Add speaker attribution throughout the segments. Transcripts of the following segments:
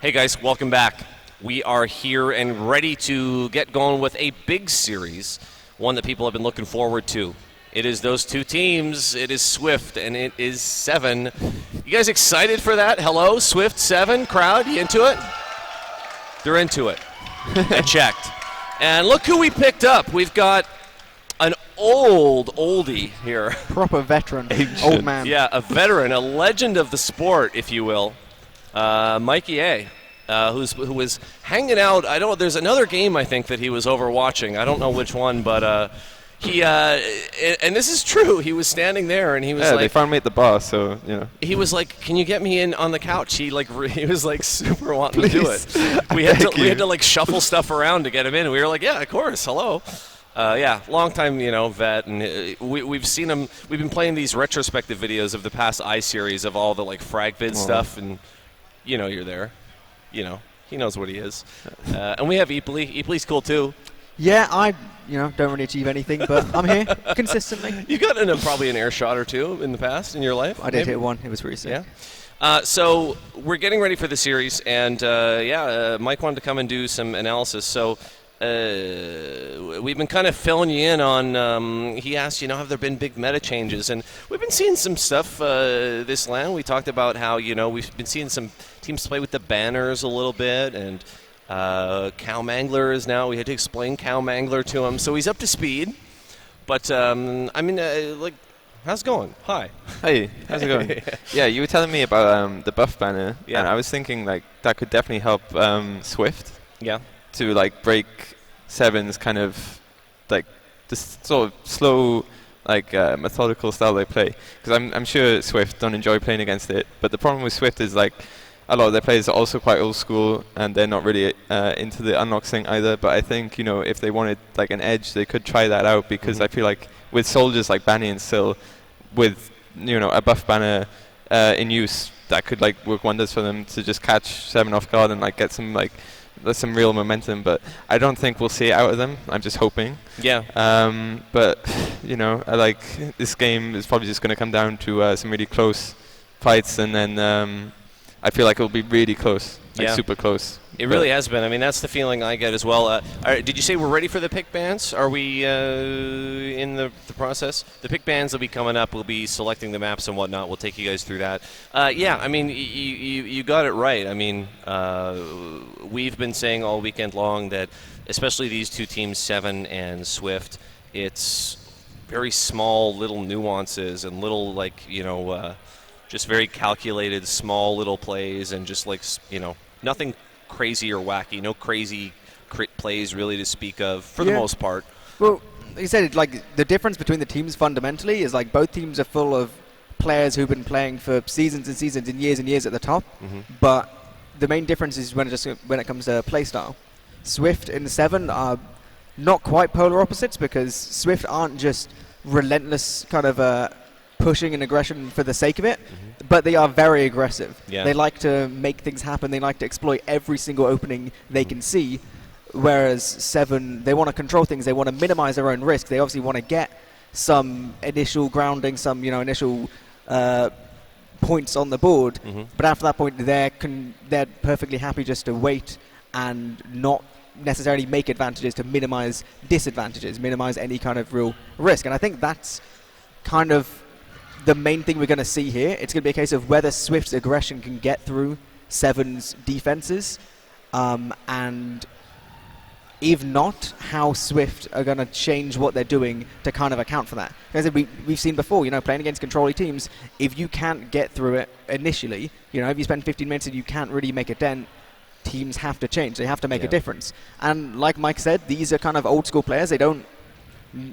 Speaker 1: Hey guys, welcome back. We are here and ready to get going with a big series, one that people have been looking forward to. It is those two teams. It is SVIFT and it is Se7en. You guys excited for that? Hello, SVIFT, Se7en, crowd, you into it? They're into it. I checked. And look who we picked up. We've got an oldie here.
Speaker 2: Proper veteran, old man.
Speaker 1: Yeah, a veteran, a legend of the sport, if you will. Mikey A, who was hanging out. There's another game I think that he was over watching. I don't know which one, but he and this is true. He was standing there and he was like,
Speaker 3: they found me at the bar, so you know.
Speaker 1: He was like, "Can you get me in on the couch?" He was like super wanting to do it. We had to like shuffle stuff around to get him in. And we were like, "Yeah, of course, hello." Yeah, long time, vet, and we've seen him. We've been playing these retrospective videos of the past iSeries of all the like fragvid stuff, and you're there. He knows what he is. And we have Eeply. Eeply's cool too.
Speaker 2: Yeah, I don't really achieve anything, but I'm here consistently.
Speaker 1: You got probably an air shot or two in the past in your life.
Speaker 2: I did hit one. It was pretty sick.
Speaker 1: Yeah. So we're getting ready for the series, and Mike wanted to come and do some analysis. So we've been kind of filling you in on, he asked, have there been big meta changes? And we've been seeing some stuff this LAN. We talked about how, we've been seeing some teams play with the banners a little bit, and Cow Mangler is now, we had to explain Cow Mangler to him, so he's up to speed. But, how's it going? Hi.
Speaker 3: Hey, how's it going? Yeah, you were telling me about the buff banner, and I was thinking, that could definitely help SVIFT.
Speaker 1: Yeah.
Speaker 3: To break Se7en's kind of this sort of slow methodical style they play, because I'm sure SVIFT don't enjoy playing against it, but the problem with SVIFT is a lot of their players are also quite old school and they're not really into the unlock thing either. But I think if they wanted an edge, they could try that out, because I feel like with soldiers like Banny and Syl, with a buff banner in use, that could work wonders for them to just catch Se7en off guard and get some there's some real momentum, but I don't think we'll see it out of them. I'm just hoping.
Speaker 1: Yeah.
Speaker 3: But this game is probably just going to come down to some really close fights, and then I feel like it'll be really close, super close.
Speaker 1: It really has been. I mean, that's the feeling I get as well. Did you say we're ready for the pick bans? Are we in the process? The pick bans will be coming up. We'll be selecting the maps and whatnot. We'll take you guys through that. Yeah, I mean, you got it right. I mean, we've been saying all weekend long that, especially these two teams, Se7en and SVIFT, it's very small little nuances and little, just very calculated small little plays, and just nothing crazy or wacky, no crazy crit plays really to speak of for the most part.
Speaker 2: Well, like you said, the difference between the teams fundamentally is both teams are full of players who've been playing for seasons and seasons and years at the top, but the main difference is when it comes to playstyle. SVIFT and Se7en are not quite polar opposites, because SVIFT aren't just relentless kind of pushing and aggression for the sake of it, but they are very aggressive.
Speaker 1: Yeah.
Speaker 2: They like to make things happen. They like to exploit every single opening they can see, whereas Se7en, they want to control things. They want to minimize their own risk. They obviously want to get some initial grounding, some initial points on the board, but after that point, they're perfectly happy just to wait and not necessarily make advantages, to minimize disadvantages, minimize any kind of real risk. And I think that's kind of the main thing we're going to see here. It's going to be a case of whether SVIFT's aggression can get through Se7en's defenses, and if not, how SVIFT are going to change what they're doing to kind of account for that. Because we've seen before, playing against controlling teams, if you can't get through it initially, if you spend 15 minutes and you can't really make a dent, teams have to change. They have to make a difference. And like Mike said, these are kind of old school players. They don't,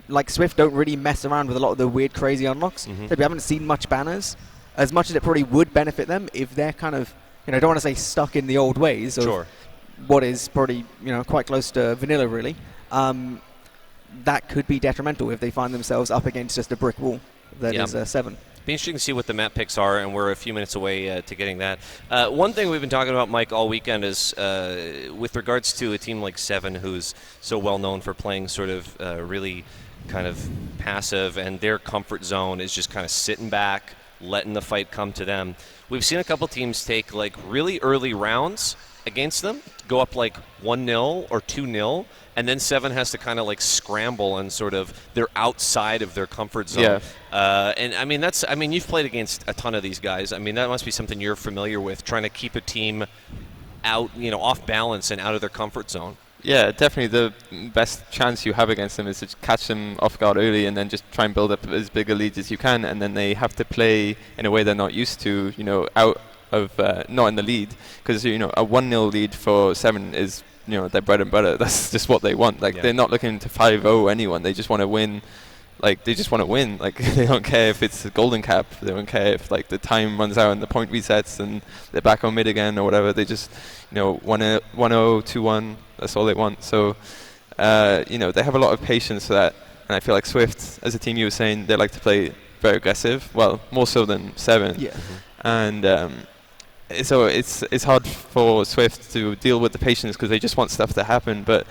Speaker 2: like SVIFT, don't really mess around with a lot of the weird, crazy unlocks. So we haven't seen much banners, as much as it probably would benefit them if they're kind of, I don't want to say stuck in the old ways of what is probably, quite close to vanilla, really. That could be detrimental if they find themselves up against just a brick wall that is Se7en.
Speaker 1: Be interesting to see what the map picks are, and we're a few minutes away to getting that. One thing we've been talking about, Mike, all weekend is with regards to a team like Se7en, who's so well known for playing sort of really kind of passive, and their comfort zone is just kind of sitting back, letting the fight come to them. We've seen a couple teams take really early rounds against them, go up like 1-0 or 2-0, and then Se7en has to kind of like scramble and sort of they're outside of their comfort zone.
Speaker 3: Yeah.
Speaker 1: And I mean, you've played against a ton of these guys. I mean, that must be something you're familiar with, trying to keep a team out, off balance and out of their comfort zone.
Speaker 3: Yeah, definitely the best chance you have against them is to catch them off guard early and then just try and build up as big a lead as you can, and then they have to play in a way they're not used to, out of not in the lead, because a 1-0 lead for Se7en is their bread and butter. That's just what they want. Like, they're not looking to 5-0 anyone. They just want to win. Like, they just want to win. Like, they don't care if it's a golden cap. They don't care if like the time runs out and the point resets and they're back on mid again or whatever. They just 1-0, 2-1. That's all they want. So they have a lot of patience for that. And I feel like SVIFT, as a team, you were saying, they like to play very aggressive. Well, more so than Se7en.
Speaker 2: Yeah.
Speaker 3: And so it's hard for SVIFT to deal with the patience because they just want stuff to happen. But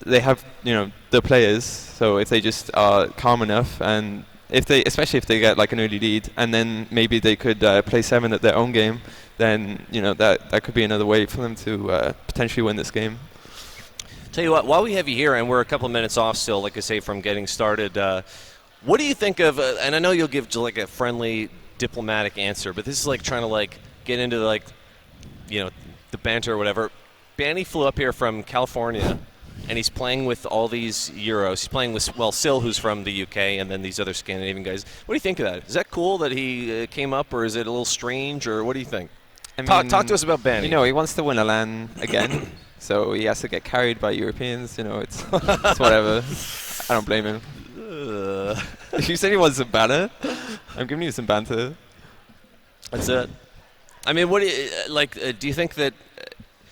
Speaker 3: they have the players, so if they just are calm enough, and especially if they get like an early lead, and then maybe they could play Se7en at their own game, then that could be another way for them to potentially win this game.
Speaker 1: Tell you what, while we have you here, and we're a couple of minutes off still, like I say, from getting started, what do you think of, and I know you'll give like a friendly, diplomatic answer, but this is like trying to like get into like, the banter or whatever. Banny flew up here from California, and he's playing with all these Euros. He's playing with, Sil, who's from the UK, and then these other Scandinavian guys. What do you think of that? Is that cool that he came up, or is it a little strange, or what do you think? Talk to us about Banny.
Speaker 3: He wants to win a LAN again, so he has to get carried by Europeans. It's whatever. I don't blame him. You said he wants some banter. I'm giving you some banter.
Speaker 1: That's it. I mean, what do you like? Do you think that?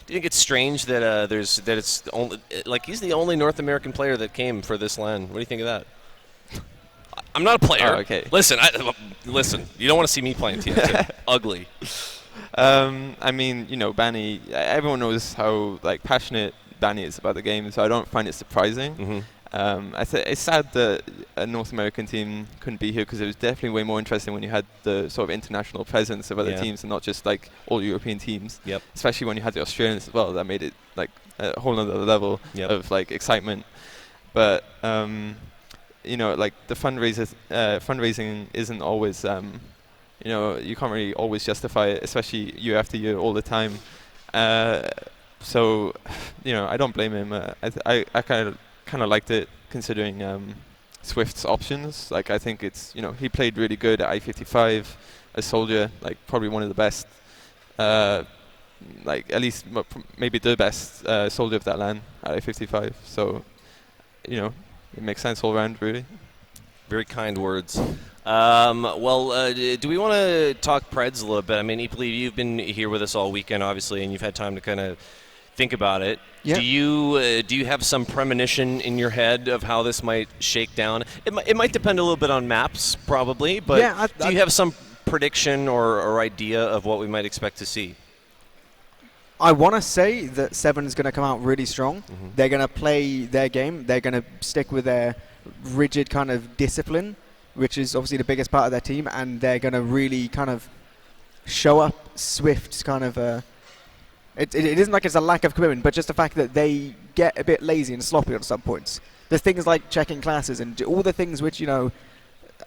Speaker 1: Do you think it's strange that it's only like he's the only North American player that came for this LAN? What do you think of that? I'm not a player.
Speaker 3: Oh, okay.
Speaker 1: Listen. You don't want to see me playing TF2. Ugly.
Speaker 3: I mean, Banny. Everyone knows how like passionate Banny is about the game, so I don't find it surprising.
Speaker 1: Mm-hmm.
Speaker 3: It's sad that a North American team couldn't be here because it was definitely way more interesting when you had the sort of international presence of other teams and not just like all European teams.
Speaker 1: Yep.
Speaker 3: Especially when you had the Australians as well, that made it like a whole other level of like excitement. But like the fundraising isn't always you can't really always justify it, especially year after year all the time. So I don't blame him. I kind of liked it considering SVIFT's options. Like, I think it's he played really good at I-55 as Soldier, like probably one of the best, like at least maybe the best Soldier of that LAN at I-55. So it makes sense all around, really.
Speaker 1: Very kind words. Do we want to talk Preds a little bit? I mean, Ipali, you've been here with us all weekend, obviously, and you've had time to kind of think about it.
Speaker 2: Yeah.
Speaker 1: Do you have some premonition in your head of how this might shake down? It might depend a little bit on maps, probably, but do you have some prediction or idea of what we might expect to see?
Speaker 2: I want to say that Se7en is going to come out really strong.
Speaker 1: Mm-hmm.
Speaker 2: They're going to play their game. They're going to stick with their rigid kind of discipline, which is obviously the biggest part of their team, and they're going to really kind of show up SVIFT's kind of It isn't like it's a lack of commitment, but just the fact that they get a bit lazy and sloppy on some points. There's things like checking classes and all the things which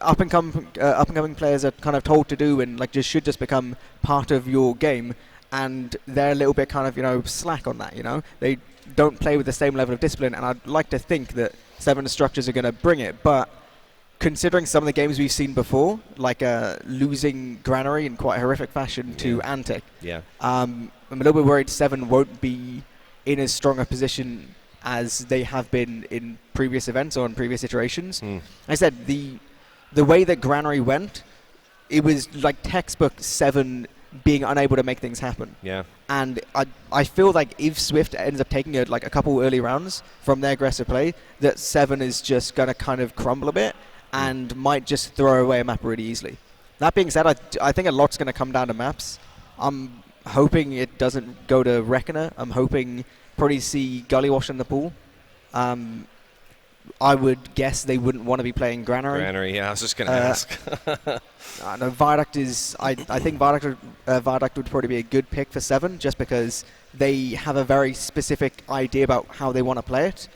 Speaker 2: up and coming players are kind of told to do and like should just become part of your game, and they're a little bit kind of slack on that. They don't play with the same level of discipline, and I'd like to think that Se7en structures are going to bring it, but considering some of the games we've seen before, like losing Granary in quite a horrific fashion to Antic, I'm a little bit worried Se7en won't be in as strong a position as they have been in previous events or in previous iterations. I said the way that Granary went, it was like textbook Se7en being unable to make things happen.
Speaker 1: Yeah.
Speaker 2: And I feel like if SVIFT ends up taking a couple early rounds from their aggressive play, that Se7en is just going to kind of crumble a bit and might just throw away a map really easily. That being said, I think a lot's going to come down to maps. I'm hoping it doesn't go to Reckoner. I'm hoping probably see Gullywash in the pool. I would guess they wouldn't want to be playing Granary.
Speaker 1: Granary, yeah, I was just going to ask.
Speaker 2: No, Viaduct is... I think Viaduct would probably be a good pick for Se7en, just because they have a very specific idea about how they want to play it.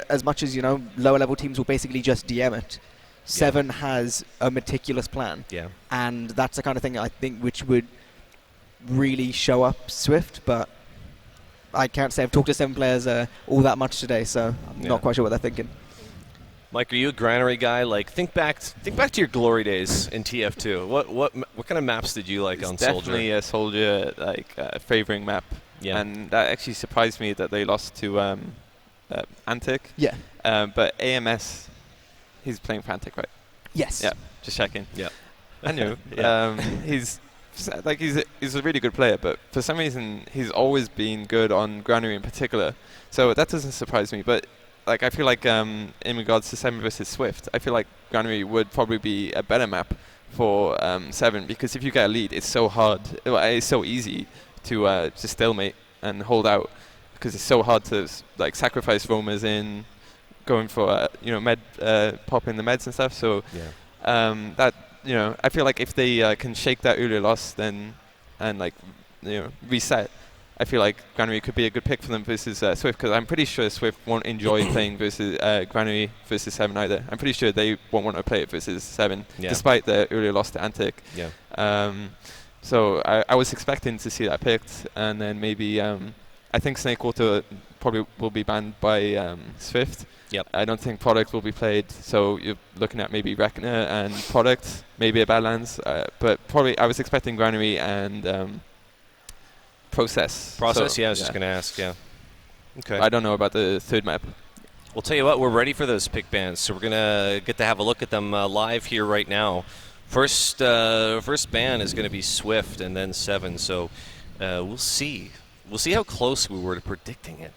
Speaker 2: As much as, lower level teams will basically just DM it. Se7en has a meticulous plan.
Speaker 1: Yeah.
Speaker 2: And that's the kind of thing I think which would really show up SVIFT, but I can't say I've talked to Se7en players all that much today, so I'm not quite sure what they're thinking.
Speaker 1: Mike, are you a granary guy? Like, think back to your glory days in TF2. What kind of maps did you like on Soldier?
Speaker 3: Definitely a Soldier favoring map.
Speaker 1: Yeah.
Speaker 3: And that actually surprised me that they lost to Antic.
Speaker 2: Yeah.
Speaker 3: But AMS, he's playing for Antic, right?
Speaker 2: Yes.
Speaker 3: Yeah. Just checking.
Speaker 1: Yeah.
Speaker 3: I knew.
Speaker 1: Yeah.
Speaker 3: He's a really good player, but for some reason he's always been good on granary in particular. So that doesn't surprise me. But I feel like in regards to Se7en versus SVIFT, I feel like granary would probably be a better map for Se7en, because if you get a lead, it's so hard. It's so easy to stalemate and hold out, because it's so hard to sacrifice roamers in, going for med popping the meds and stuff. So that I feel like if they can shake that earlier loss and reset, I feel like granary could be a good pick for them versus SVIFT, because I'm pretty sure SVIFT won't enjoy playing versus granary versus Se7en either. I'm pretty sure they won't want to play it versus Se7en, despite their earlier loss to Antic.
Speaker 1: Yeah.
Speaker 3: So I was expecting to see that picked, and then maybe I think Snakewater probably will be banned by SVIFT.
Speaker 1: Yep.
Speaker 3: I don't think Product will be played, so you're looking at maybe Reckoner and Product, maybe a Badlands, but probably I was expecting Granary and Process.
Speaker 1: Process,
Speaker 3: So,
Speaker 1: I was just going to ask, Okay.
Speaker 3: I don't know about the third map.
Speaker 1: We'll tell you what, we're ready for those pick bands, so we're going to get to have a look at them live here right now. First band is going to be SVIFT and then Se7en, so we'll see. We'll see how close we were to predicting it.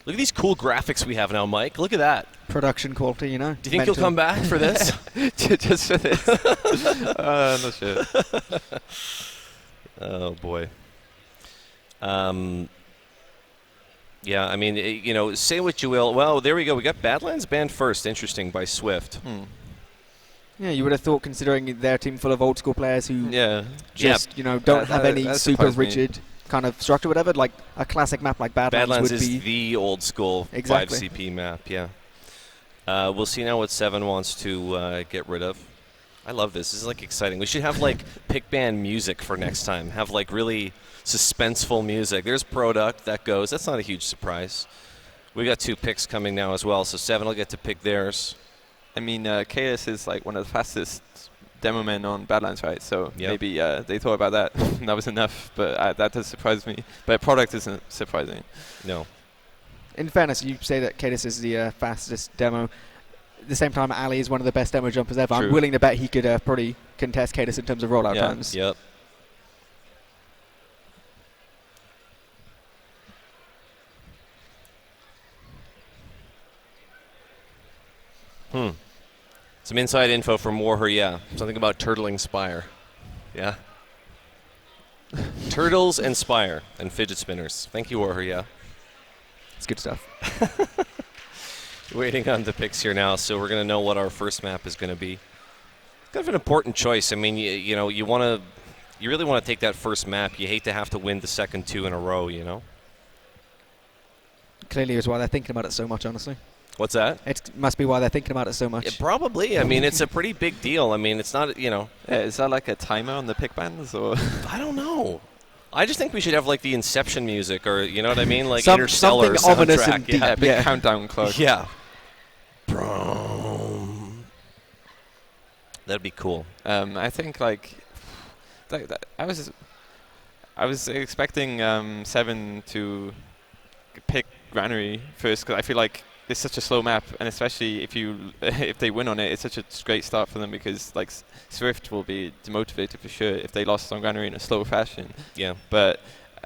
Speaker 1: Look at these cool graphics we have now, Mike. Look at that.
Speaker 2: Production quality,
Speaker 1: Do you think you'll come back for this?
Speaker 3: Just for this? I'm not sure.
Speaker 1: Oh, boy. Yeah, I mean, say what you will. Well, there we go. We got Badlands banned first. Interesting, by SVIFT.
Speaker 2: Yeah, you would have thought, considering their team full of old school players who just, don't have any super rigid kind of structure, whatever. Like a classic map like Badlands would be
Speaker 1: is the old school 5CP map. Yeah. We'll see now what Se7en wants to get rid of. I love this. This is exciting. We should have pick band music for next time. Have really suspenseful music. There's Product that goes. That's not a huge surprise. We got 2 picks coming now as well, so Se7en will get to pick theirs.
Speaker 3: I mean, KS is one of the fastest demo men on Badlands, right? So maybe they thought about that. That was enough, but that does surprise me. But Product isn't surprising.
Speaker 1: No.
Speaker 2: In fairness, you say that Kadis is the fastest demo. At the same time, Ali is one of the best demo jumpers ever.
Speaker 3: True.
Speaker 2: I'm willing to bet he could probably contest Kadis in terms of rollout times.
Speaker 1: Yep. Some inside info from WARHURYEAH. Something about turtling Spire. Yeah? Turtles and Spire and fidget spinners. Thank you, WARHURYEAH.
Speaker 2: It's good stuff.
Speaker 1: Waiting on the picks here now, so we're going to know what our first map is going to be. Kind of an important choice. I mean, you really want to take that first map. You hate to have to win the second 2 in a row,
Speaker 2: Clearly is why they're thinking about it so much, honestly.
Speaker 1: What's that?
Speaker 2: It must be why they're thinking about it so much.
Speaker 1: Probably. I mean, it's a pretty big deal. I mean, it's not,
Speaker 3: is that a timer on the pick bands? Or
Speaker 1: I don't know. I just think we should have the Inception music, or you know what I mean,
Speaker 2: something
Speaker 1: Interstellar
Speaker 2: ominous
Speaker 1: soundtrack.
Speaker 2: and deep.
Speaker 3: a big countdown clock.
Speaker 1: Yeah. That'd be cool.
Speaker 3: I think I was expecting Se7en to pick Granary first, because I feel like it's such a slow map, and especially if they win on it, it's such a great start for them, because SVIFT will be demotivated for sure if they lost on Granary in a slow fashion.
Speaker 1: Yeah.
Speaker 3: But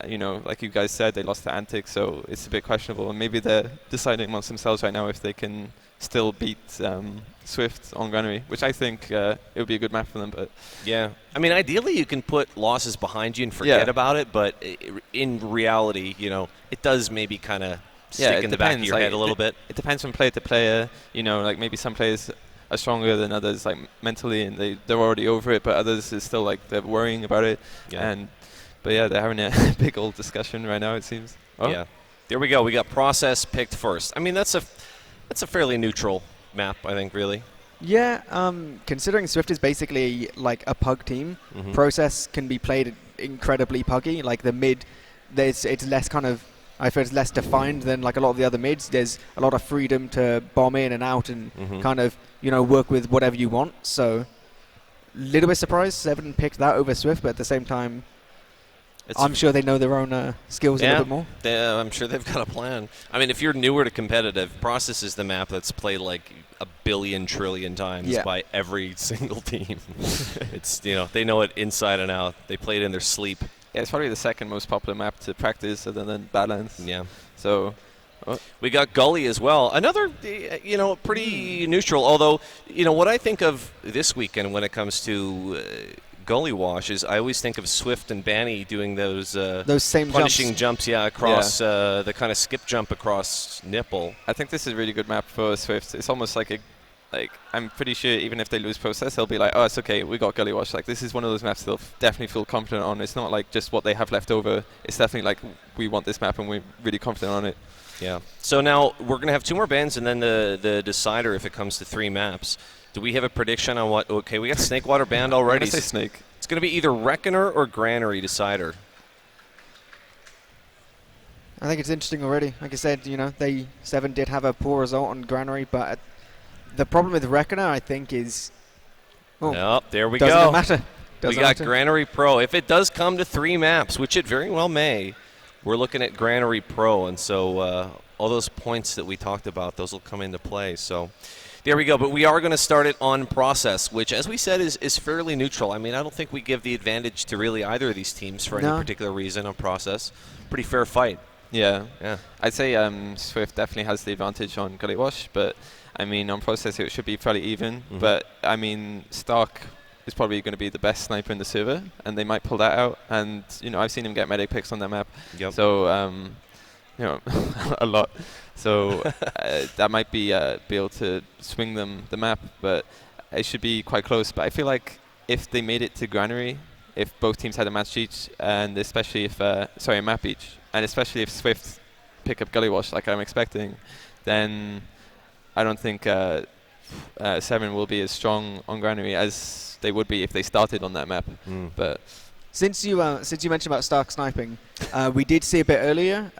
Speaker 3: like you guys said, they lost to Antic, so it's a bit questionable, and maybe they're deciding amongst themselves right now if they can still beat SVIFT on Granary, which I think it would be a good map for them. But
Speaker 1: yeah, I mean, ideally you can put losses behind you and forget about it, but in reality, it does maybe kind of stick in the back of your head a little bit.
Speaker 3: It depends from player to player. Maybe some players are stronger than others, mentally, and they're already over it, but others is still they're worrying about it.
Speaker 1: Yeah.
Speaker 3: And But yeah, they're having a big old discussion right now, it seems. Oh.
Speaker 1: Yeah. There we go. We got Process picked first. I mean, that's a fairly neutral map, I think, really.
Speaker 2: Yeah, considering Swift is basically like a pug team, Process can be played incredibly puggy. Like the mid, it's less kind of, I feel it's less defined than like a lot of the other mids. There's a lot of freedom to bomb in and out and kind of, work with whatever you want. So, little bit surprised Se7en picked that over Swift, but at the same time, I'm sure they know their own skills a little bit more.
Speaker 1: I'm sure they've got a plan. I mean, if you're newer to competitive, Process is the map that's played like a billion trillion times by every single team. It's they know it inside and out. They play it in their sleep.
Speaker 3: Yeah, it's probably the second most popular map to practice other than Badlands.
Speaker 1: Yeah.
Speaker 3: So
Speaker 1: we got Gully as well. Another, pretty neutral. Although, what I think of this weekend when it comes to Gully Wash is I always think of Swift and Banny doing those
Speaker 2: same
Speaker 1: punishing jumps across the kind of skip jump across nipple.
Speaker 3: I think this is a really good map for Swift. It's almost like I'm pretty sure even if they lose Process, they'll be like, oh, it's okay, we got Gully Wash. Like, this is one of those maps they'll definitely feel confident on. It's not like just what they have left over. It's definitely like, we want this map and we're really confident on it.
Speaker 1: Yeah. So now we're going to have 2 more bans and then the decider if it comes to 3 maps. Do we have a prediction on what? Okay, we got Snakewater banned already.
Speaker 3: I'm gonna say Snake.
Speaker 1: It's going to be either Reckoner or Granary decider.
Speaker 2: I think it's interesting already. Like I said, Se7en did have a poor result on Granary, but the problem with Reckoner, I think, is...
Speaker 1: there we
Speaker 2: doesn't
Speaker 1: go.
Speaker 2: Matter.
Speaker 1: We got Granary Pro. If it does come to 3 maps, which it very well may, we're looking at Granary Pro, and so all those points that we talked about, those will come into play. So there we go. But we are going to start it on Process, which, as we said, is fairly neutral. I mean, I don't think we give the advantage to really either of these teams for any particular reason on Process. Pretty fair fight.
Speaker 3: Yeah. I'd say Swift definitely has the advantage on Gully Wash, but I mean, on Process it should be fairly even. But I mean, Stark is probably going to be the best sniper in the server, and they might pull that out. And I've seen him get medic picks on that map.
Speaker 1: Yep.
Speaker 3: So a lot. So that might be able to swing them the map, but it should be quite close. But I feel like if they made it to Granary, if both teams had a match each, and especially if a map each, and especially if Swift pick up Gully Wash like I'm expecting, then I don't think Se7en will be as strong on Granary as they would be if they started on that map. But
Speaker 2: since you mentioned about Stark sniping, we did see a bit earlier.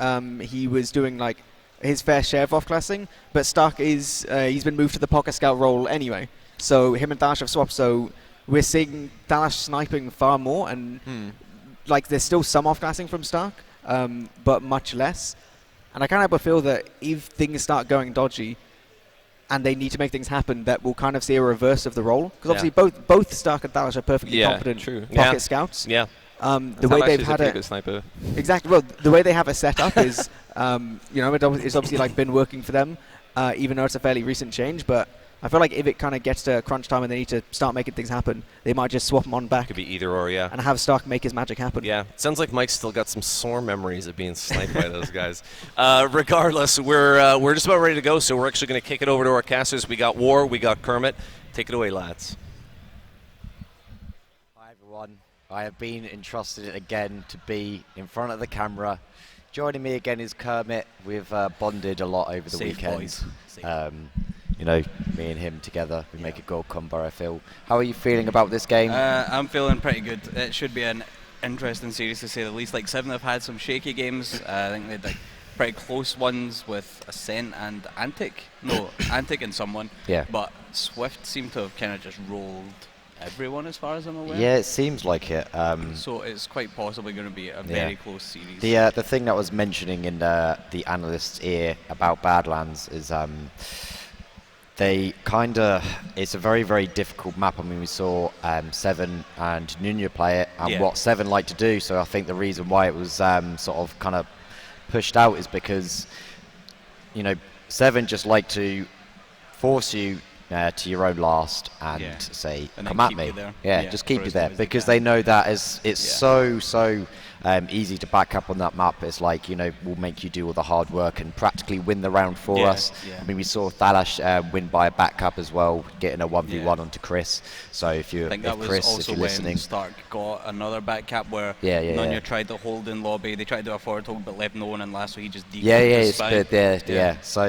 Speaker 2: He was doing like his fair share of off-classing, but Stark he's been moved to the pocket scout role anyway. So him and Thalash have swapped. So we're seeing Thalash sniping far more, and like there's still some off-classing from Stark, but much less. And I kind of feel that if things start going dodgy, and they need to make things happen, that we'll kind of see a reverse of the role. Because obviously both Stark and Thalash are perfectly competent pocket scouts.
Speaker 1: Yeah.
Speaker 2: The way they've had
Speaker 3: a sniper.
Speaker 2: Exactly. Well, the way they have it set up is, it's obviously like been working for them, even though it's a fairly recent change. But I feel like if it kind of gets to crunch time and they need to start making things happen, they might just swap them on back.
Speaker 1: Could be either or, yeah.
Speaker 2: And have Stark make his magic happen.
Speaker 1: Yeah. It sounds like Mike's still got some sore memories of being sniped by those guys. Regardless, we're just about ready to go, so we're actually going to kick it over to our casters. We got War, we got Kermit. Take it away, lads.
Speaker 4: Hi, everyone. I have been entrusted again to be in front of the camera. Joining me again is Kermit. We've bonded a lot over the weekend. Me and him together, we make a gold combo, I feel. How are you feeling about this game?
Speaker 5: I'm feeling pretty good. It should be an interesting series to say the least. Like, Se7en have had some shaky games. I think they had like pretty close ones with Ascent and Antic. No, Antic and someone.
Speaker 4: Yeah.
Speaker 5: But Swift seemed to have kind of just rolled everyone as far as I'm aware.
Speaker 4: Yeah, it seems like it.
Speaker 5: So it's quite possibly going to be a very close series.
Speaker 4: The thing that was mentioning in the analyst's ear about Badlands is it's a very, very difficult map. I mean, we saw Se7en and Nunya play it, and what Se7en like to do. So I think the reason why it was sort of kind of pushed out is because, Se7en just like to force you to your own last and say,
Speaker 5: and
Speaker 4: come at me.
Speaker 5: Yeah,
Speaker 4: just keep you there, because they know that it's so easy to back up on that map. It's like, you know, we'll make you do all the hard work and practically win the round for us.
Speaker 5: Yeah.
Speaker 4: I mean, we saw Thalash win by a back up as well, getting a 1v1 onto Chris. So if you're,
Speaker 5: I think that was
Speaker 4: Chris,
Speaker 5: also
Speaker 4: if you're
Speaker 5: when
Speaker 4: listening,
Speaker 5: Stark got another back cap where Nunya tried to hold in lobby. They tried to do a forward hold but left no one, and last week he just
Speaker 4: it's So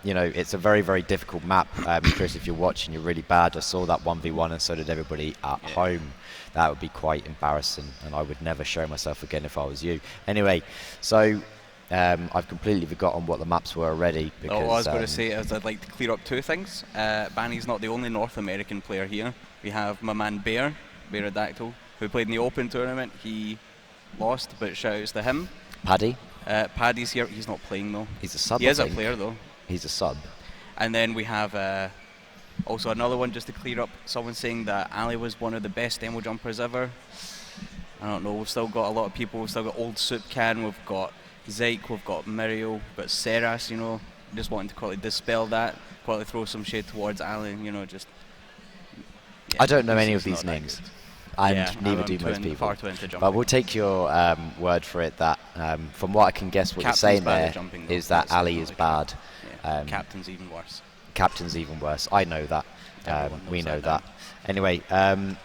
Speaker 4: you know, it's a very, very difficult map. Chris, if you're watching, you're really bad. I saw that 1v1 and so did everybody at home. That would be quite embarrassing, and I would never show myself again if I was you. Anyway, so I've completely forgotten what the maps were already. Because,
Speaker 5: all I was going to say is I'd like to clear up two things. Banny's not the only North American player here. We have my man Bearadactyl, who played in the Open tournament. He lost, but shout-outs to him.
Speaker 4: Paddy?
Speaker 5: Paddy's here. He's not playing though.
Speaker 4: He's a sub.
Speaker 5: He is a player though.
Speaker 4: He's a sub.
Speaker 5: And then we have also another one just to clear up. Someone saying that Ali was one of the best demo jumpers ever. I don't know. We've still got a lot of people. We've still got Old Soup Can. We've got Zyke. We've got Mirio. We've got Seras. You know, just wanting to quickly dispel that. Quickly throw some shade towards Ali. You know, just.
Speaker 4: I don't know any of these names. And neither do most people. But we'll take your word for it that, from what I can guess, what
Speaker 5: Captain's
Speaker 4: you're saying there
Speaker 5: jumping,
Speaker 4: is that Ali is bad.
Speaker 5: Captain's even worse.
Speaker 4: Captain's even worse. I know that. We know that. Anyway, I'm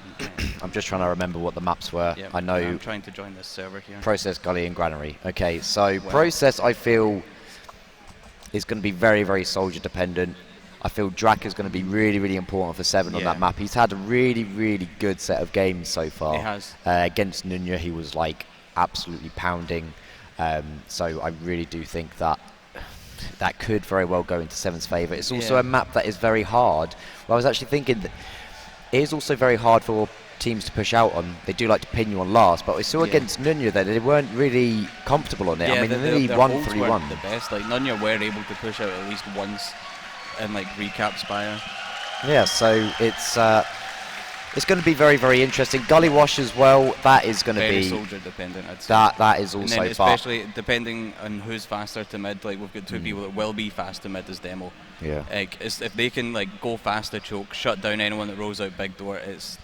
Speaker 4: just trying to remember what the maps were.
Speaker 5: Yep,
Speaker 4: I know.
Speaker 5: I'm trying to join this server here.
Speaker 4: Process, Gully, and Granary. Okay, so Process, I feel, is going to be very, very soldier dependent. I feel Drac is going to be really, really important for Se7en on that map. He's had a really, really good set of games so far.
Speaker 5: He has.
Speaker 4: Against Nunya, he was like absolutely pounding. So I really do think that that could very well go into Se7en's favour. It's also a map that is very hard. Well, I was actually thinking that it is also very hard for teams to push out on. They do like to pin you on last, but we saw against Nunya that they weren't really comfortable on it. I mean, they nearly won 3-1.
Speaker 5: The best. Like Nunya were able to push out at least once and like recap Spire.
Speaker 4: Yeah, so it's going to be very, very interesting. Gully Wash as well. That is going to be
Speaker 5: soldier dependent. I'd say.
Speaker 4: That is also.
Speaker 5: And then especially depending on who's faster to mid. Like we've got two people that will be fast to mid as demo.
Speaker 4: Yeah.
Speaker 5: Like if they can like go fast to choke, shut down anyone that rolls out big door, it's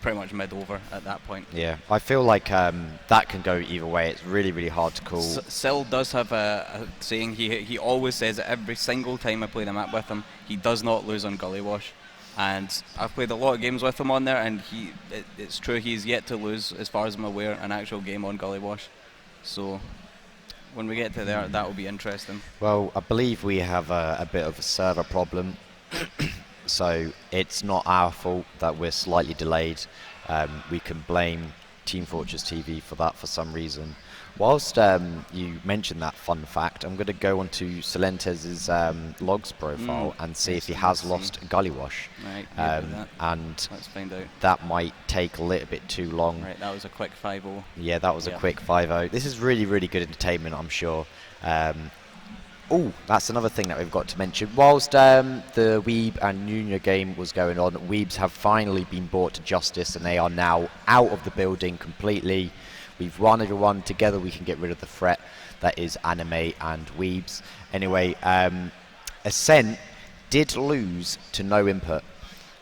Speaker 5: pretty much mid over at that point.
Speaker 4: Yeah, I feel like that can go either way. It's really, really hard to call.
Speaker 5: Sil does have a saying. He always says it every single time I play the map with him. He does not lose on Gully Wash. And I've played a lot of games with him on there, and it's true, he's yet to lose, as far as I'm aware, an actual game on Gully Wash. So when we get to there, that will be interesting.
Speaker 4: Well, I believe we have a bit of a server problem. So it's not our fault that we're slightly delayed. We can blame Team Fortress TV for that for some reason. Whilst you mentioned that fun fact, I'm going to go onto Silentes's logs profile and see if he has lost Gully Wash.
Speaker 5: Right,
Speaker 4: and
Speaker 5: let's find out.
Speaker 4: That might take a little bit too long.
Speaker 5: Right, that was a quick 5-0.
Speaker 4: Yeah, that was a quick 5-0. This is really, really good entertainment, I'm sure. Oh, that's another thing that we've got to mention. Whilst the Weeb and Nunya game was going on, Weebs have finally been brought to justice, and they are now out of the building completely. We've won everyone. Together we can get rid of the threat that is anime and Weebs. Anyway, Ascent did lose to No Input.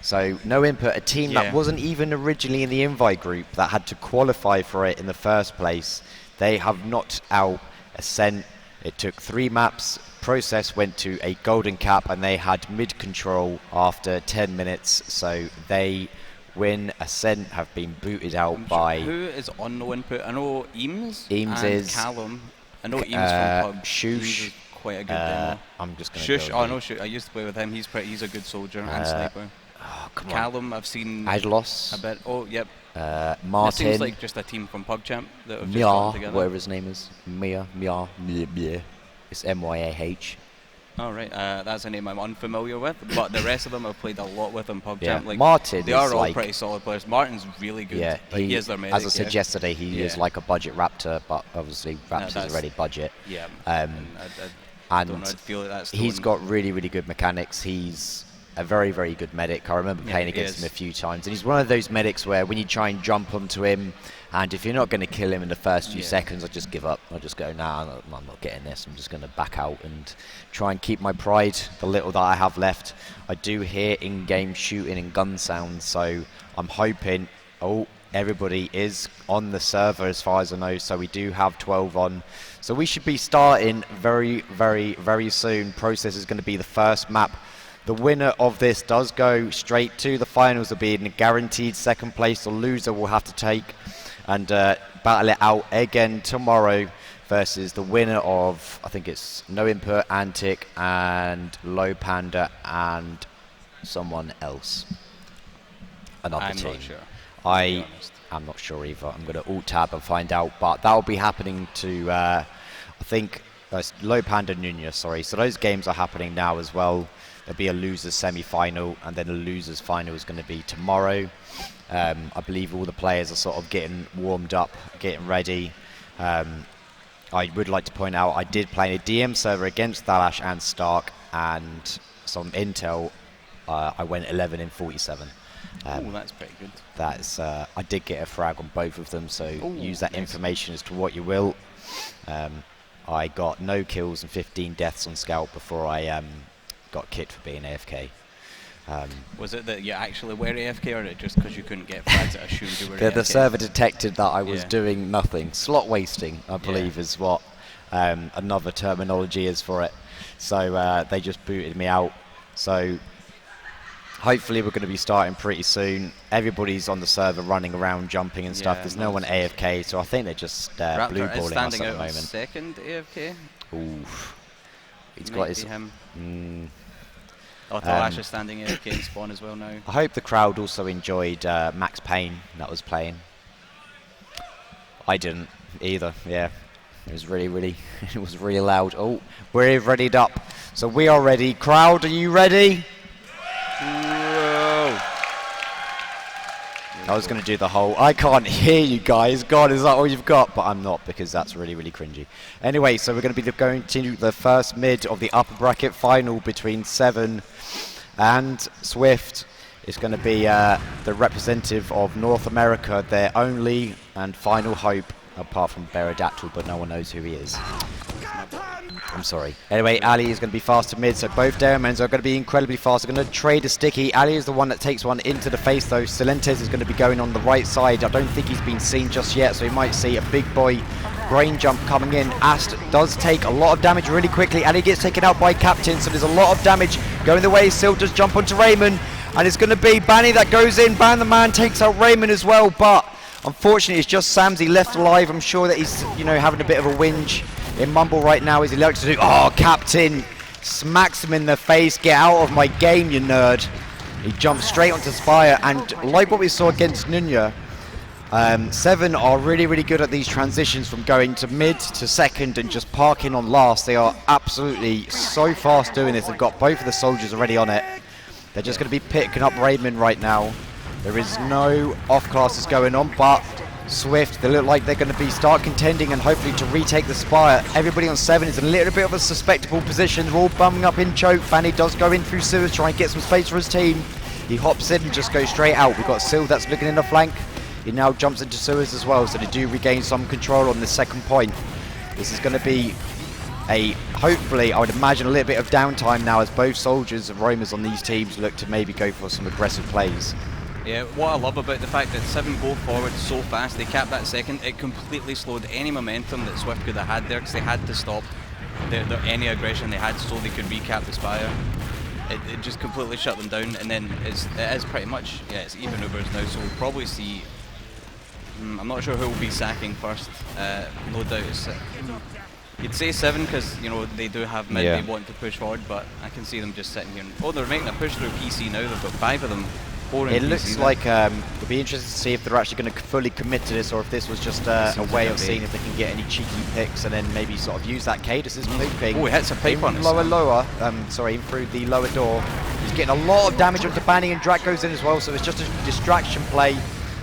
Speaker 4: So No Input, a team that wasn't even originally in the invite group, that had to qualify for it in the first place. They have knocked out Ascent. It took 3 maps. Process went to a golden cap, and they had mid control after 10 minutes. So they win. Ascent have been booted out by.
Speaker 5: Who is on No Input? I know Eames.
Speaker 4: Eames
Speaker 5: and
Speaker 4: is
Speaker 5: Callum. I know Eames from Pug.
Speaker 4: Shush.
Speaker 5: Is quite a good demo.
Speaker 4: I'm just going
Speaker 5: to Shush. Oh no, Shush. I used to play with him. He's a good soldier and sniper.
Speaker 4: Oh, come
Speaker 5: Callum, I've seen.
Speaker 4: Idlos.
Speaker 5: A bit. Oh, yep.
Speaker 4: Martin.
Speaker 5: That seems like just a team from PugChamp that have just
Speaker 4: Mia,
Speaker 5: gotten together.
Speaker 4: whatever his name is. Mia. It's MYAH.
Speaker 5: Oh, right. That's a name I'm unfamiliar with, but the rest of them I've played a lot with in PugChamp.
Speaker 4: Yeah.
Speaker 5: Like,
Speaker 4: Martin
Speaker 5: they are all
Speaker 4: like
Speaker 5: pretty solid players. Martin's really good.
Speaker 4: Yeah,
Speaker 5: he is their medic.
Speaker 4: As I said yesterday, he is like a budget Raptor, but obviously Raptor's already budget.
Speaker 5: Yeah.
Speaker 4: I
Speaker 5: don't know, I'd feel like that's
Speaker 4: he's got really, really good mechanics. He's a very, very good medic. I remember playing against him a few times, and he's one of those medics where when you try and jump onto him, and if you're not going to kill him in the first few seconds, I just give up. I just go, nah, I'm not getting this. I'm just going to back out and try and keep my pride, the little that I have left. I do hear in-game shooting and gun sounds, so I'm hoping. Oh, everybody is on the server as far as I know, so we do have 12 on. So we should be starting very, very, very soon. Process is going to be the first map. The winner of this does go straight to the finals. Will be in a guaranteed second place. The loser will have to take and battle it out again tomorrow versus the winner of, I think it's No Input, Antic, and Low Panda, and someone else. Another
Speaker 5: I'm
Speaker 4: team.
Speaker 5: not sure.
Speaker 4: I'm not sure either. I'm going to alt-tab and find out, but that will be happening to, I think, Low Panda Nunya, sorry. So those games are happening now as well. There'll be a losers semi-final, and then a losers final is going to be tomorrow. I believe all the players are sort of getting warmed up, getting ready. I would like to point out I did play in a DM server against Thalash and Stark, and some intel. I went 11 in 47.
Speaker 5: Oh, that's pretty good.
Speaker 4: That's I did get a frag on both of them, so use that
Speaker 5: nice.
Speaker 4: information as to what you will. I got no kills and 15 deaths on Scout before I got kicked for being AFK.
Speaker 5: Was it that you actually were AFK, or just because you couldn't get frags that assumed you were AFK?
Speaker 4: The server detected that I was doing nothing. Slot wasting, I believe, is what another terminology is for it. So they just booted me out. So hopefully we're going to be starting pretty soon. Everybody's on the server running around, jumping and stuff. There's no one AFK, so I think they're just blue balling us at the moment.
Speaker 5: Second AFK.
Speaker 4: Oof. He's
Speaker 5: Might
Speaker 4: got his.
Speaker 5: be him. Thalash is standing AFK in spawn as well now.
Speaker 4: I hope the crowd also enjoyed Max Payne that was playing. I didn't either. Yeah, it was really, it was really loud. Oh, we're readied up, so we are ready. Crowd, are you ready?
Speaker 5: Whoa.
Speaker 4: I was going to do the whole, I can't hear you guys. God, is that all you've got? But I'm not, because that's really cringy. Anyway, so we're going to be going to the first mid of the upper bracket final between Se7en and SVIFT. It's going to be the representative of North America, their only and final hope, apart from Beradactyl, but no one knows who he is. I'm sorry. Anyway, Ali is going to be fast to mid, so both Daemons are going to be incredibly fast. They're going to trade a sticky. Ali is the one that takes one into the face, though. Silentes is going to be going on the right side. I don't think he's been seen just yet, so he might see a big boy brain jump coming in. Ast does take a lot of damage really quickly. Ali gets taken out by Captain, so there's a lot of damage going the way. Sil does jump onto Raymond, and it's going to be Banny that goes in. Ban the man takes out Raymond as well, but unfortunately it's just Samsy left alive. I'm sure that he's, having a bit of a whinge in Mumble right now as he likes to do. Oh, Captain smacks him in the face. Get out of my game, you nerd. He jumps straight onto Spire, and like what we saw against Nunya, Se7en are really good at these transitions from going to mid to second and just parking on last. They are absolutely so fast doing this. They've got both of the soldiers already on it. They're just going to be picking up Raymond right now. There is no off classes going on, but SVIFT, they look like they're going to start contending and hopefully to retake the Spire. Everybody on Se7en is in a little bit of a suspectable position. They're all bumming up in choke. Fanny does go in through sewers, try and get some space for his team. He hops in and just goes straight out. We've got Sil that's looking in the flank. He now jumps into sewers as well, so they do regain some control on this second point. This is going to be hopefully, I would imagine, a little bit of downtime now as both soldiers and roamers on these teams look to maybe go for some aggressive plays.
Speaker 5: Yeah, what I love about the fact that Se7en go forward so fast, they capped that second, it completely slowed any momentum that SVIFT could have had there, because they had to stop any aggression they had so they could recap the Spire. It just completely shut them down, and then it is pretty much, it's even Ubers now, so we'll probably see, I'm not sure who will be sacking first, no doubt it's you'd say Se7en because they do have mid, they want to push forward, but I can see them just sitting here. They're making a push through PC now, they've got 5 of them.
Speaker 4: It looks like it'll be interesting to see if they're actually going to fully commit to this, or if this was just a way of seeing if they can get any cheeky picks and then maybe sort of use that Cadus as looping.
Speaker 5: Oh, he hits a pipe on
Speaker 4: in through the lower door. He's getting a lot of damage onto Banny, and Drak goes in as well, so it's just a distraction play.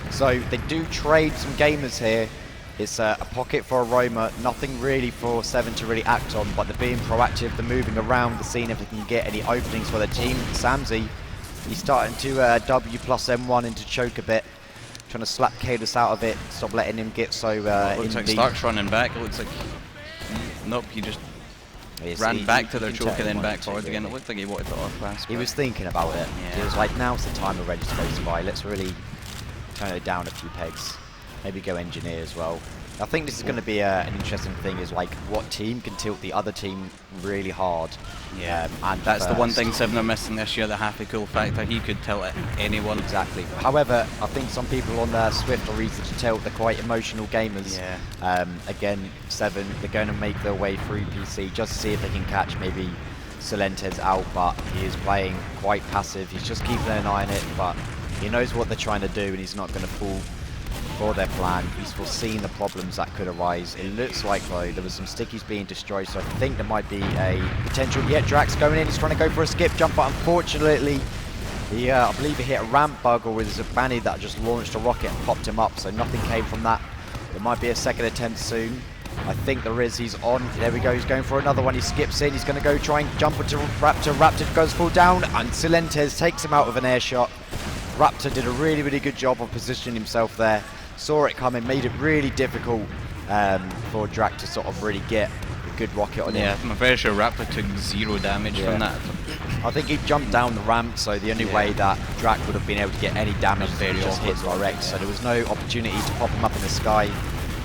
Speaker 4: So they do trade some gamers here. It's a pocket for a roamer, nothing really for Se7en to really act on, but they're being proactive, they're moving around the scene if they can get any openings for their team. Samsy, he's starting to W plus M1 into choke a bit, trying to slap Cadus out of it, stop letting him get so
Speaker 5: looks like Stark's running back, it looks like, nope, he just ran back to their choke and then back forward again. It looked like he wanted the off pass.
Speaker 4: He was thinking about it. He was like, now's the time already to go to buy, let's really turn it down a few pegs, maybe go engineer as well. I think this is going to be an interesting thing, is like what team can tilt the other team really hard.
Speaker 5: Yeah,
Speaker 4: and
Speaker 5: that's the one thing SVIFT are missing this year, the happy cool factor. He could tilt it anyone.
Speaker 4: Exactly. However, I think some people on SVIFT are easy to tilt. They're quite emotional gamers.
Speaker 5: Yeah.
Speaker 4: Again, Se7en, they're going to make their way through PC just to see if they can catch maybe Silentes out, but he is playing quite passive. He's just keeping an eye on it, but he knows what they're trying to do and he's not going to fall for their plan. He's foreseen the problems that could arise. It looks like, though, there was some stickies being destroyed, so I think there might be a potential. Yeah, Drax going in, he's trying to go for a skip jump, but unfortunately, I believe he hit a ramp bug, or was it Banny that just launched a rocket and popped him up, so nothing came from that. There might be a second attempt soon. I think there is. He's on. There we go. He's going for another one. He skips in. He's going to go try and jump into Raptor. Raptor goes full down, and Silentes takes him out of an air shot. Raptor did a really, really good job of positioning himself there. Saw it coming, made it really difficult for Drac to sort of really get a good rocket on him.
Speaker 5: Yeah, I'm very sure Raptor took 0 damage from that.
Speaker 4: I think he jumped down the ramp, so the only way that Drac would have been able to get any damage was
Speaker 5: very
Speaker 4: just hit direct. So there was no opportunity to pop him up in the sky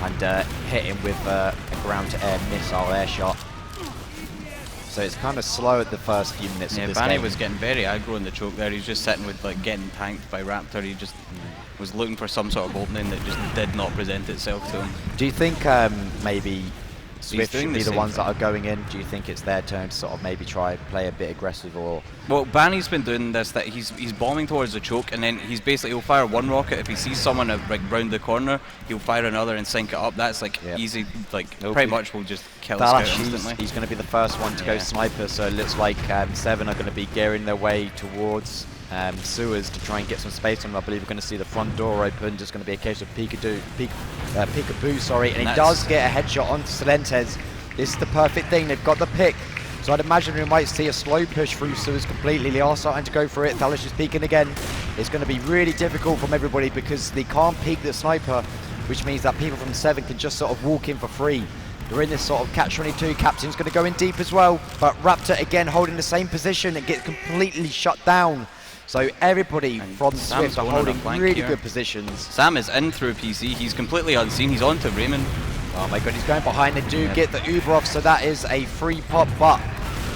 Speaker 4: and hit him with a ground-to-air missile air shot. So it's kind of slow at the first few minutes of this
Speaker 5: Banny
Speaker 4: game.
Speaker 5: was getting very aggro in the choke there. He's just sitting with like getting tanked by Raptor. He just was looking for some sort of opening that just did not present itself to him.
Speaker 4: Do you think maybe SVIFT should be the ones that are going in? Do you think it's their turn to sort of maybe try play a bit aggressive, or?
Speaker 5: Well, Banny's been doing this, that he's bombing towards the choke, and then he'll fire one rocket. If he sees someone like round the corner, he'll fire another and sync it up. That's like easy, like pretty much will just kill a scout instantly.
Speaker 4: He's going to be the first one to go sniper, so it looks like Se7en are going to be gearing their way towards sewers to try and get some space on him. I believe we're going to see the front door open. Just going to be a case of peekaboo, and he does get a headshot onto Silentes. This is the perfect thing. They've got the pick. So I'd imagine we might see a slow push through sewers completely. They are starting to go for it. Thalish is peeking again. It's going to be really difficult from everybody because they can't peek the sniper, which means that people from Se7en can just sort of walk in for free. They're in this sort of catch-22. Captain's going to go in deep as well, but Raptor again holding the same position and gets completely shut down. So everybody from SVIFT are holding really good positions.
Speaker 5: Sam is in through PC. He's completely unseen. He's on to Raymond.
Speaker 4: Oh my god, he's going behind. They do get the Uber off, so that is a free pop, but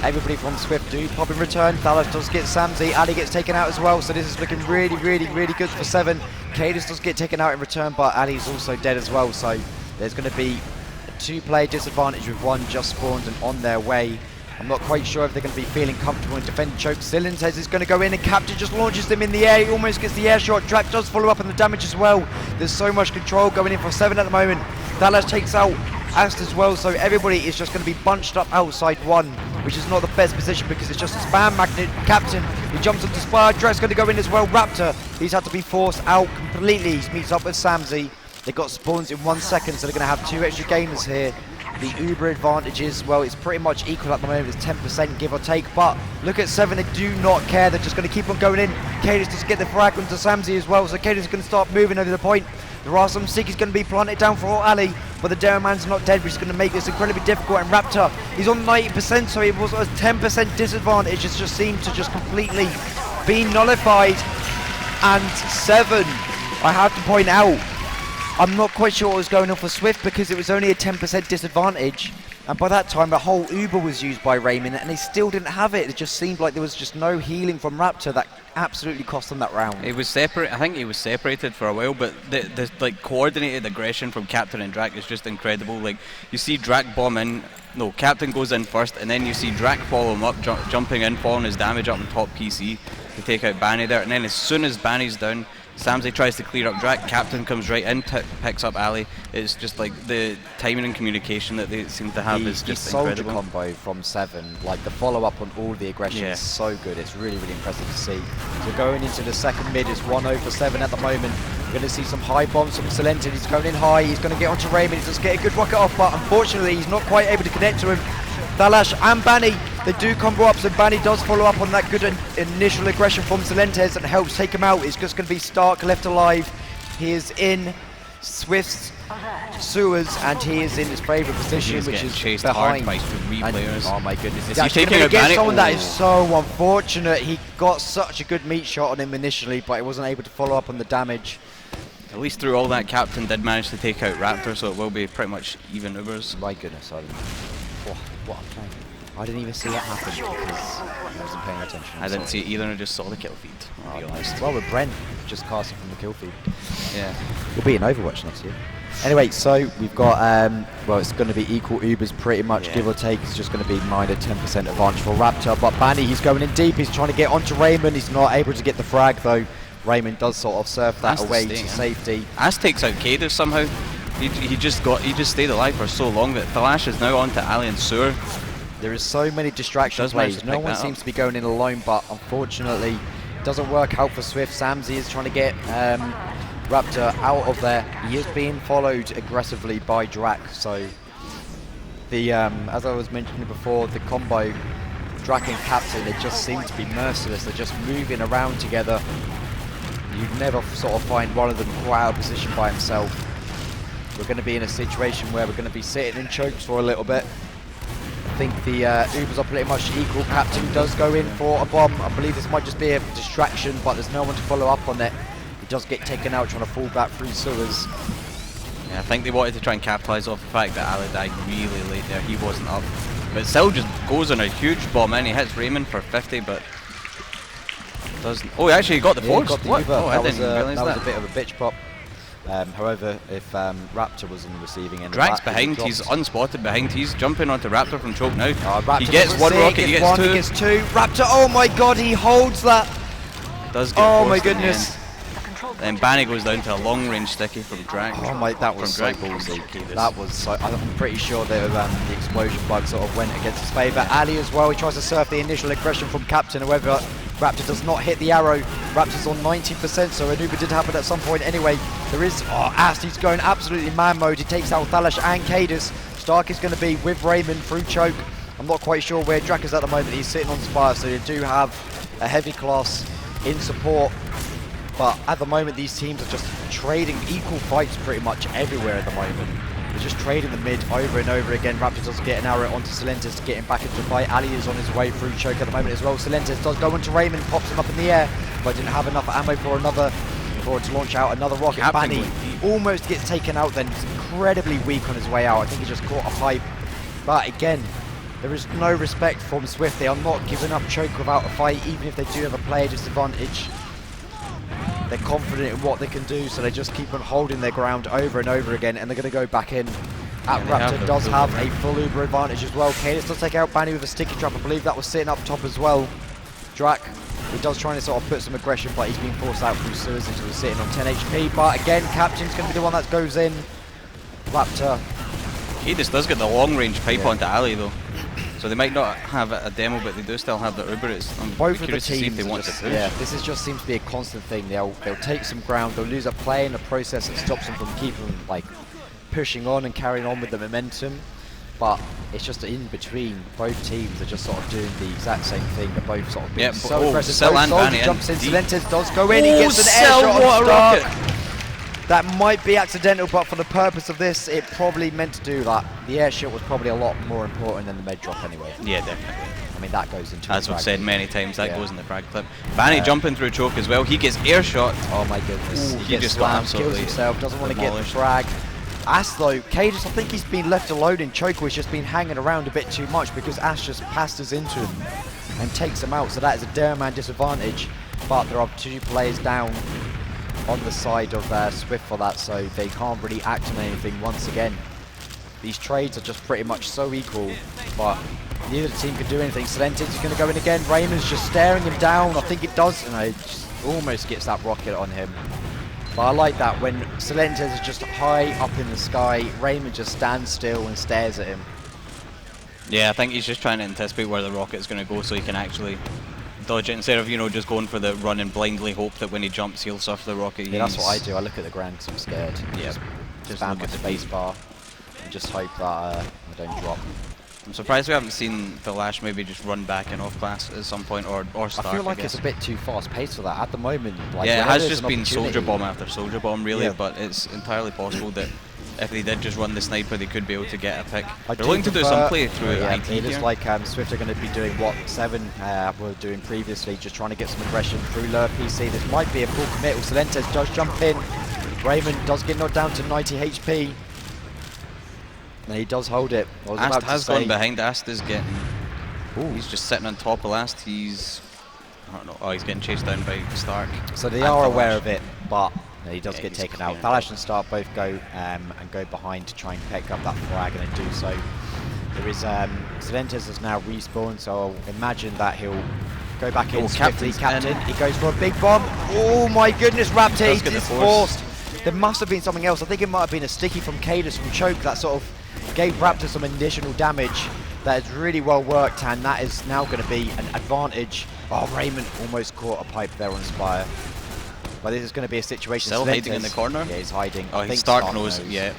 Speaker 4: everybody from SVIFT do pop in return. Thalos does get Samzy. Ali gets taken out as well, so this is looking really, really, really good for Se7en. Cadus does get taken out in return, but Ali's also dead as well, so there's going to be a 2-player disadvantage with one just spawned and on their way. I'm not quite sure if they're going to be feeling comfortable in defending choke. Silentes is going to go in, and Captain just launches them in the air. He almost gets the air shot. Drac does follow up on the damage as well. There's so much control going in for Se7en at the moment. Thalas takes out Ast as well, so everybody is just going to be bunched up outside one, which is not the best position because it's just a spam magnet. Captain, he jumps onto Spire. Drac's going to go in as well. Raptor, he's had to be forced out completely. He meets up with Samzy. They got spawns in 1 second, so they're going to have 2 extra gamers here. The Uber advantages, well, it's pretty much equal at the moment. It's 10% give or take, but look at Se7en, they do not care. They're just going to keep on going in. Cadus does get the frag onto Samzy as well, so Cadus is going to start moving over the point. There are some sickies going to be planted down for Ali, but the Dare Man's not dead, which is going to make this incredibly difficult. And Raptor, he's on 90%, so he was a 10% disadvantage. It's just seemed to just completely be nullified. And Se7en, I have to point out, I'm not quite sure what was going on for SVIFT because it was only a 10% disadvantage, and by that time the whole Uber was used by Raymond and they still didn't have it. It just seemed like there was just no healing from Raptor that absolutely cost them that round.
Speaker 5: It was separate. I think he was separated for a while, but the like coordinated aggression from Captain and Drac is just incredible. Like you see Drac bomb in, no, Captain goes in first, and then you see Drac follow him up, jumping in, following his damage up on top PC to take out Banny there, and then as soon as Banny's down, Samzy tries to clear up Drac, Captain comes right in, picks up Ali. It's just like the timing and communication that they seem to have is just incredible.
Speaker 4: The soldier combo from Se7en, like the follow-up on all the aggression is so good. It's really, really impressive to see. So going into the second mid is 1-0 for Se7en at the moment. We're going to see some high bombs from Silentes. He's going in high, he's going to get onto Raymond, he does get a good rocket off, but unfortunately he's not quite able to connect to him. Thalash and Banny, they do combo up, so Banny does follow up on that good initial aggression from Silentes and helps take him out. It's just going to be Stark left alive. He is in SVIFT's sewers and he is in his favourite position, which is
Speaker 5: chased
Speaker 4: behind.
Speaker 5: Hard by 3 players.
Speaker 4: Oh my goodness,
Speaker 5: Is
Speaker 4: he's
Speaker 5: he
Speaker 4: actually
Speaker 5: taking
Speaker 4: going to get
Speaker 5: Banny?
Speaker 4: someone that is so unfortunate. He got such a good meat shot on him initially, but he wasn't able to follow up on the damage.
Speaker 5: At least through all that, Captain did manage to take out Raptor, so it will be pretty much even Ubers.
Speaker 4: My goodness, what a play. I didn't even see it happen because I wasn't paying attention.
Speaker 5: I didn't see it either, and I just saw the kill feed.
Speaker 4: Oh, nice. Well, with Brent just casting from the kill feed.
Speaker 5: Yeah.
Speaker 4: We'll be in Overwatch next year. Anyway, so we've got, well, it's going to be equal Ubers pretty much, give or take. It's just going to be minor 10% advantage for Raptor. But Banny, he's going in deep. He's trying to get onto Raymond. He's not able to get the frag, though. Raymond does sort of surf that away to safety.
Speaker 5: As takes out Cadus somehow. He just stayed alive for so long that Thalash is now on to Ali and Sewer.
Speaker 4: There is so many distraction plays. No one seems to be going in alone, but unfortunately, it doesn't work out for Swift. Samzy is trying to get Raptor out of there. He is being followed aggressively by Drac. So the as I was mentioning before, the combo Drac and Captain, they just seem to be merciless. They're just moving around together. You'd never sort of find one of them quite out of position by himself. We're going to be in a situation where we're going to be sitting in chokes for a little bit. I think the Ubers are pretty much equal. Captain does go in for a bomb. I believe this might just be a distraction, but there's no one to follow up on it. He does get taken out trying to fall back through sewers.
Speaker 5: Yeah, I think they wanted to try and capitalise off the fact that Ali died really late there. He wasn't up. But still just goes on a huge bomb in. He hits Raymond for 50, but doesn't. Oh, he actually got the force.
Speaker 4: What?
Speaker 5: Oh, I
Speaker 4: that
Speaker 5: didn't realise
Speaker 4: that was a bit of a bitch pop. However, if Raptor was on the receiving end,
Speaker 5: Drag's behind, he's unspotted behind, he's jumping onto Raptor from choke now.
Speaker 4: Raptor
Speaker 5: he gets one rocket, he gets two.
Speaker 4: He gets two. Raptor, oh my god, he holds that.
Speaker 5: Does get
Speaker 4: oh my goodness.
Speaker 5: Then Banny goes down to a long range sticky from Drag.
Speaker 4: Oh my, that was so ballsy. That was so, I'm pretty sure that the explosion bug sort of went against his favour. Ali as well, he tries to surf the initial aggression from Captain, however, Raptor does not hit the arrow. Raptor's on 90%, so an Uber did happen at some point anyway. There is, Ast, he's going absolutely man mode. He takes out Thalash and Cadus. Stark is going to be with Raymond through choke. I'm not quite sure where Drac is at the moment. He's sitting on Spire, so they do have a heavy class in support. But at the moment, these teams are just trading equal fights pretty much everywhere at the moment. They're just trading the mid over and over again. Raptor does get an arrow onto Silentes to get him back into the fight. Ali is on his way through choke at the moment as well. Silentes does go into Raymond, pops him up in the air, but didn't have enough ammo for to launch out another rocket. Banny almost gets taken out then. He's incredibly weak on his way out. I think he just caught a pipe. But again, there is no respect from Swift. They are not giving up choke without a fight, even if they do have a player disadvantage. They're confident in what they can do, so they just keep on holding their ground over and over again, and they're going to go back in. Raptor does have a full Uber advantage as well. Cadus does take out Banny with a sticky trap. I believe that was sitting up top as well. Drac, he does try to sort of put some aggression, but he's been forced out through sewers until he's sitting on 10 HP. But again, Captain's going to be the one that goes in. Raptor.
Speaker 5: Cadus does get the long range pipe onto Ali though. So they might not have a demo, but they do still have the Uber.
Speaker 4: Both of the teams they want to push. Yeah, this just seems to be a constant thing. They'll take some ground, they'll lose a play in the process that stops them from keeping like pushing on and carrying on with the momentum. But it's just in between. Both teams are just sort of doing the exact same thing. They're both sort of being so aggressive. Soldier jumps in, Silentes does go in, he gets an air shot on Stark. That might be accidental, but for the purpose of this, it probably meant to do that. The air shot was probably a lot more important than the med drop anyway.
Speaker 5: Yeah, definitely.
Speaker 4: I mean, that goes into
Speaker 5: as we've said many times, that goes in the frag clip. Banny jumping through choke as well. He gets air shot.
Speaker 4: Oh my goodness.
Speaker 5: Ooh, he just got absolutely
Speaker 4: kills himself, doesn't want to get the frag. Ash though, Cadus, I think he's been left alone in choke, where he's just been hanging around a bit too much because Ash just pastors into him and takes him out. So that is a dare man disadvantage. But there are two players down on the side of Swift for that, so they can't really act on anything once again. These trades are just pretty much so equal, but neither team can do anything. Silentes is going to go in again. Raymond's just staring him down. I think it does, and it just almost gets that rocket on him. But I like that when Silentes is just high up in the sky, Raymond just stands still and stares at him.
Speaker 5: Yeah, I think he's just trying to anticipate where the rocket's going to go so he can actually dodge it instead of, you know, just going for the run and blindly hope that when he jumps he'll surf the rocket.
Speaker 4: Yeah, that's what I do. I look at the ground because I'm scared. Yeah, just spam with the base bar and just hope that I don't drop.
Speaker 5: I'm surprised we haven't seen Thalash maybe just run back in off class at some point, or Stark.
Speaker 4: I feel like it's a bit too fast paced for that at the moment. Like,
Speaker 5: yeah, it has just been soldier bomb after soldier bomb really, but it's entirely possible that if they did just run the sniper, they could be able to get a pick. They're looking to do some play through IT
Speaker 4: it is like Swift are going to be doing what Se7en were doing previously, just trying to get some aggression through lower PC. This might be a full commit. Silentes does jump in. Raymond does get knocked down to 90 HP. And he does hold it. I was
Speaker 5: Ast
Speaker 4: about to
Speaker 5: has
Speaker 4: say-
Speaker 5: gone behind. Ast is getting.
Speaker 4: Ooh.
Speaker 5: He's just sitting on top of Ast. He's. I don't know. Oh, he's getting chased down by Stark.
Speaker 4: So they
Speaker 5: and
Speaker 4: are
Speaker 5: Thalash.
Speaker 4: aware of it, but he does
Speaker 5: Yeah,
Speaker 4: get
Speaker 5: he's
Speaker 4: taken out.
Speaker 5: clearing
Speaker 4: Thalash
Speaker 5: it.
Speaker 4: and Stark both go and go behind to try and pick up that frag, and then do so. There is Sedentes has now respawned, so I'll imagine that he'll go back in swiftly.
Speaker 5: Captain's
Speaker 4: Captain,
Speaker 5: in.
Speaker 4: he goes for a big bomb. Oh my goodness, Raptor,
Speaker 5: Does
Speaker 4: he's
Speaker 5: get the
Speaker 4: forced. There must have been something else. I think it might have been a sticky from Cadus from Choke that sort of gave Raptor some additional damage. That is really well worked, and that is now going to be an advantage. Oh, Raymond almost caught a pipe there on Spire. But this is going to be a situation.
Speaker 5: Still hiding in the
Speaker 4: Sedentes-
Speaker 5: corner?
Speaker 4: Yeah, he's hiding.
Speaker 5: Oh,
Speaker 4: I think
Speaker 5: Stark knows. Yeah.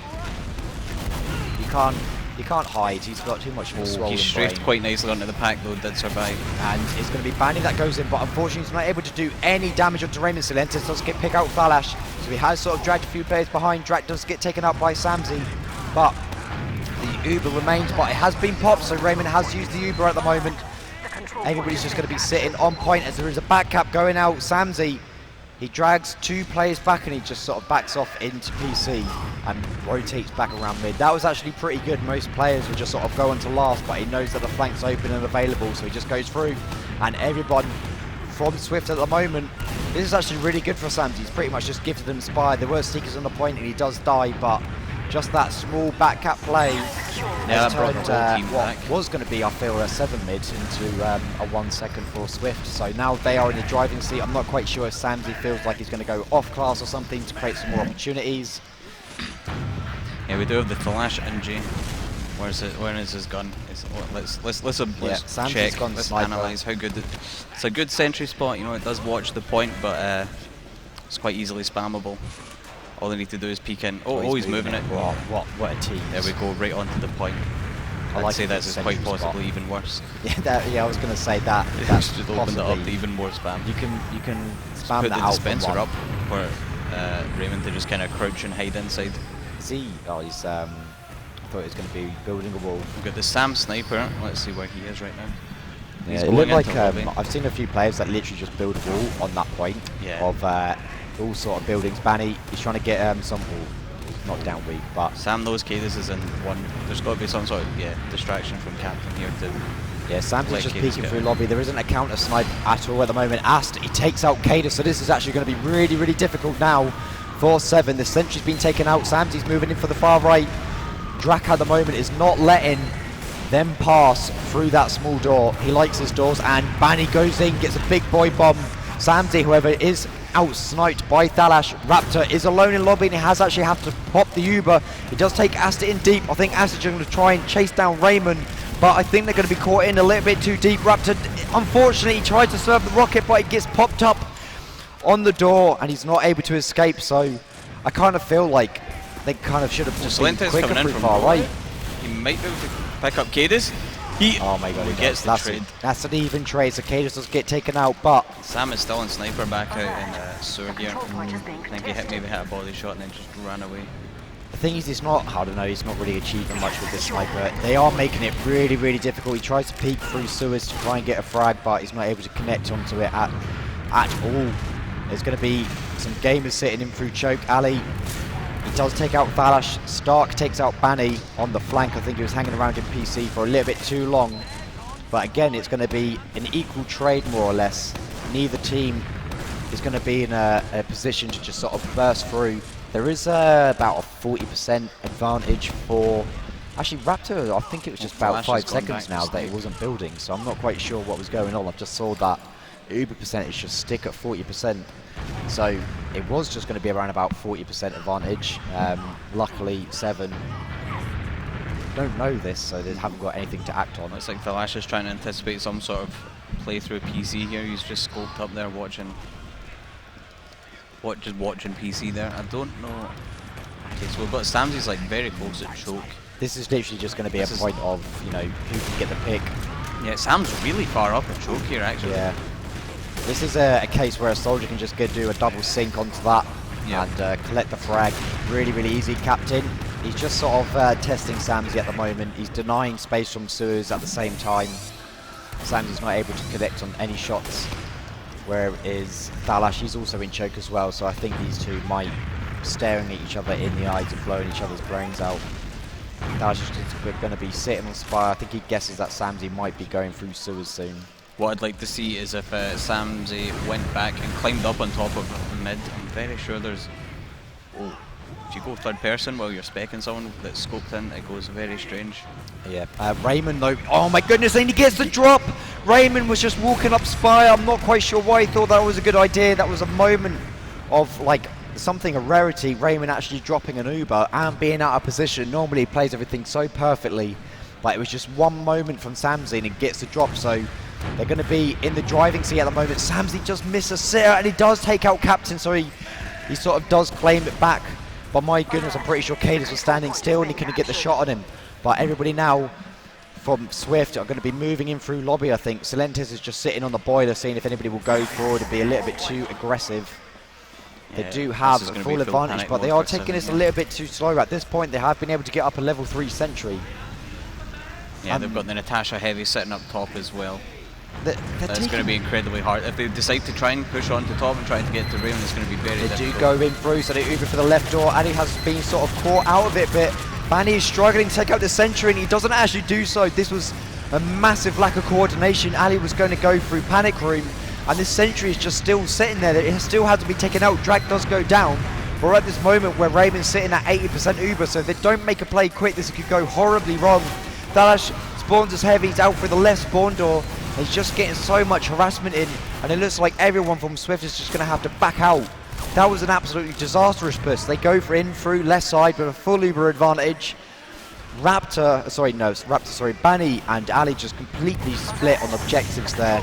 Speaker 4: He can't hide. He's got too much of a
Speaker 5: Oh,
Speaker 4: swollen
Speaker 5: he strafed
Speaker 4: brain.
Speaker 5: quite nicely onto the pack though. Did survive.
Speaker 4: And it's going to be Banny that goes in, but unfortunately he's not able to do any damage onto Raymond. Sedentes does get pick out Thalash, so he has sort of dragged a few players behind. Drak does get taken out by Samsey, but the Uber remains, but it has been popped, so Raymond has used the Uber at the moment. Everybody's just going to be sitting on point as there is a back cap going out. Samsey, he drags 2 players back and he just sort of backs off into PC and rotates back around mid. That was actually pretty good. Most players would just sort of go on to last, but he knows that the flank's open and available, so he just goes through. And everyone from Swift at the moment, this is actually really good for Samsey. He's pretty much just gifted him Spire. There were Seekers on the point and he does die, but just that small back cap play has
Speaker 5: that brought
Speaker 4: turned
Speaker 5: the whole team
Speaker 4: what
Speaker 5: back.
Speaker 4: was going to be, I feel, a 7 mid into a 1 second for Swift. So now they are in the driving seat. I'm not quite sure if Samsey feels like he's going to go off class or something to create some more opportunities.
Speaker 5: Yeah, we do have the Thalash NG. Where's it? Where is his gun? Let's
Speaker 4: Samsey's
Speaker 5: check.
Speaker 4: gone
Speaker 5: Let's
Speaker 4: sniper.
Speaker 5: analyze how good it's a good sentry spot. You know, it does watch the point, but it's quite easily spammable. All they need to do is peek in. Oh, he's moving it.
Speaker 4: Wow, what a team.
Speaker 5: There we go, right onto the point.
Speaker 4: I
Speaker 5: I'd
Speaker 4: like
Speaker 5: say
Speaker 4: it,
Speaker 5: that's
Speaker 4: the
Speaker 5: quite
Speaker 4: sentry spot.
Speaker 5: possibly even worse.
Speaker 4: Yeah, I was going to say that.
Speaker 5: It's
Speaker 4: That's
Speaker 5: just opened it up
Speaker 4: possibly-
Speaker 5: to even more spam.
Speaker 4: You can spam
Speaker 5: Put
Speaker 4: that
Speaker 5: the
Speaker 4: out from
Speaker 5: dispenser
Speaker 4: one.
Speaker 5: up for Raymond to just kind of crouch and hide inside.
Speaker 4: Is he? Oh, he's. I thought he was going to be building a wall.
Speaker 5: We've got the Sam sniper. Let's see where he is right now.
Speaker 4: Yeah,
Speaker 5: He's
Speaker 4: it
Speaker 5: going
Speaker 4: looked like
Speaker 5: into lobby.
Speaker 4: I've seen a few players that literally just build a wall on that point
Speaker 5: Yeah.
Speaker 4: of all sort of buildings. Banny, he's trying to get some wall. Not down weak, but
Speaker 5: Sam knows Cadus is in one. There's got to be some sort of distraction from Captain here to.
Speaker 4: yeah, Sam's
Speaker 5: Let
Speaker 4: just
Speaker 5: Cadus
Speaker 4: peeking
Speaker 5: go.
Speaker 4: through lobby. There isn't a counter snipe at all at the moment. Ast, he takes out Cadus, so this is actually going to be really, really difficult now for Se7en. The sentry's been taken out. Samsy's moving in for the far right. Drak at the moment is not letting them pass through that small door. He likes his doors, and Banny goes in, gets a big boy bomb. Samsey, however, is out-sniped by Thalash. Raptor is alone in lobby and he has actually have to pop the Uber. He does take Asta in deep. I think Asta's going to try and chase down Raymond, but I think they're going to be caught in a little bit too deep. Raptor, unfortunately, he tried to serve the rocket, but it gets popped up on the door and he's not able to escape. So I kind of feel like they kind of should have just been
Speaker 5: Slente's
Speaker 4: quicker
Speaker 5: coming in
Speaker 4: through
Speaker 5: from
Speaker 4: far
Speaker 5: nowhere.
Speaker 4: right.
Speaker 5: He might be able to pick up Cadus.
Speaker 4: Oh my god,
Speaker 5: he
Speaker 4: he
Speaker 5: gets
Speaker 4: does.
Speaker 5: the trade.
Speaker 4: That's an even trade, so Cadus does get taken out, but
Speaker 5: Sam is still in sniper back out in sewer here. I think he maybe hit a body shot and then just ran away.
Speaker 4: the thing is, it's not, I don't know, he's not really achieving much with this sniper. They are making it really, really difficult. He tries to peek through sewers to try and get a frag, but he's not able to connect onto it at all. There's going to be some gamers sitting in through choke. Ali, he does take out Thalash. Stark takes out Banny on the flank. I think he was hanging around in PC for a little bit too long. But again, it's going to be an equal trade, more or less. Neither team is going to be in a position to just sort of burst through. There is about a 40% advantage for... Actually, Raptor, I think it was just about
Speaker 5: Flash has
Speaker 4: 5
Speaker 5: gone
Speaker 4: seconds
Speaker 5: back
Speaker 4: now
Speaker 5: to
Speaker 4: that he
Speaker 5: snipe.
Speaker 4: wasn't building, so I'm not quite sure what was going on. I just saw that Uber percentage just stick at 40%. So it was just going to be around about 40% advantage. Luckily, Se7en don't know this, so they haven't got anything to act on.
Speaker 5: Looks like Thalash is trying to anticipate some sort of play through PC here. He's just scoped up there watching. Just watching PC there. I don't know. Okay, so we've got Samsy's like very close at choke.
Speaker 4: This is literally just going to be a
Speaker 5: This is-
Speaker 4: point of, you know, who can get the pick.
Speaker 5: Yeah, Sam's really far up at choke here actually.
Speaker 4: Yeah. This is a case where a soldier can just do a double sync onto that
Speaker 5: Yeah.
Speaker 4: and collect the frag. Really, really easy, Captain. He's just sort of testing Samsy at the moment. He's denying space from sewers at the same time. Samsy's not able to connect on any shots. Where is Thalash? He's also in choke as well, so I think these two might staring at each other in the eyes and blowing each other's brains out. That's just going to be sitting on Spire. I think he guesses that Samsey might be going through sewers soon.
Speaker 5: What I'd like to see is if Samsey went back and climbed up on top of mid. I'm very sure there's... Oh, if you go third person while you're specking someone that's scoped in, it goes very strange.
Speaker 4: Yeah, Raymond though, oh my goodness, and he gets the drop! Raymond was just walking up Spire. I'm not quite sure why he thought that was a good idea. That was a moment of like something, a rarity. Raymond actually dropping an Uber and being out of position. Normally he plays everything so perfectly, but it was just one moment from Samsey and he gets the drop. So they're going to be in the driving seat at the moment. Samsey just missed a sitter and he does take out Captain, so he sort of does claim it back. But my goodness, I'm pretty sure Cadis was standing still and he couldn't get the shot on him. But everybody now from Swift are going to be moving in through lobby, I think. Silentes is just sitting on the boiler, seeing if anybody will go forward and be a little bit too aggressive. They do have a full advantage, but they are taking this a little bit too slow. At this point, they have been able to get up a level 3 sentry.
Speaker 5: Yeah, they've got the Natasha Heavy sitting up top as well. That's
Speaker 4: taking...
Speaker 5: going to be incredibly hard. If they decide to try and push on to top and try to get to Raymond, it's going to be very difficult.
Speaker 4: They do go in through, so they Uber for the left door. Ali has been sort of caught out of it, but Banny is struggling to take out the sentry, and he doesn't actually do so. This was a massive lack of coordination. Ali was going to go through panic room, and this sentry is just still sitting there. It still has to be taken out. Drag does go down. We're at this moment where Raymond's sitting at 80% Uber, so if they don't make a play quick, this could go horribly wrong. Dalash spawns as heavy. He's out for the left spawn door. He's just getting so much harassment in, and it looks like everyone from Swift is just going to have to back out. That was an absolutely disastrous burst. They go for in through left side with a full Uber advantage. Banny and Ali just completely split on objectives there.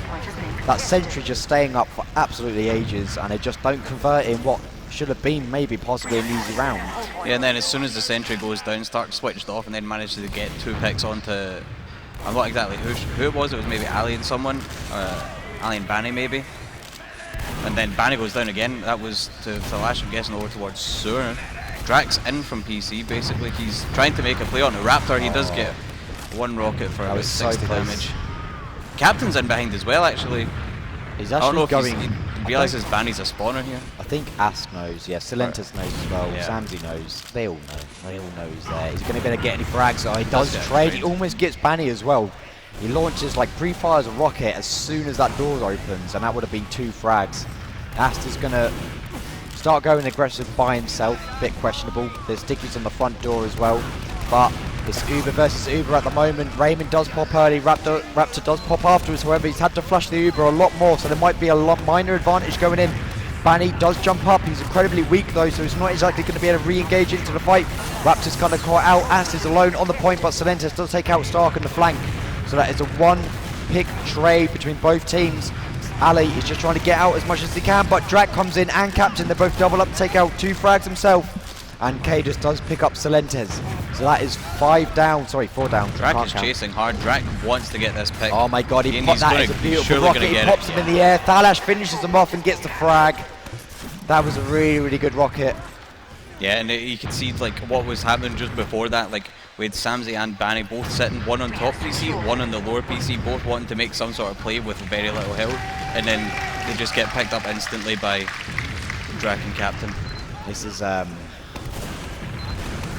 Speaker 4: That sentry just staying up for absolutely ages, and they just don't convert in what should have been maybe possibly an easy round.
Speaker 5: Yeah, and then as soon as the sentry goes down, Stark switched off and then managed to get 2 picks onto... I'm not exactly who it was maybe Ali and someone, Ali and Banny maybe. And then Banny goes down again. That was to Lash, I'm guessing, over towards Sewer. Drax in from PC, basically. He's trying to make a play on a Raptor. He does get 1 rocket for about 60 damage. Captain's in behind as well, actually.
Speaker 4: He's actually going...
Speaker 5: He realises Banny's a spawner here.
Speaker 4: I think Ask knows, yeah, Silentes knows as well,
Speaker 5: Yeah.
Speaker 4: Samsey knows, they all know he's there. He's going to be able to get any frags, he does trade, he almost gets Banny as well. He launches, like, pre-fires a rocket as soon as that door opens, and that would have been 2 frags. Ast is going to start going aggressive by himself, a bit questionable. There's Dickies on the front door as well, but it's Uber versus Uber at the moment. Raymond does pop early, Raptor does pop afterwards, however he's had to flush the Uber a lot more, so there might be a lot minor advantage going in. Banny does jump up, he's incredibly weak though, so he's not exactly going to be able to re-engage into the fight. Raptor's kind of caught out, Ast is alone on the point, but Silentes does take out Stark on the flank. So that is a 1-pick trade between both teams. Ali is just trying to get out as much as he can, but Drac comes in and Captain, they're both double up to take out 2 frags himself. And Cadus does pick up Silentes. So that is 4 down.
Speaker 5: Drac is chasing hard. Drac wants to get this pick.
Speaker 4: Oh my god, that is a beautiful rocket. He pops him in the air. Thalash finishes him off and gets the frag. That was a really, really good rocket.
Speaker 5: Yeah, and you can see like what was happening just before that. Like we had Samsey and Banny both sitting, one on top PC, one on the lower PC, both wanting to make some sort of play with very little health, and then they just get picked up instantly by Drac and Captain.
Speaker 4: This is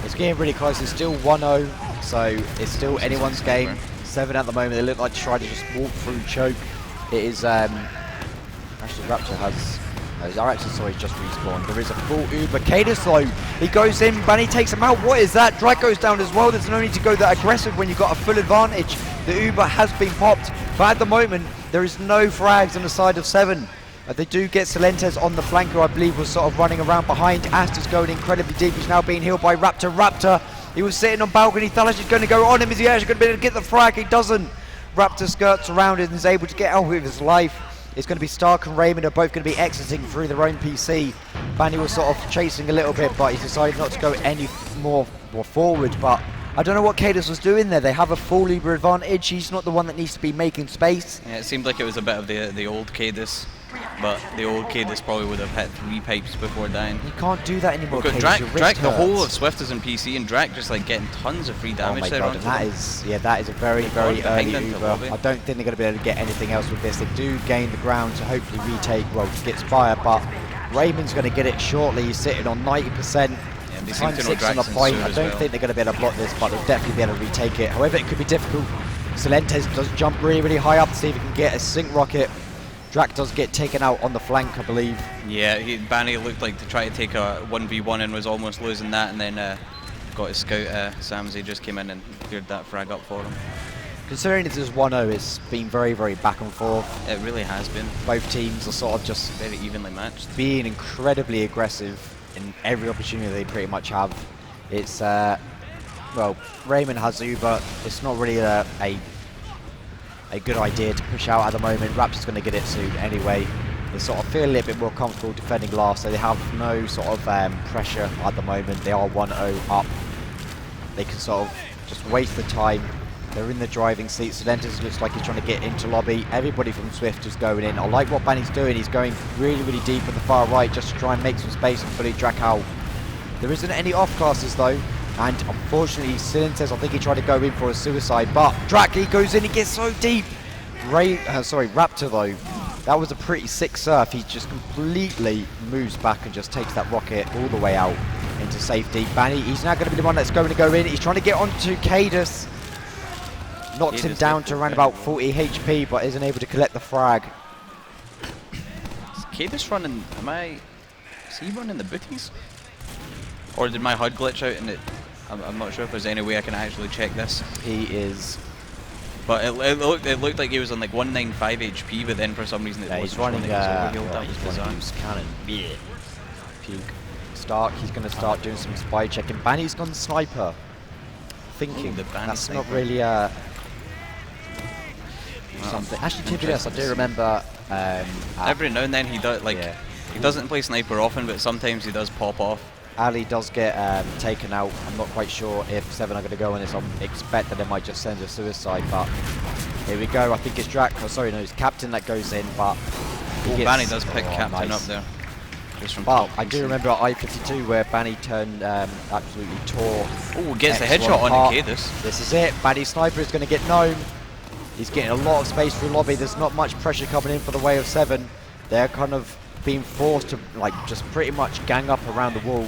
Speaker 4: it's getting really close. It's still 1-0, so it's still anyone's game. 7 at the moment. They look like to try to just walk through choke. It is actually Raptor has. Just respawned. There is a full Uber. Cadus though, he goes in, Banny takes him out. What is that? Drag goes down as well. There's no need to go that aggressive when you've got a full advantage. The Uber has been popped, but at the moment there is no frags on the side of 7. They do get Silentes on the flank, who I believe was sort of running around behind. Asta's going incredibly deep. He's now being healed by Raptor. Raptor, he was sitting on balcony. Thalash is going to go on him. Is he actually going to be able to get the frag? He doesn't. Raptor skirts around it and is able to get out with his life. It's going to be Stark and Raymond are both going to be exiting through their own PC. Banny was sort of chasing a little bit, but he decided not to go any more forward. But I don't know what Cadus was doing there. They have a full Uber advantage. He's not the one that needs to be making space.
Speaker 5: Yeah, it seemed like it was a bit of the old Cadus. But the old Cadus probably would have hit 3 pipes before dying.
Speaker 4: You can't do that anymore.
Speaker 5: We've got Drac, the whole of Swift is in PC, and Drac just like getting tons of free damage.
Speaker 4: Oh my god, that is a very, very early Uber. I don't think they're going to be able to get anything else with this. They do gain the ground to hopefully retake, well, to get Spire, but Raymond's going to get it shortly. He's sitting on 90%.
Speaker 5: Yeah, they seem
Speaker 4: Time
Speaker 5: to know
Speaker 4: 6 on the
Speaker 5: Drax and
Speaker 4: point.
Speaker 5: Sue
Speaker 4: I
Speaker 5: as
Speaker 4: don't
Speaker 5: well.
Speaker 4: think they're going to be able to block this, but they'll definitely be able to retake it. However, it could be difficult. Celentes does jump really, really high up to see if he can get a sync rocket. Drac does get taken out on the flank, I believe.
Speaker 5: Yeah, Banny looked like to try to take a 1v1 and was almost losing that, and then got his scout, Samsey just came in and cleared that frag up for him.
Speaker 4: Considering this is 1-0, it's been very, very back and forth.
Speaker 5: It really has been.
Speaker 4: Both teams are sort of just
Speaker 5: Very evenly matched.
Speaker 4: being incredibly aggressive in every opportunity they pretty much have. It's, well, Raymond has you, but it's not really a good idea to push out at the moment. Raptor's going to get it soon anyway. They sort of feel a little bit more comfortable defending last, so they have no sort of pressure at the moment. They are 1-0 up. They can sort of just waste the time. They're in the driving seat. Celentes looks like he's trying to get into lobby. Everybody from Swift is going in. I like what Banny's doing. He's going really, really deep at the far right just to try and make some space and fully Drac out. There isn't any off classes though. And unfortunately, Celentes, I think he tried to go in for a suicide, but Drac, he goes in, he gets so deep. Raptor though, that was a pretty sick surf. He just completely moves back and just takes that rocket all the way out into safety. Banny, he's now going to be the one that's going to go in. He's trying to get onto Cadus. Knocks him down to around about 40 HP, but isn't able to collect the frag.
Speaker 5: Is Cadus running, is he running the booties? Or did my HUD glitch out and I'm not sure if there's any way I can actually check this.
Speaker 4: He is.
Speaker 5: But it looked like he was on like 195 HP, but then for some reason it
Speaker 4: Yeah,
Speaker 5: was
Speaker 4: he's running.
Speaker 5: That was
Speaker 4: He's
Speaker 5: bizarre.
Speaker 4: running use cannon. Yeah. Puke. Stark. He's going to start doing some spy checking. Banny's gone sniper. Thinking
Speaker 5: Ooh, the Banny
Speaker 4: that's not
Speaker 5: sniper.
Speaker 4: really something. Actually, to be honest, I do remember.
Speaker 5: Every now and then he does like he doesn't play sniper often, but sometimes he does pop off.
Speaker 4: Ali does get taken out. I'm not quite sure if Se7en are going to go on this. I expect that they might just send a suicide, but here we go. I think it's Drac. Oh, sorry, no, it's Captain that goes in, but
Speaker 5: Banny does pick Captain
Speaker 4: nice.
Speaker 5: up there. Just from
Speaker 4: Well,
Speaker 5: top.
Speaker 4: I do remember at I-52 where Banny turned absolutely tore.
Speaker 5: Oh, gets the
Speaker 4: X1
Speaker 5: headshot on
Speaker 4: apart.
Speaker 5: Cadus.
Speaker 4: This is it. Banny Sniper is going to get Gnome. He's getting a lot of space through lobby. There's not much pressure coming in for the way of Se7en. They're kind of being forced to like just pretty much gang up around the wall.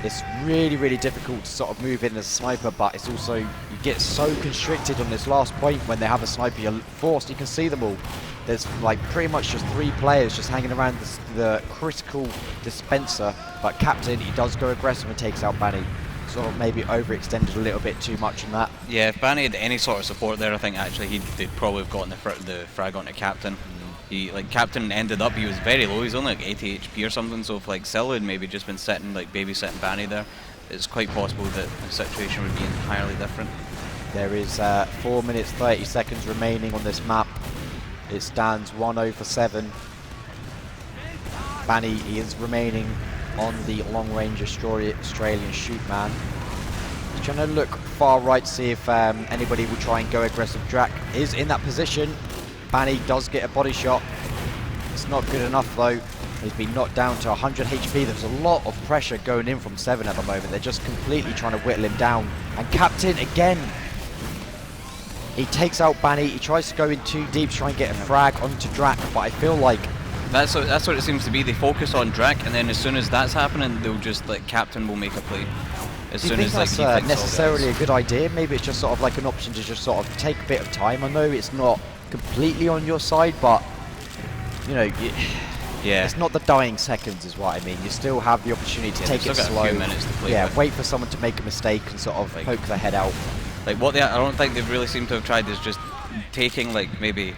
Speaker 4: It's really, really difficult to sort of move in as a sniper, but it's also, you get so constricted on this last point when they have a sniper, you're forced, you can see them all. There's like pretty much just 3 players just hanging around the critical dispenser, but Captain, he does go aggressive and takes out Banny. Sort of maybe overextended a little bit too much on that.
Speaker 5: Yeah, if Banny had any sort of support there, I think actually they'd probably have gotten the frag onto Captain. He Captain ended up, he was very low, he's only like 80 HP or something, so if like Scylla had maybe just been sitting, like babysitting Banny there, it's quite possible that the situation would be entirely different.
Speaker 4: There is 4 minutes 30 seconds remaining on this map. It stands 1-0 for Se7en. Banny, he is remaining on the long-range Australian shoot man. He's trying to look far right to see if anybody will try and go aggressive. Drac is in that position. Banny does get a body shot. It's not good enough though. He's been knocked down to 100 HP. There's a lot of pressure going in from Se7en at the moment. They're just completely trying to whittle him down. And Captain again. He takes out Banny. He tries to go in too deep to try and get a frag onto Drac, but I feel like
Speaker 5: That's what it seems to be. They focus on Drac, and then as soon as that's happening, they'll just like Captain will make a play. As
Speaker 4: do you
Speaker 5: soon
Speaker 4: think
Speaker 5: as like
Speaker 4: that's
Speaker 5: he thinks all
Speaker 4: necessarily
Speaker 5: guys.
Speaker 4: a good idea? Maybe it's just sort of like an option to just sort of take a bit of time. I know it's not completely on your side, but you know,
Speaker 5: Yeah.
Speaker 4: it's not the dying seconds is what I mean. You still have the opportunity to take
Speaker 5: they've
Speaker 4: it
Speaker 5: still got
Speaker 4: slow.
Speaker 5: a few minutes to play
Speaker 4: Yeah,
Speaker 5: with.
Speaker 4: wait for someone to make a mistake and sort of
Speaker 5: Like-
Speaker 4: poke their head out.
Speaker 5: Like I don't think they've really seemed to have tried is just taking like maybe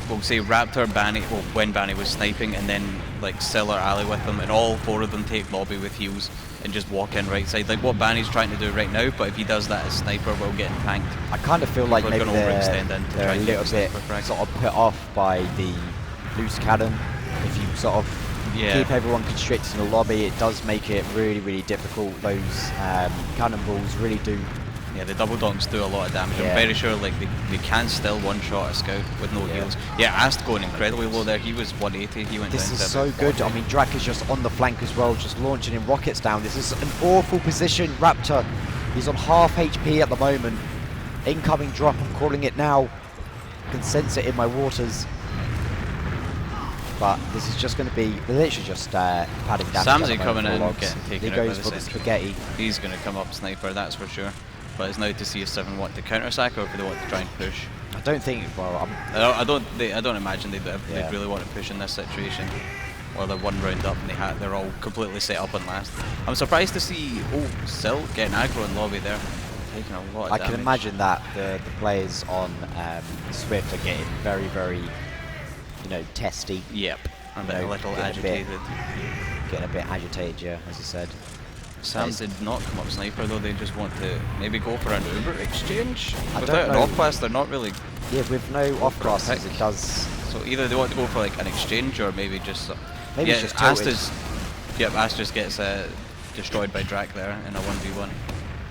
Speaker 5: we'll say Raptor, Banny, well when Banny was sniping, and then like Sill or Ali with them, and all 4 of them take lobby with heals and just walk in right side, like what Banny's trying to do right now. But if he does that as sniper, we'll get tanked.
Speaker 4: I kind of feel like
Speaker 5: People are
Speaker 4: maybe
Speaker 5: gonna
Speaker 4: they're,
Speaker 5: overextend in to
Speaker 4: they're
Speaker 5: try
Speaker 4: a
Speaker 5: and
Speaker 4: little
Speaker 5: get
Speaker 4: bit
Speaker 5: sniper frag.
Speaker 4: sort of put off by the loose cannon. If you sort of keep everyone constricted in the lobby, it does make it really, really difficult. Those cannonballs really do.
Speaker 5: Yeah, the double donks do a lot of damage.
Speaker 4: Yeah.
Speaker 5: I'm very sure like they can still one-shot a scout with no heals. Yeah, Ast going incredibly low there. He was 180. He went
Speaker 4: This
Speaker 5: down
Speaker 4: is
Speaker 5: to
Speaker 4: so
Speaker 5: about
Speaker 4: good.
Speaker 5: 40.
Speaker 4: I mean, Drac is just on the flank as well, just launching in rockets down. This is an awful position. Raptor, he's on half HP at the moment. Incoming drop, I'm calling it now. I can sense it in my waters. but this is just going to be literally just padding down.
Speaker 5: Samsey coming in, getting taken
Speaker 4: he
Speaker 5: out by
Speaker 4: goes
Speaker 5: the
Speaker 4: for the
Speaker 5: sentry.
Speaker 4: spaghetti.
Speaker 5: He's going to come up sniper, that's for sure. But it's now to see if Seven want to counter sack or if they want to try and push.
Speaker 4: I don't think. Well,
Speaker 5: I don't imagine they'd really want to push in this situation. Or they're one round up and they're all completely set up on last. I'm surprised to see Sil getting aggro in lobby there. Taking a lot of
Speaker 4: I
Speaker 5: damage.
Speaker 4: can imagine that the players on Swift are getting very, very, testy.
Speaker 5: Yep. A bit, a little
Speaker 4: getting
Speaker 5: agitated.
Speaker 4: Getting a bit agitated, yeah, as you said.
Speaker 5: Sam did not come up sniper though, they just want to maybe go for an Uber exchange.
Speaker 4: I
Speaker 5: Without
Speaker 4: don't
Speaker 5: an
Speaker 4: know.
Speaker 5: off class, they're not really.
Speaker 4: Yeah, with no off classes,
Speaker 5: pick.
Speaker 4: it does.
Speaker 5: So either they want to go for like an exchange or maybe just.
Speaker 4: Maybe
Speaker 5: yeah,
Speaker 4: it's just tilted.
Speaker 5: Astas gets destroyed by Drac there in a 1v1.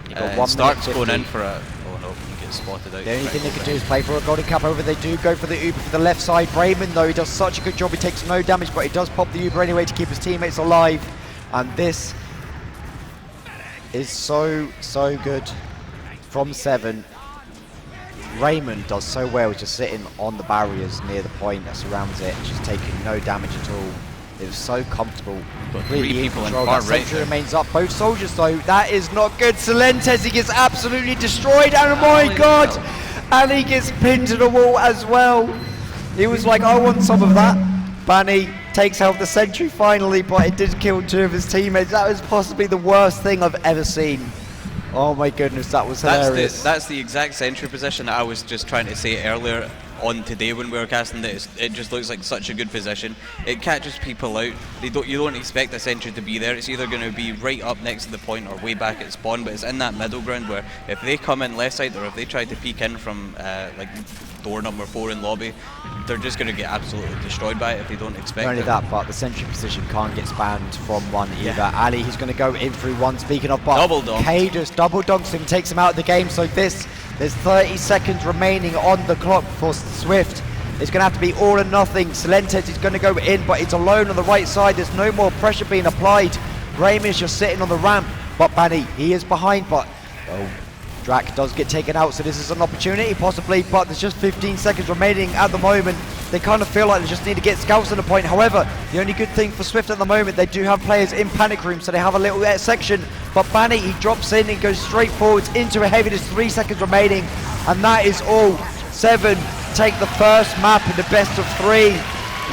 Speaker 4: You've got 1 minute
Speaker 5: Stark's
Speaker 4: 50.
Speaker 5: going in for a. Oh no, he gets spotted out.
Speaker 4: The only
Speaker 5: right
Speaker 4: thing they
Speaker 5: over
Speaker 4: can
Speaker 5: there.
Speaker 4: do is play for a golden cap. However, they do go for the Uber for the left side. Raymond, though, he does such a good job. He takes no damage, but he does pop the Uber anyway to keep his teammates alive. And this is so good from Se7en. Raymond does so well just sitting on the barriers near the point that surrounds it, just taking no damage at all. It was so comfortable.
Speaker 5: Got
Speaker 4: Completely
Speaker 5: three people in
Speaker 4: control.
Speaker 5: far
Speaker 4: That
Speaker 5: right
Speaker 4: sentry
Speaker 5: there.
Speaker 4: remains up. Both soldiers though, that is not good. Se7en, he gets absolutely destroyed, and oh my god! And he gets pinned to the wall as well. He was like, I want some of that. Banny takes out the sentry finally, but it did kill 2 of his teammates. That was possibly the worst thing I've ever seen. Oh my goodness, that was hilarious.
Speaker 5: That's the exact sentry position that I was just trying to say earlier on today when we were casting it. It just looks like such a good position. It catches people out. You don't expect a sentry to be there. It's either going to be right up next to the point or way back at spawn, but it's in that middle ground where if they come in left side or if they try to peek in from like door number 4 in lobby, they're just going to get absolutely destroyed by it if they don't expect
Speaker 4: Not only
Speaker 5: it.
Speaker 4: that, but the sentry position can't get spanned from one either. Ali, he's going to go in through one. Speaking of, but
Speaker 5: Double donk.
Speaker 4: K just double donks him, takes him out of the game. So there's 30 seconds remaining on the clock for Swift. It's going to have to be all or nothing. Se7en is going to go in, but it's alone on the right side. There's no more pressure being applied. Raymond's just sitting on the ramp, but Banny, he is behind, but Drac does get taken out, so this is an opportunity possibly, but there's just 15 seconds remaining at the moment. They kind of feel like they just need to get scouts on the point. However, the only good thing for Swift at the moment, they do have players in panic room, so they have a little section, but Banny, he drops in and goes straight forwards into a heavy. There's 3 seconds remaining, and that is all. Se7en take the first map in the best of 3,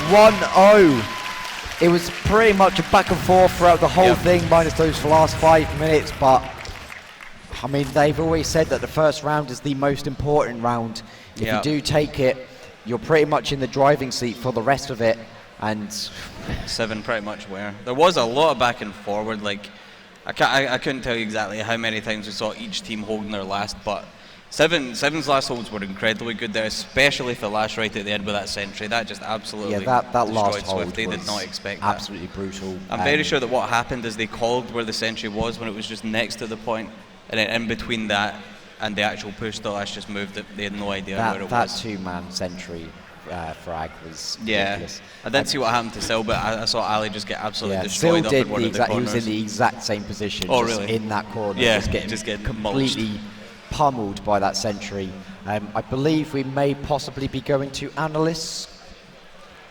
Speaker 4: 1-0. It was pretty much a back and forth throughout the whole thing, minus those last 5 minutes, but I mean, they've always said that the first round is the most important round. If you do take it, you're pretty much in the driving seat for the rest of it. And
Speaker 5: Se7en pretty much were. There was a lot of back and forward. Like I couldn't tell you exactly how many times we saw each team holding their last, but Se7en's last holds were incredibly good there, especially for the last right at the end with that sentry. That just absolutely
Speaker 4: that
Speaker 5: destroyed
Speaker 4: last
Speaker 5: Swift.
Speaker 4: hold
Speaker 5: They did
Speaker 4: was
Speaker 5: not expect
Speaker 4: absolutely brutal.
Speaker 5: that. I'm very sure that what happened is they called where the sentry was when it was just next to the point, and then in between that and the actual push, the last just moved it. They had no idea where it
Speaker 4: that
Speaker 5: was.
Speaker 4: 2-man sentry frag was
Speaker 5: Yeah,
Speaker 4: ridiculous.
Speaker 5: I didn't see what happened to Sil, but I saw Ali just get absolutely
Speaker 4: Sil
Speaker 5: destroyed up
Speaker 4: did
Speaker 5: in one
Speaker 4: the
Speaker 5: of the
Speaker 4: exact. He
Speaker 5: corners.
Speaker 4: was in the exact same position.
Speaker 5: Oh,
Speaker 4: just
Speaker 5: really?
Speaker 4: in that corner.
Speaker 5: Yeah,
Speaker 4: just getting
Speaker 5: just getting
Speaker 4: completely pummeled by that sentry. I believe we may possibly be going to analysts.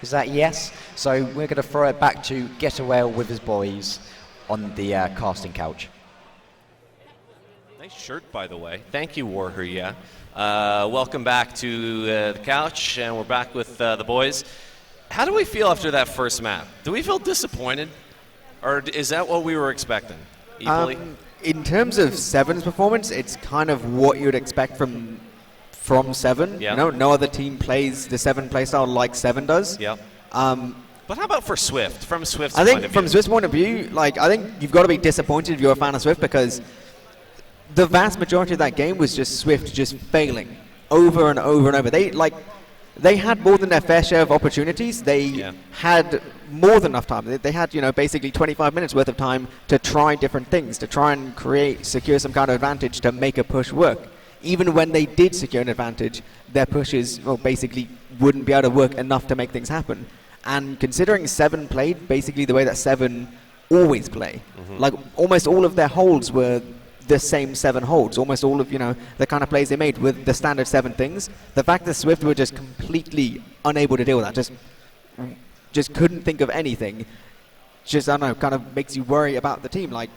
Speaker 4: Is that yes? So we're going to throw it back to Get Away with his boys on the casting couch.
Speaker 1: Nice shirt, by the way. Thank you, WARHURYEAH. Welcome back to the couch, and we're back with the boys. How do we feel after that first map? Do we feel disappointed, or is that what we were expecting? Equally?
Speaker 2: In terms of Se7en's performance, it's kind of what you'd expect from Se7en.
Speaker 1: Yeah.
Speaker 2: You know, no other team plays the Se7en playstyle like Se7en does.
Speaker 1: Yeah. But how about for Swift? From Swift's
Speaker 2: I
Speaker 1: point
Speaker 2: think
Speaker 1: of
Speaker 2: from
Speaker 1: view?
Speaker 2: Swift's point of view, like, I think you've got to be disappointed if you're a fan of Swift, because the vast majority of that game was just Swift just failing over and over and over. They had more than their fair share of opportunities. They had more than enough time. They had, basically 25 minutes worth of time to try different things, to try and secure some kind of advantage to make a push work. Even when they did secure an advantage, their pushes, basically wouldn't be able to work enough to make things happen. And considering Se7en played basically the way that Se7en always play, like almost all of their holds were the same 7 holds, almost all of the kind of plays they made with the standard 7 things. The fact that Swift were just completely unable to deal with that, just just couldn't think of anything. Just, I don't know, kind of makes you worry about the team. Like,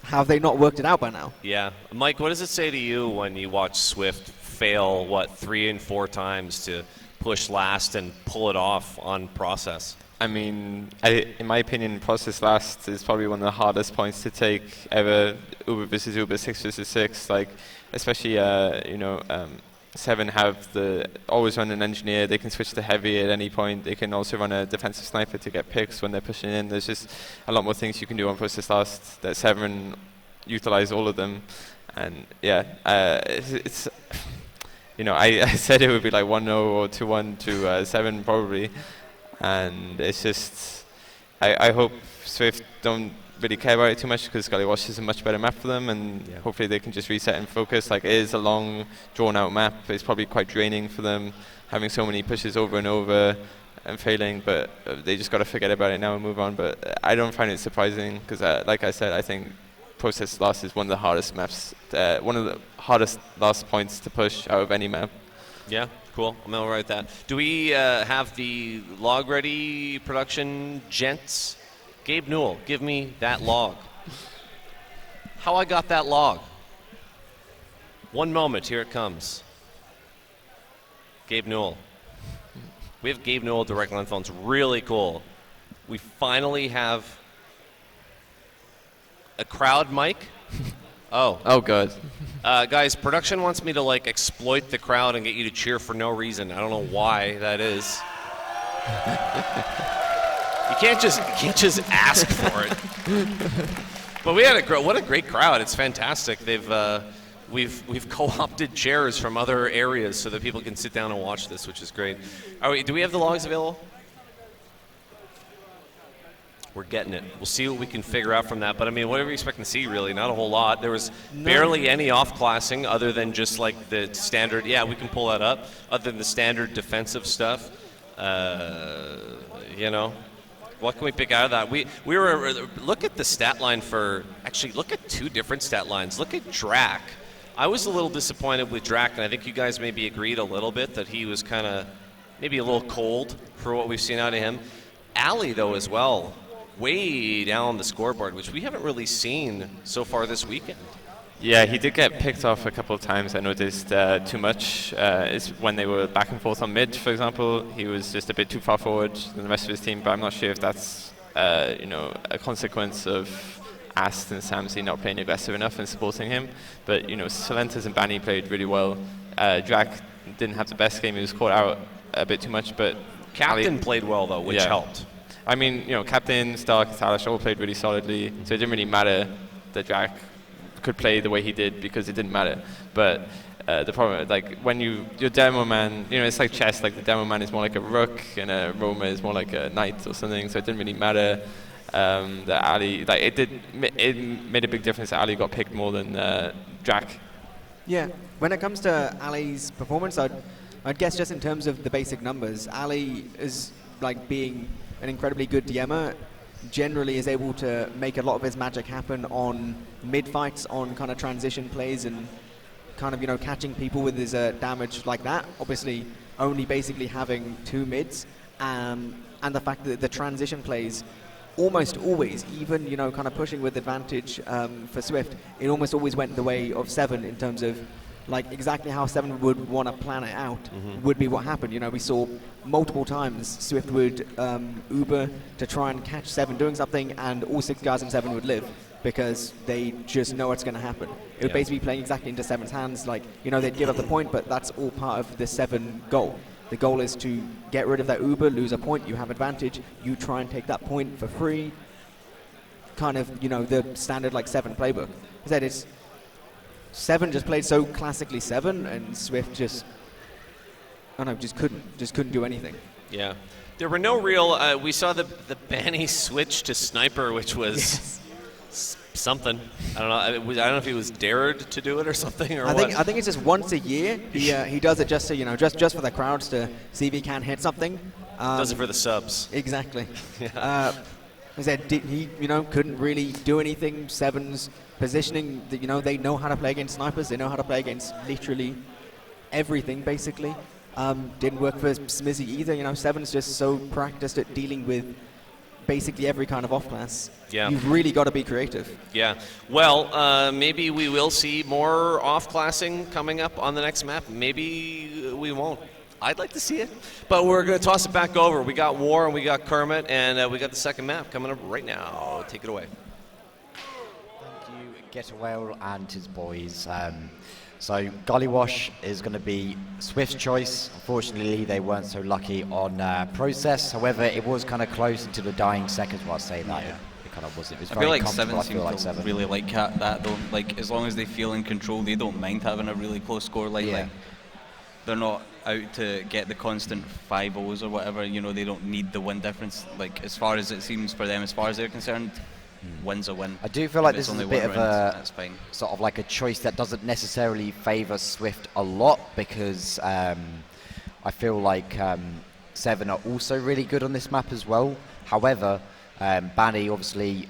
Speaker 2: have they not worked it out by now?
Speaker 1: Yeah. Mike, what does it say to you when you watch Swift fail, 3 and 4 times to push last and pull it off on process?
Speaker 3: I mean, in my opinion, process last is probably one of the hardest points to take ever. Uber versus Uber, 6 versus 6. Like, especially, Se7en have always run an engineer. They can switch to heavy at any point. They can also run a defensive sniper to get picks when they're pushing in. There's just a lot more things you can do on process last that Se7en utilize all of them. And yeah, it's I said it would be like 1-0 or 2-1 to Se7en probably. And it's just, I hope Swift don't really care about it too much, because Gullywash is a much better map for them, and hopefully they can just reset and focus. Like, it is a long, drawn-out map. It's probably quite draining for them, having so many pushes over and over and failing, but they just got to forget about it now and move on. But I don't find it surprising, because like I said, I think process last is one of the hardest maps, one of the hardest last points to push out of any map.
Speaker 1: Yeah, cool. I'm going to write that. Do we have the log ready, production gents? Gabe Newell, give me that log. How I got that log? One moment, here it comes. Gabe Newell. We have Gabe Newell directly on the phone. It's really cool. We finally have a crowd mic.
Speaker 3: Oh, good.
Speaker 1: Guys, production wants me to exploit the crowd and get you to cheer for no reason. I don't know why that is. You can't just ask for it. But we had what a great crowd. It's fantastic. We've co-opted chairs from other areas so that people can sit down and watch this, which is great. Do we have the logs available? We're getting it. We'll see what we can figure out from that. But I mean, what are we expecting to see, really? Not a whole lot. There was barely any off-classing other than just the standard. Yeah, we can pull that up. Other than the standard defensive stuff. What can we pick out of that? We were look at the stat line look at 2 different stat lines. Look at Drac. I was a little disappointed with Drac, and I think you guys maybe agreed a little bit that he was kind of maybe a little cold for what we've seen out of him. Ali, though, as well, way down the scoreboard, which we haven't really seen so far this weekend.
Speaker 3: Yeah, he did get picked off a couple of times. I noticed too much. It's when they were back and forth on mid, for example. He was just a bit too far forward than the rest of his team, but I'm not sure if that's a consequence of Ast and Samsey not playing aggressive enough and supporting him. But Solentas and Banny played really well. Drac didn't have the best game. He was caught out a bit too much, but
Speaker 1: Captain played well, though, which helped.
Speaker 3: I mean, Captain, Stark, Talish all played really solidly, so it didn't really matter that Drac could play the way he did, because it didn't matter. But the problem, when your demo man, it's like chess. The demo man is more like a rook, and a Roma is more like a knight or something. So it didn't really matter that Ali. It made a big difference that Ali got picked more than Drac.
Speaker 2: Yeah, when it comes to Ali's performance, I'd guess just in terms of the basic numbers, Ali is being an incredibly good DMer. Generally is able to make a lot of his magic happen on mid-fights, on kind of transition plays, and kind of, catching people with his damage like that. Obviously, only basically having 2 mids, and the fact that the transition plays almost always, even, kind of pushing with advantage for Swift, it almost always went the way of Se7en in terms of exactly how Se7en would want to plan it out would be what happened. We saw multiple times Swift would Uber to try and catch Se7en doing something, and all 6 guys in Se7en would live because they just know what's going to happen. It would basically be playing exactly into Se7en's hands. They'd give up the point, but that's all part of the Se7en goal. The goal is to get rid of that Uber, lose a point, you have advantage, you try and take that point for free. Kind of, the standard Se7en playbook. I said it's Se7en just played so classically Se7en, and Swift just couldn't do anything.
Speaker 1: Yeah, there were no real. We saw the Banny switch to sniper, which was something. I don't know. I don't know if he was dared to do it or something, or
Speaker 2: I
Speaker 1: what.
Speaker 2: think it's just once a year. He does it just to just for the crowds to see if he can hit something.
Speaker 1: Does it for the subs.
Speaker 2: Exactly. I said he couldn't really do anything. Se7en's positioning, they know how to play against snipers. They know how to play against literally everything, basically. Didn't work for Smizzy either. You know, Seven's just so practiced at dealing with basically every kind of off-class.
Speaker 1: Yeah.
Speaker 2: You've really got to be creative.
Speaker 1: Yeah. Well, maybe we will see more off-classing coming up on the next map. Maybe we won't. I'd like to see it. But we're going to toss it back over. We got War and we got Kermit, and we got the second map coming up right now. Take it away.
Speaker 4: Thank you, Getawell and his boys. So Gollywash is going to be Swift's choice. Unfortunately, they weren't so lucky on process. However, it was kind of close into the dying seconds. Well, I say that.
Speaker 5: Yeah.
Speaker 4: It kind of was. It was
Speaker 5: I
Speaker 4: very
Speaker 5: feel like
Speaker 4: comfortable.
Speaker 5: Seven seems to really like that though. Like as long as they feel in control, they don't mind having a really close score line.
Speaker 4: Yeah.
Speaker 5: Like they're not out to get the constant 5-0s or whatever. You know, they don't need the win difference. Like as far as it seems for them, as far as they're concerned, win's a win.
Speaker 4: I do feel like
Speaker 5: If it's
Speaker 4: this is a
Speaker 5: only
Speaker 4: bit
Speaker 5: one
Speaker 4: of
Speaker 5: round,
Speaker 4: a
Speaker 5: that's fine.
Speaker 4: sort of like a choice that doesn't necessarily favour Swift a lot, because I feel like Seven are also really good on this map as well. However, Banny obviously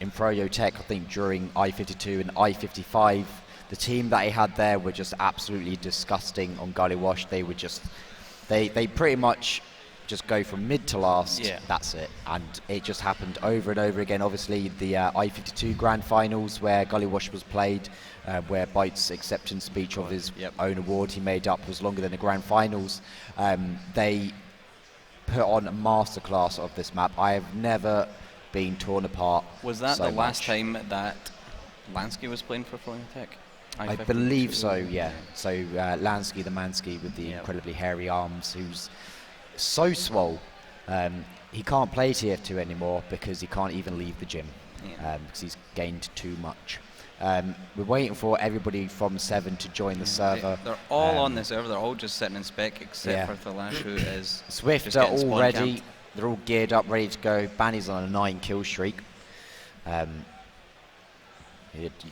Speaker 4: in Froyo Tech, I think during I-52 and I-55, the team that he had there were just absolutely disgusting on Gollywash. They were just, they pretty much just go from mid to last.
Speaker 5: Yeah.
Speaker 4: That's it. And it just happened over and over again. Obviously, the I-52 Grand Finals where Gollywash was played, where Byte's acceptance speech of his own award he made up was longer than the Grand Finals. They put on a masterclass of this map. I have never been torn apart.
Speaker 5: Was that
Speaker 4: so
Speaker 5: the last
Speaker 4: much.
Speaker 5: time that Lansky was playing for Froyo Tech?
Speaker 4: I believe so, yeah. So Lansky, the Mansky with the incredibly hairy arms, who's so swole. He can't play TF2 anymore because he can't even leave the gym because he's gained too much. We're waiting for everybody from Se7en to join the server.
Speaker 5: They're all on the server. They're all just sitting in spec except for Thalash, who is
Speaker 4: Swift
Speaker 5: just
Speaker 4: are
Speaker 5: getting
Speaker 4: all
Speaker 5: spawn
Speaker 4: ready.
Speaker 5: camped.
Speaker 4: They're all geared up, ready to go. Banny's on a 9-kill streak. You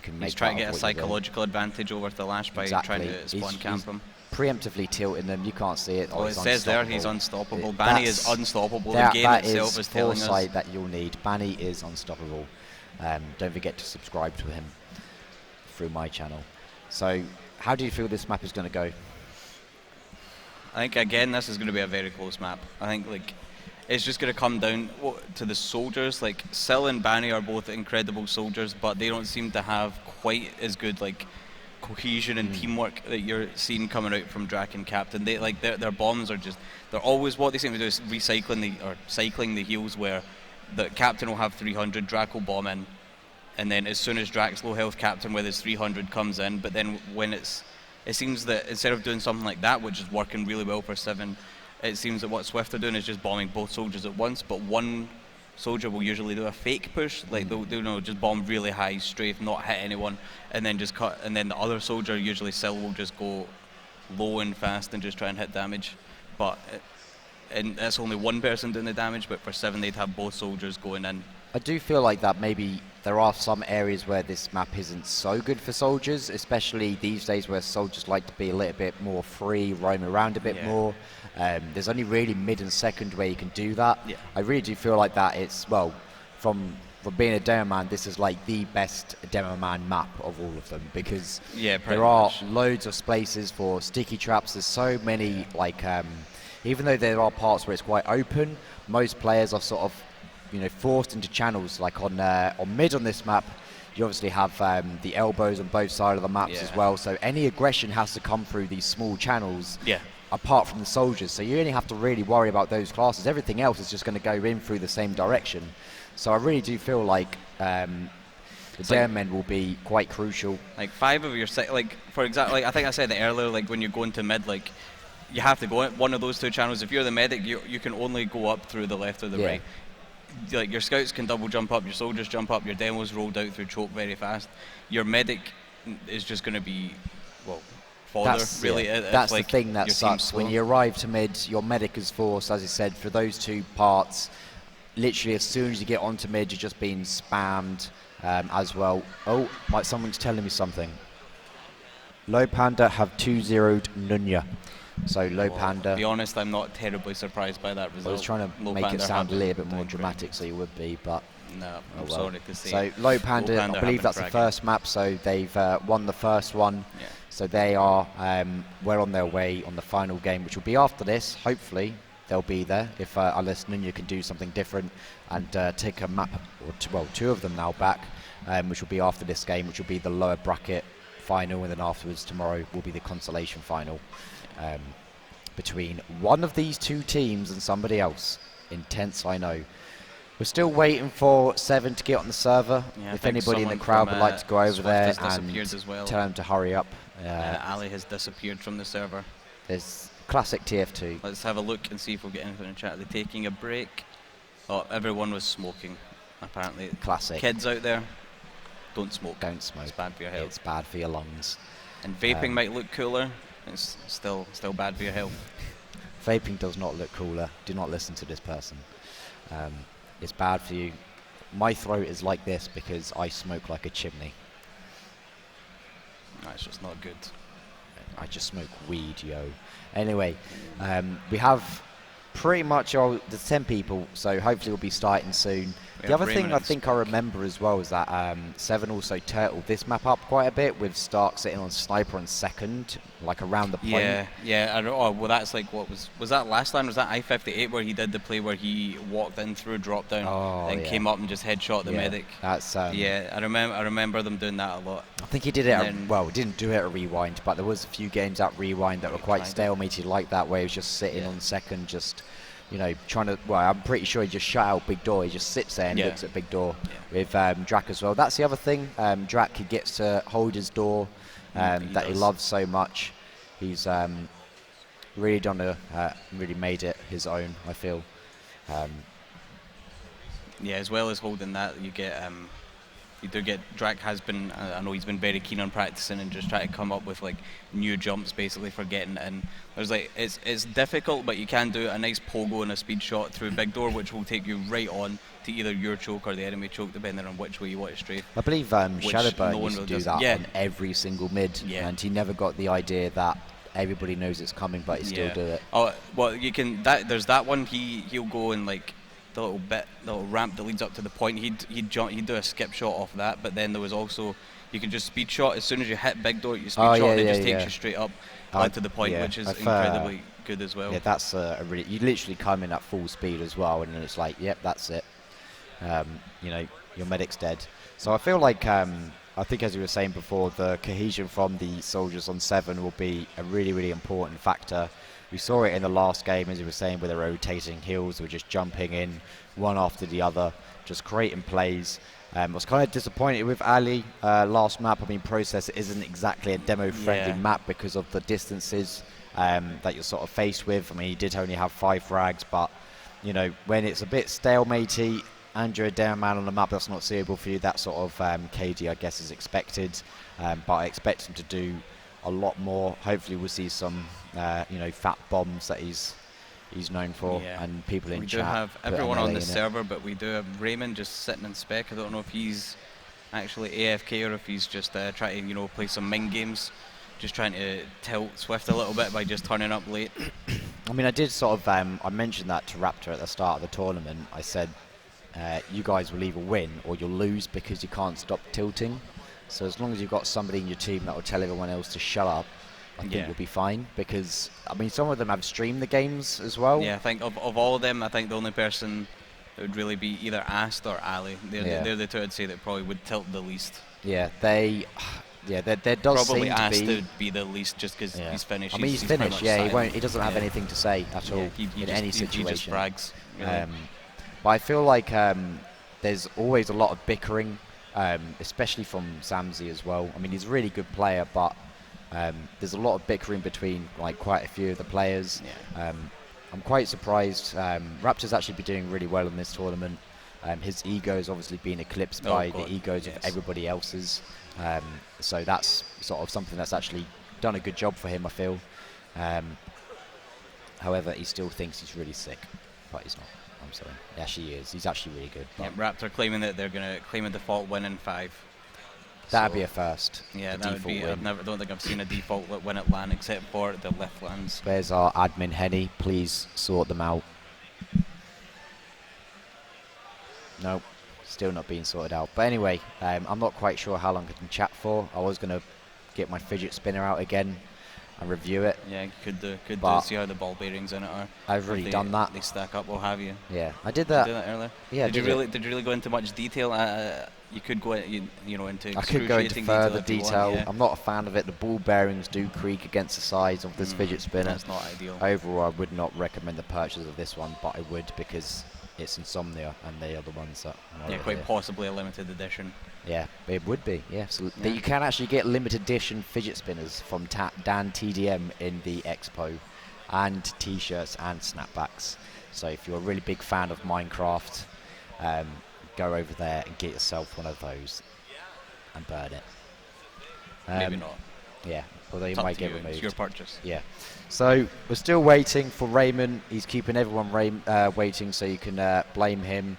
Speaker 4: can make
Speaker 5: He's trying to
Speaker 4: that
Speaker 5: get a
Speaker 4: of what you will.
Speaker 5: psychological advantage over Thalash by trying to spawn camp him.
Speaker 4: Preemptively tilting them. You can't see it.
Speaker 5: Well, it says there he's unstoppable.
Speaker 4: It-
Speaker 5: Banny is
Speaker 4: that's-
Speaker 5: unstoppable. The game itself
Speaker 4: is
Speaker 5: is telling
Speaker 4: foresight
Speaker 5: us.
Speaker 4: that you'll need. Banny is unstoppable. Don't forget to subscribe to him through my channel. So, how do you feel this map is going to go?
Speaker 5: I think again this is going to be a very close map. I think like it's just going to come down to the soldiers. Like Sil and Banny are both incredible soldiers, but they don't seem to have quite as good like cohesion and teamwork that you're seeing coming out from Drac and Captain. They like their bombs are just, they're always, what they seem to do is cycling the heals, where the Captain will have 300, Drac will bomb in, and then as soon as Drac's low health, Captain with his 300 comes in. But then when it seems that instead of doing something like that, which is working really well for Se7en, it seems that what Swift are doing is just bombing both soldiers at once, but one soldier will usually do a fake push, like they'll just bomb really high, strafe, not hit anyone, and then just cut, and then the other soldier, usually Sil, will just go low and fast and just try and hit damage. But and that's only one person doing the damage, but for Se7en they'd have both soldiers going in.
Speaker 4: I do feel like that maybe there are some areas where this map isn't so good for soldiers, especially these days where soldiers like to be a little bit more free, roam around a bit more. There's only really mid and second where you can do that. I really do feel like that it's, well, from being a demo man, this is like the best demo man map of all of them, because there are loads of places for sticky traps. There's so many, like, even though there are parts where it's quite open, most players are sort of, you know, forced into channels. Like on mid on this map, you obviously have the elbows on both sides of the maps as well, so any aggression has to come through these small channels apart from the soldiers, so you only have to really worry about those classes. Everything else is just going to go in through the same direction. So I really do feel like the dare men will be quite crucial.
Speaker 5: Like 5 of your like, for example, like I think I said it earlier, like when you go into mid, like you have to go in one of those two channels. If you're the medic, you can only go up through the left or the right. Like your scouts can double jump up, your soldiers jump up, your demos rolled out through choke very fast. Your medic is just going to be, well, fodder, really.
Speaker 4: That's
Speaker 5: like
Speaker 4: the thing that sucks. When you arrive to mid, your medic is forced, as I said, for those two parts. Literally, as soon as you get onto mid, you're just being spammed as well. Oh, someone's telling me something. Low Panda have 2-0'd Nunya. So Low Panda.
Speaker 5: To be honest, I'm not terribly surprised by that result.
Speaker 4: I was trying to make it sound a little bit more dramatic, so you would be, but
Speaker 5: No,
Speaker 4: Oh,
Speaker 5: I'm
Speaker 4: well.
Speaker 5: sorry to say.
Speaker 4: So Low Panda, I believe
Speaker 5: haven't
Speaker 4: that's the
Speaker 5: dragged.
Speaker 4: first map, so they've won the first one.
Speaker 5: Yeah.
Speaker 4: So they are well on their way on the final game, which will be after this. Hopefully they'll be there, if unless Nunya can do something different and take a map, or two of them now back, which will be after this game, which will be the lower bracket final, and then afterwards tomorrow will be the consolation final between one of these two teams and somebody else. Intense, I know. We're still waiting for Se7en to get on the server.
Speaker 5: Yeah, I
Speaker 4: if
Speaker 5: think
Speaker 4: anybody in the
Speaker 5: someone
Speaker 4: crowd
Speaker 5: from,
Speaker 4: would like to go over
Speaker 5: SVIFT
Speaker 4: there
Speaker 5: has
Speaker 4: and
Speaker 5: disappeared as well.
Speaker 4: tell them to hurry up.
Speaker 5: Ali has disappeared from the server.
Speaker 4: There's classic TF2.
Speaker 5: Let's have a look and see if we'll get anything in the chat. Are they taking a break? Oh, everyone was smoking, apparently.
Speaker 4: Classic.
Speaker 5: Kids out there, don't smoke.
Speaker 4: Don't smoke.
Speaker 5: It's bad for your health.
Speaker 4: It's bad for your lungs.
Speaker 5: And vaping might look cooler. It's still bad for your health.
Speaker 4: Vaping does not look cooler. Do not listen to this person. It's bad for you. My throat is like this because I smoke like a chimney.
Speaker 5: That's just not good.
Speaker 4: I just smoke weed, yo. Anyway, we have pretty much all the 10 people, so hopefully we'll be starting soon.
Speaker 5: We
Speaker 4: The
Speaker 5: have
Speaker 4: other thing
Speaker 5: Raymond
Speaker 4: I
Speaker 5: and
Speaker 4: think I
Speaker 5: Stark.
Speaker 4: remember as well is that Se7en also turtled this map up quite a bit, with Stark sitting on sniper on second, like around the point.
Speaker 5: Yeah. I don't, oh, well, that's like what was that last line? Was that I-58 where he did the play where he walked in through a drop down,
Speaker 4: Oh,
Speaker 5: then
Speaker 4: yeah.
Speaker 5: came up and just headshot the
Speaker 4: Yeah,
Speaker 5: medic?
Speaker 4: That's
Speaker 5: Yeah, I remember them doing that a lot.
Speaker 4: I think he did it.
Speaker 5: And then-
Speaker 4: Didn't do it at Rewind, but there was a few games at Rewind that were quite
Speaker 5: Kind of.
Speaker 4: stalemated like that, where he was just sitting
Speaker 5: Yeah.
Speaker 4: on second, just trying to. Well, I'm pretty sure he just shut out Big Door. He just sits there and
Speaker 5: Yeah.
Speaker 4: looks at Big Door
Speaker 5: Yeah.
Speaker 4: with Drac as well. That's the other thing. Drac, he gets to hold his door
Speaker 5: He
Speaker 4: that he
Speaker 5: does.
Speaker 4: loves so much. He's really really made it his own, I feel.
Speaker 5: Yeah, as well as holding that, you get you do get Drac has been. I know he's been very keen on practicing and just trying to come up with like new jumps basically for getting in. There's like it's difficult, but you can do a nice pogo and a speed shot through Big Door, which will take you right on to either your choke or the enemy choke, depending on which way you want to strafe.
Speaker 4: I believe
Speaker 5: Which
Speaker 4: Shadowburn
Speaker 5: no one
Speaker 4: used to
Speaker 5: will
Speaker 4: do
Speaker 5: just-
Speaker 4: that
Speaker 5: yeah.
Speaker 4: on every single mid,
Speaker 5: Yeah.
Speaker 4: and he never got the idea that everybody knows it's coming, but he still
Speaker 5: Yeah.
Speaker 4: do it.
Speaker 5: Oh well, you can. There's that one. He'll go in like the little ramp that leads up to the point. He'd do a skip shot off that. But then there was also you can just speed shot as soon as you hit Big Door. You speed
Speaker 4: Oh,
Speaker 5: shot
Speaker 4: yeah,
Speaker 5: and it
Speaker 4: yeah,
Speaker 5: just takes
Speaker 4: yeah.
Speaker 5: you straight up
Speaker 4: I-
Speaker 5: onto the point,
Speaker 4: yeah,
Speaker 5: which is
Speaker 4: I've,
Speaker 5: incredibly good as well.
Speaker 4: Yeah, that's a really. You literally come in at full speed as well, and then it's like, yep, that's it. Your medic's dead. So I feel like I think, as you were saying before, the cohesion from the soldiers on Se7en will be a really, really important factor. We saw it in the last game, as you were saying, with the rotating heals. They were just jumping in one after the other, just creating plays. I was kind of disappointed with Ali last map. I mean, Process isn't exactly a demo-friendly
Speaker 5: Yeah.
Speaker 4: map because of the distances that you're sort of faced with. I mean, he did only have 5 frags, but when it's a bit stalematey and you're a down man on the map that's not suitable for you, that sort of KD, I guess, is expected. But I expect him to do a lot more. Hopefully, we'll see some, fat bombs that he's known for,
Speaker 5: Yeah.
Speaker 4: and people in
Speaker 5: We
Speaker 4: chat.
Speaker 5: do have
Speaker 4: put
Speaker 5: everyone on
Speaker 4: LA
Speaker 5: the
Speaker 4: in it.
Speaker 5: server, but we do have Raymond just sitting in spec. I don't know if he's actually AFK or if he's just trying to play some mind games, just trying to tilt Swift a little bit by just turning up late.
Speaker 4: I mean, I did sort of, I mentioned that to Raptor at the start of the tournament. I said, you guys will either win or you'll lose because you can't stop tilting. So as long as you've got somebody in your team that will tell everyone else to shut up, I think
Speaker 5: Yeah.
Speaker 4: you'll be fine. Because, I mean, some of them have streamed the games as well.
Speaker 5: Yeah, I think of all of them, I think the only person that would really be either Ast or Ali. They're the two I'd say that probably would tilt the least.
Speaker 4: Yeah, there does
Speaker 5: Probably
Speaker 4: seem to
Speaker 5: Ast
Speaker 4: be.
Speaker 5: would be the least just because
Speaker 4: Yeah.
Speaker 5: he's finished.
Speaker 4: I mean, he's
Speaker 5: pretty
Speaker 4: finished.
Speaker 5: much
Speaker 4: Yeah,
Speaker 5: silent.
Speaker 4: he doesn't have
Speaker 5: Yeah.
Speaker 4: anything to say at all
Speaker 5: He
Speaker 4: in
Speaker 5: just,
Speaker 4: any
Speaker 5: he just
Speaker 4: situation.
Speaker 5: frags. Really.
Speaker 4: But I feel like there's always a lot of bickering, especially from Samsey as well. I mean, he's a really good player, but there's a lot of bickering between like quite a few of the players.
Speaker 5: Yeah.
Speaker 4: I'm quite surprised. Raptor's actually been doing really well in this tournament. His ego has obviously been eclipsed by
Speaker 5: God,
Speaker 4: the egos
Speaker 5: yes.
Speaker 4: of everybody else's. So that's sort of something that's actually done a good job for him, I feel. However, he still thinks he's really sick, but he's not. I'm sorry. He actually is. He's actually really good.
Speaker 5: Yeah,
Speaker 4: but
Speaker 5: Raptor claiming that they're going to claim a default win in 5.
Speaker 4: that'd
Speaker 5: So,
Speaker 4: be a first.
Speaker 5: Yeah,
Speaker 4: a
Speaker 5: that would
Speaker 4: default
Speaker 5: be.
Speaker 4: win.
Speaker 5: I don't think I've seen a default win at LAN except for the left lands.
Speaker 4: Where's our admin Henny? Please sort them out. Nope. Still not being sorted out. But anyway, I'm not quite sure how long I can chat for. I was going to get my fidget spinner out again and review it.
Speaker 5: Yeah, could do, see how the ball bearings in it are.
Speaker 4: I've already done that.
Speaker 5: They stack up, or have you?
Speaker 4: Yeah, I did
Speaker 5: Did you
Speaker 4: that.
Speaker 5: do that earlier?
Speaker 4: Yeah,
Speaker 5: Did you really go into much detail? You could go, you know, into
Speaker 4: I could go into
Speaker 5: excruciating
Speaker 4: further
Speaker 5: if you want,
Speaker 4: detail.
Speaker 5: yeah.
Speaker 4: I'm not a fan of it. The ball bearings do creak against the sides of this fidget spinner.
Speaker 5: That's not ideal.
Speaker 4: Overall, I would not recommend the purchase of this one, but I would because it's Insomnia and they are the ones that are
Speaker 5: Yeah, quite
Speaker 4: here.
Speaker 5: possibly a limited edition.
Speaker 4: Yeah, it would be. Yeah, so
Speaker 5: Yeah.
Speaker 4: you can actually get limited edition fidget spinners from Dan TDM in the Expo, and T-shirts and snapbacks. So if you're a really big fan of Minecraft, go over there and get yourself one of those and burn it.
Speaker 5: Maybe not.
Speaker 4: Yeah, although you
Speaker 5: It's up
Speaker 4: might
Speaker 5: to
Speaker 4: get
Speaker 5: you.
Speaker 4: removed.
Speaker 5: It's your purchase.
Speaker 4: Yeah. So we're still waiting for Raymond. He's keeping everyone waiting, so you can blame him.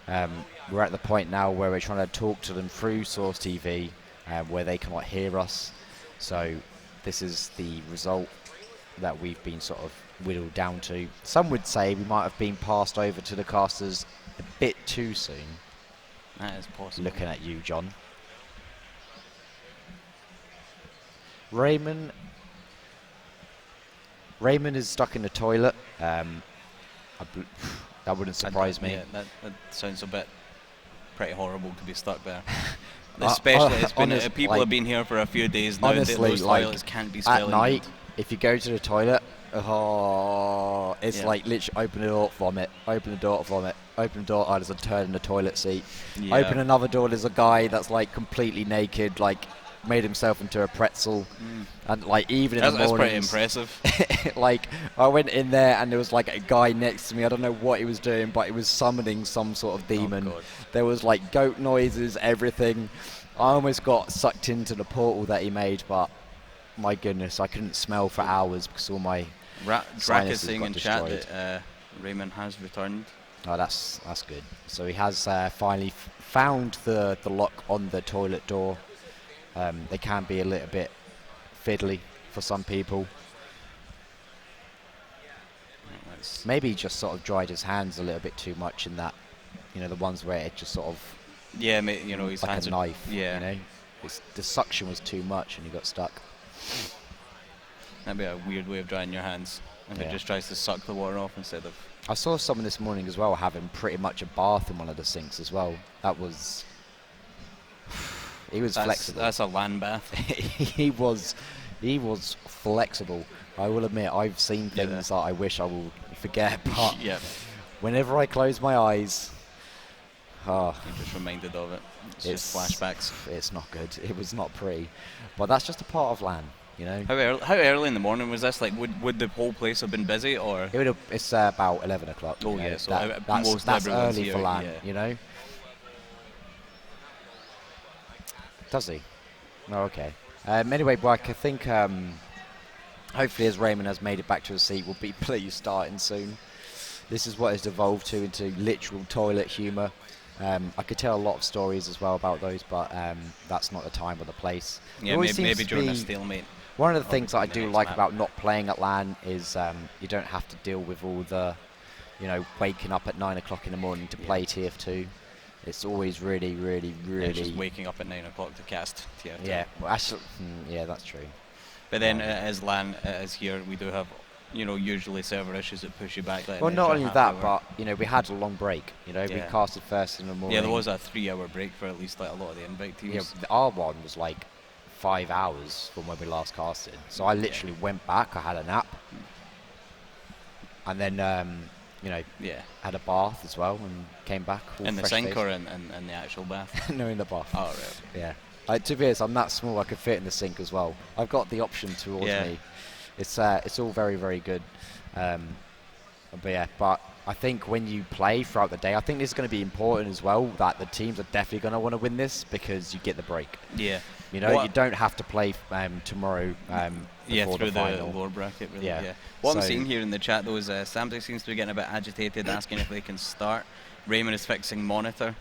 Speaker 4: We're at the point now where we're trying to talk to them through Source TV, where they cannot hear us. So this is the result that we've been sort of whittled down to. Some would say we might have been passed over to the casters a bit too soon.
Speaker 5: That is possible.
Speaker 4: Looking at you, John. Raymond is stuck in the toilet. That wouldn't surprise me.
Speaker 5: Yeah, that sounds a bit pretty horrible to be stuck there. Especially, it's been, people
Speaker 4: like,
Speaker 5: have been here for a few days now.
Speaker 4: honestly,
Speaker 5: Those
Speaker 4: like,
Speaker 5: toilets can't be
Speaker 4: at
Speaker 5: smelling
Speaker 4: night,
Speaker 5: good.
Speaker 4: if you go to the toilet, it's
Speaker 5: Yeah.
Speaker 4: like literally open the door, vomit, open the door, vomit, open the door, there's a turd in the toilet seat.
Speaker 5: Yeah.
Speaker 4: Open another door, there's a guy that's like completely naked, like made himself into a pretzel. And like even in the
Speaker 5: That's pretty
Speaker 4: mornings,
Speaker 5: impressive.
Speaker 4: like I went in there and there was like a guy next to me. I don't know what he was doing, but he was summoning some sort of demon.
Speaker 5: God.
Speaker 4: There was like goat noises, everything. I almost got sucked into the portal that he made, but my goodness, I couldn't smell for hours because all my
Speaker 5: Drac is
Speaker 4: sinuses
Speaker 5: saying
Speaker 4: got
Speaker 5: in chat
Speaker 4: destroyed.
Speaker 5: that Raymond has returned.
Speaker 4: Oh, that's good. So he has finally found the lock on the toilet door. They can be a little bit fiddly for some people. Maybe he just sort of dried his hands a little bit too much in that, the ones where it just sort of
Speaker 5: Yeah, his
Speaker 4: like
Speaker 5: hands
Speaker 4: a
Speaker 5: are,
Speaker 4: knife.
Speaker 5: Yeah,
Speaker 4: The suction was too much and he got stuck.
Speaker 5: that'd be a weird way of drying your hands. If
Speaker 4: Yeah.
Speaker 5: it just tries to suck the water off instead of.
Speaker 4: I saw someone this morning as well having pretty much a bath in one of the sinks as well. That was. He was flexible.
Speaker 5: That's a land bath.
Speaker 4: he was flexible. I will admit, I've seen
Speaker 5: Yeah,
Speaker 4: things that I wish I will forget, but
Speaker 5: Yeah,
Speaker 4: whenever I close my eyes,
Speaker 5: you're just reminded of it. It's just flashbacks.
Speaker 4: It's not good. It was not pretty, but that's just a part of LAN,
Speaker 5: How early in the morning was this? Like, would the whole place have been busy, or?
Speaker 4: It's about 11 o'clock.
Speaker 5: Oh,
Speaker 4: you know,
Speaker 5: yeah, so
Speaker 4: that's
Speaker 5: everyone's
Speaker 4: early
Speaker 5: here,
Speaker 4: for LAN,
Speaker 5: yeah.
Speaker 4: Does he? Oh, okay. Anyway, Mike, I think hopefully as Raymond has made it back to his seat, we'll be pleased starting soon. This is what it's devolved to into literal toilet humour. I could tell a lot of stories as well about those, but that's not the time or the place.
Speaker 5: Yeah,
Speaker 4: There always
Speaker 5: maybe
Speaker 4: seems to
Speaker 5: during a
Speaker 4: be-
Speaker 5: stalemate.
Speaker 4: One of the things that I
Speaker 5: the
Speaker 4: do
Speaker 5: next
Speaker 4: like
Speaker 5: map.
Speaker 4: about not playing at LAN is you don't have to deal with all the, waking up at 9 o'clock in the morning to play TF2. It's always really, really, really.
Speaker 5: Just waking up at 9 o'clock to cast TF2.
Speaker 4: Yeah, well, actually, yeah, that's true.
Speaker 5: But then as LAN as here, we do have, usually server issues that push you back. Like
Speaker 4: Well,
Speaker 5: an
Speaker 4: not
Speaker 5: extra
Speaker 4: only
Speaker 5: half
Speaker 4: that,
Speaker 5: hour.
Speaker 4: but we had a long break. We
Speaker 5: Yeah.
Speaker 4: casted first in the morning.
Speaker 5: Yeah, there was a 3-hour break for at least like a lot of the invite teams.
Speaker 4: Yeah, our one was like 5 hours from when we last casted. So I literally went back. I had a nap, and then
Speaker 5: Yeah.
Speaker 4: had a bath as well, and came back. All
Speaker 5: In the
Speaker 4: fresh
Speaker 5: sink
Speaker 4: faced.
Speaker 5: or in the actual bath?
Speaker 4: No, in the bath.
Speaker 5: Oh, right.
Speaker 4: Yeah. To be honest, I'm that small. I could fit in the sink as well. I've got the option towards
Speaker 5: Yeah.
Speaker 4: me. It's all very, very good. But I think when you play throughout the day, I think this is going to be important as well. That the teams are definitely going to want to win this because you get the break.
Speaker 5: Yeah.
Speaker 4: You
Speaker 5: What-
Speaker 4: don't have to play tomorrow.
Speaker 5: Yeah,
Speaker 4: before
Speaker 5: through
Speaker 4: the final.
Speaker 5: lower bracket, really.
Speaker 4: Yeah.
Speaker 5: Yeah. What I'm
Speaker 4: So-
Speaker 5: seeing here in the chat, though, is Samsung seems to be getting a bit agitated, asking if they can start. Raymond is fixing monitor.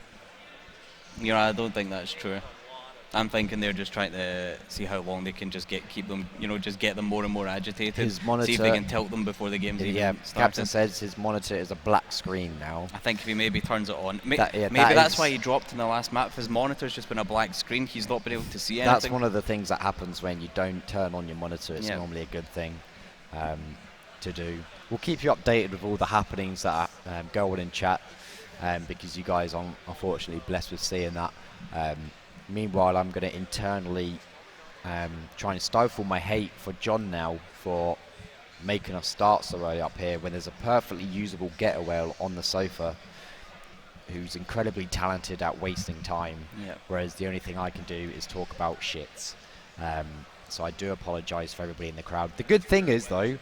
Speaker 5: I don't think that's true. I'm thinking they're just trying to see how long they can just keep them, just get them more and more agitated.
Speaker 4: His monitor,
Speaker 5: see if they can tilt them before the game's even started.
Speaker 4: Captain says his monitor is a black screen now.
Speaker 5: I think if he maybe turns it on, maybe
Speaker 4: that
Speaker 5: that's why he dropped in the last map. His monitor's just been a black screen. He's not been able to see anything.
Speaker 4: That's one of the things that happens when you don't turn on your monitor. It's normally a good thing to do. We'll keep you updated with all the happenings that go on in chat, because you guys are unfortunately blessed with seeing that. Meanwhile, I'm going to internally try and stifle my hate for John now for making us start so early up here when there's a perfectly usable getaway on the sofa who's incredibly talented at wasting time, whereas the only thing I can do is talk about shits. So I do apologise for everybody in the crowd. The good thing is, though,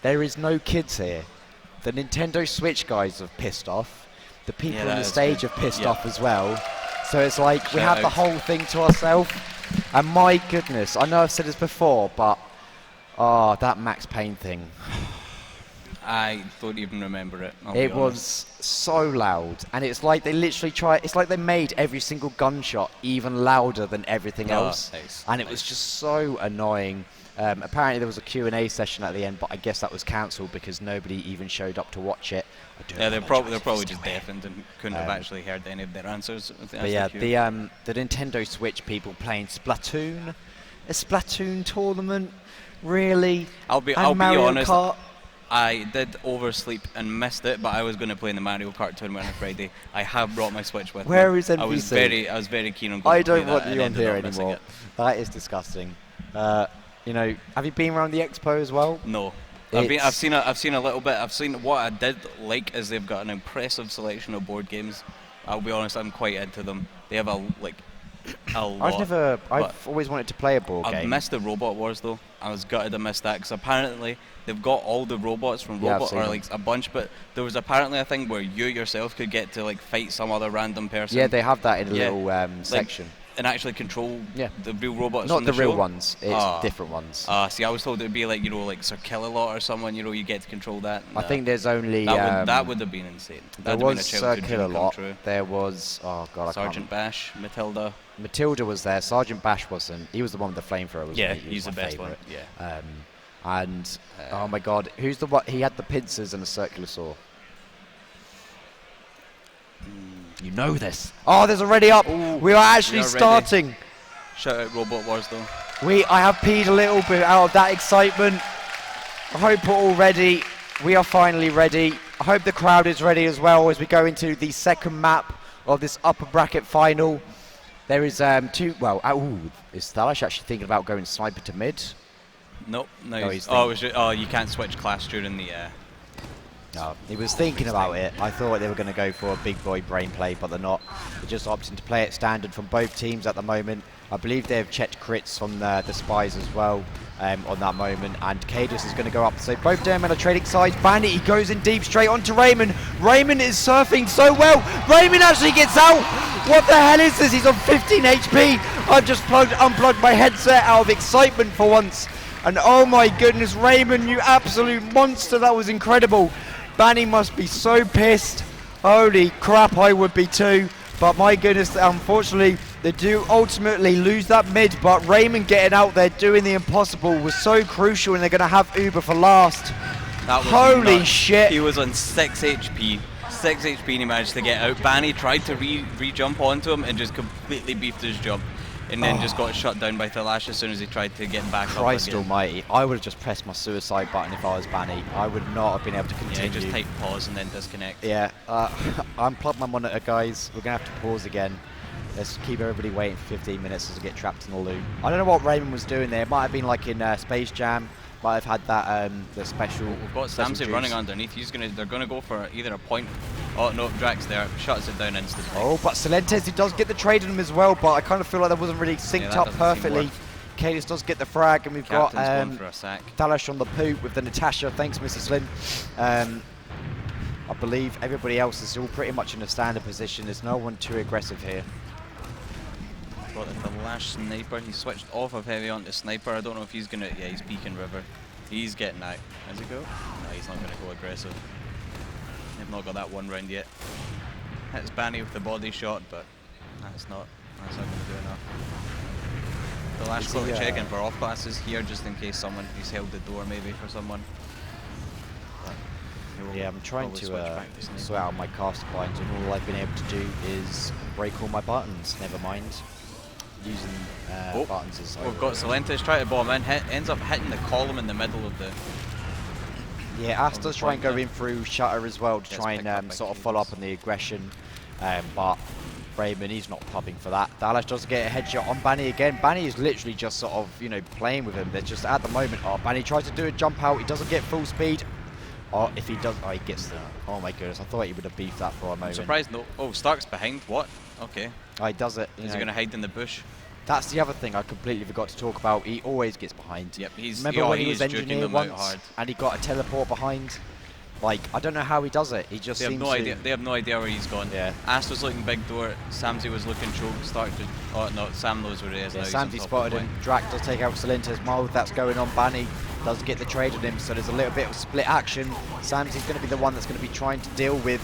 Speaker 4: there is no kids here. The Nintendo Switch guys have pissed off. The people on the stage have pissed off as well. So it's like we have the whole thing to ourselves. And my goodness, I know I've said this before, but that Max Payne thing.
Speaker 5: I don't even remember it.
Speaker 4: It was so loud, and it's like they literally it's like they made every single gunshot even louder than everything else. And it was just so annoying. Apparently there was a Q&A session at the end, but I guess that was cancelled because nobody even showed up to watch it.
Speaker 5: They're probably just deafened and couldn't have actually heard any of their answers.
Speaker 4: But yeah, the Nintendo Switch people playing Splatoon, a Splatoon tournament, really?
Speaker 5: I'll be honest. Kart. I did oversleep and missed it, but I was going to play in the Mario Kart tournament on Friday. I have brought my Switch with me.
Speaker 4: Where is NBC?
Speaker 5: I was very keen on going to play that. I don't want you on here anymore.
Speaker 4: That is disgusting. Have you been around the expo as well?
Speaker 5: No. I've seen a little bit. I've seen what I did like is they've got an impressive selection of board games. I'll be honest, I'm quite into them. They have a lot.
Speaker 4: I've always wanted to play a board game.
Speaker 5: I've missed the Robot Wars though. I was gutted I missed that because apparently they've got all the robots from Robot, or like a bunch, but there was apparently a thing where you yourself could get to like fight some other random person.
Speaker 4: Yeah, they have that in a little section.
Speaker 5: And actually control the real robots.
Speaker 4: Not
Speaker 5: from
Speaker 4: the real
Speaker 5: show.
Speaker 4: Ones, it's different ones.
Speaker 5: See, I was told it'd be like, like Sir Kill-A-Lot or someone, you get to control that.
Speaker 4: I think there's only...
Speaker 5: That would have been insane.
Speaker 4: There was Sir Kill-A-Lot, there was...
Speaker 5: Sergeant Bash, Matilda.
Speaker 4: Matilda was there, Sergeant Bash wasn't. He was the one with the flamethrower, wasn't he?
Speaker 5: He's the best one,
Speaker 4: oh my god, who's the one? He had the pincers and a circular saw. You know this. Oh, there's already up. Ooh, we are actually starting.
Speaker 5: Shout out Robot Wars though.
Speaker 4: I have peed a little bit out of that excitement. I hope we're all ready. We are finally ready. I hope the crowd is ready as well as we go into the second map of this upper bracket final. There is two. Well, is Thalash actually thinking about going sniper to mid?
Speaker 5: Nope. No. You can't switch class during the.
Speaker 4: No, he was thinking about it. I thought they were going to go for a big boy brain play, but they're not. They're just opting to play it standard from both teams at the moment. I believe they've checked crits from the spies as well on that moment. And Cadus is going to go up. So both them are trading sides. Bandit, he goes in deep straight onto Raymond. Raymond is surfing so well. Raymond actually gets out. What the hell is this? He's on 15 HP. I've just unplugged my headset out of excitement for once. And oh my goodness, Raymond, you absolute monster. That was incredible. Banny must be so pissed. Holy crap, I would be too. But my goodness, unfortunately, they do ultimately lose that mid. But Raymond getting out there doing the impossible was so crucial, and they're going to have Uber for last. Holy shit.
Speaker 5: He was on 6 HP. 6 HP and he managed to get out. Banny tried to re-jump onto him and just completely beefed his jump. And then just got shut down by Thalash as soon as he tried to get back up again.
Speaker 4: Christ almighty, I would have just pressed my suicide button if I was Banny. I would not have been able to continue.
Speaker 5: Yeah, just type pause and then disconnect.
Speaker 4: Yeah, unplug my monitor, guys. We're going to have to pause again. Let's keep everybody waiting for 15 minutes as we get trapped in the loop. I don't know what Raymond was doing there. It might have been like in Space Jam. Might have had that the special.
Speaker 5: We've got Samsey running underneath. They're gonna go for either a point. Oh no, Drax there shuts it down instantly.
Speaker 4: Oh, but Silentes, he does get the trade on him as well. But I kind of feel like that wasn't really synced up perfectly. Cadus does get the frag, and we've got Thalash on the poop with the Natasha. Thanks, Mrs. Slynn. I believe everybody else is all pretty much in a standard position. There's no one too aggressive here.
Speaker 5: Got the Thalash sniper. He switched off of heavy onto sniper. I don't know if he's gonna. Yeah, he's peeking river. He's getting out. Does he go? No, he's not gonna go aggressive. They've not got that one round yet. Hits Banny with the body shot, but that's not gonna do enough. The Lash
Speaker 4: Is
Speaker 5: got
Speaker 4: he,
Speaker 5: to check in for off classes here just in case he's held the door maybe for someone. But he will
Speaker 4: Yeah, I'm trying
Speaker 5: probably
Speaker 4: to
Speaker 5: switch back to Snake.
Speaker 4: sort out my caster binds, and all I've been able to do is break all my buttons. Never mind using buttons as
Speaker 5: We've got Silentes try to bomb in, ends up hitting the column in the middle of the.
Speaker 4: Yeah, Asta's trying to go in through Shutter as well to
Speaker 5: Gets
Speaker 4: try
Speaker 5: picked up
Speaker 4: and
Speaker 5: by
Speaker 4: sort of follow up
Speaker 5: Cables.
Speaker 4: on the aggression, but Raymond, he's not pubbing for that. Dallas does get a headshot on Banny again. Banny is literally just sort of, you know, playing with him. They're just at the moment. Oh, Banny tries to do a jump out. He doesn't get full speed. Oh, if he does, oh, he gets the. Oh my goodness, I thought he would have beefed that for a
Speaker 5: I'm
Speaker 4: moment.
Speaker 5: surprised no. Oh, Stark's behind. What? Okay.
Speaker 4: Oh, he does it.
Speaker 5: Is he
Speaker 4: know.
Speaker 5: going to hide in the bush?
Speaker 4: That's the other thing I completely forgot to talk about. He always gets behind.
Speaker 5: Yep,
Speaker 4: Remember when he was
Speaker 5: juking
Speaker 4: engineer
Speaker 5: them out
Speaker 4: once
Speaker 5: hard.
Speaker 4: and he got a teleport behind? Like, I don't know how he does it. He just
Speaker 5: They have
Speaker 4: seems
Speaker 5: no
Speaker 4: to.
Speaker 5: idea. They have no idea where he's gone.
Speaker 4: Yeah.
Speaker 5: Ast was looking big door. Samsy was looking choke. Stark to. Oh no, Sam knows where he is.
Speaker 4: Yeah,
Speaker 5: now. He's on
Speaker 4: Samsy
Speaker 5: top of
Speaker 4: spotted
Speaker 5: the
Speaker 4: him.
Speaker 5: point.
Speaker 4: Drac does take out Silentes mold. That's going on. Banny does get the trade on him, so there's a little bit of split action. Samsy's going to be the one that's going to be trying to deal with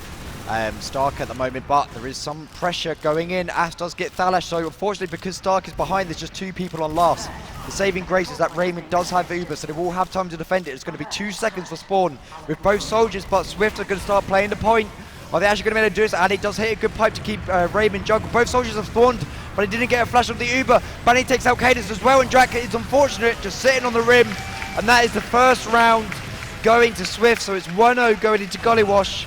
Speaker 4: Stark at the moment, but there is some pressure going in. Ast does get Thalash, so unfortunately because Stark is behind, there's just 2 people on last. The saving grace is that Raymond does have Uber, so they will have time to defend it. It's going to be 2 seconds for spawn with both soldiers, but Swift are going to start playing the point. Are they actually going to be able to do this? And he does hit a good pipe to keep Raymond juggled. Both soldiers have spawned, but he didn't get a flash on the Uber. Banny takes out Cadence as well, and Drac is unfortunate, just sitting on the rim. And that is the first round going to Swift, so it's 1-0 going into Gollywash,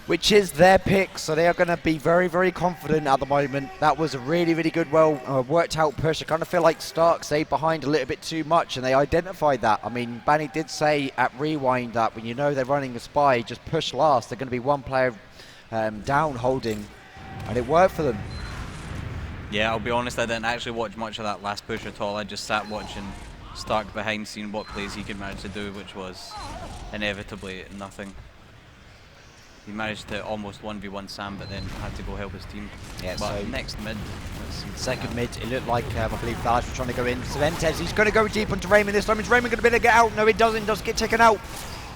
Speaker 4: which is their pick, so they are going to be very, very confident at the moment. That was a really, really good, well worked out push. I kind of feel like Stark stayed behind a little bit too much, and they identified that. I mean, Banny did say at Rewind that when you know they're running a spy, just push last. They're going to be 1 player down holding, and it worked for them.
Speaker 5: Yeah, I'll be honest. I didn't actually watch much of that last push at all. I just sat watching Stark behind, seeing what plays he could manage to do, which was inevitably nothing. He managed to almost 1v1 Sam, but then had to go help his team.
Speaker 4: Yeah,
Speaker 5: but
Speaker 4: so
Speaker 5: next mid.
Speaker 4: Second mid, it looked like, I believe Thalash was trying to go in. Silentes, he's going to go deep onto Raymond this time. Is Raymond going to be able to get out? No, he doesn't. Does get taken out.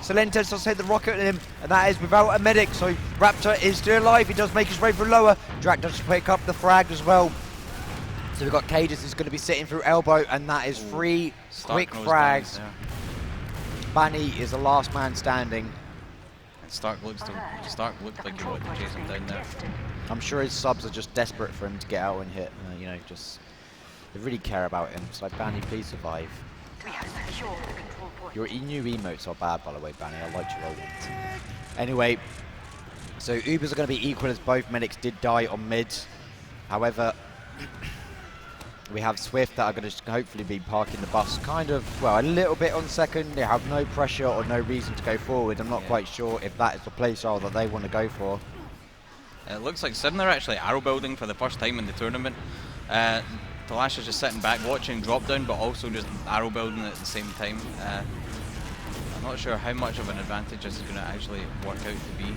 Speaker 4: Silentes does hit the rocket at him, and that is without a medic. So Raptor is still alive. He does make his way through lower. Drac does pick up the frag as well. So we've got Cadence who's going to be sitting through elbow, and that is 3 quick frags. Banny is the last man standing.
Speaker 5: Stark looked like he wanted to chase him down there.
Speaker 4: I'm sure his subs are just desperate for him to get out and hit. You know, just they really care about him. It's like, Banny, please survive. Your new emotes are bad, by the way, Banny. I liked your old ones. Anyway, so Ubers are going to be equal as both medics did die on mid. However, we have Swift that are going to hopefully be parking the bus kind of, well, a little bit on second. They have no pressure or no reason to go forward. I'm not quite sure if that is the play style that they want to go for.
Speaker 5: It looks like Se7en are actually arrow building for the first time in the tournament. Talash is just sitting back watching drop down, but also just arrow building at the same time. I'm not sure how much of an advantage this is going to actually work out to be.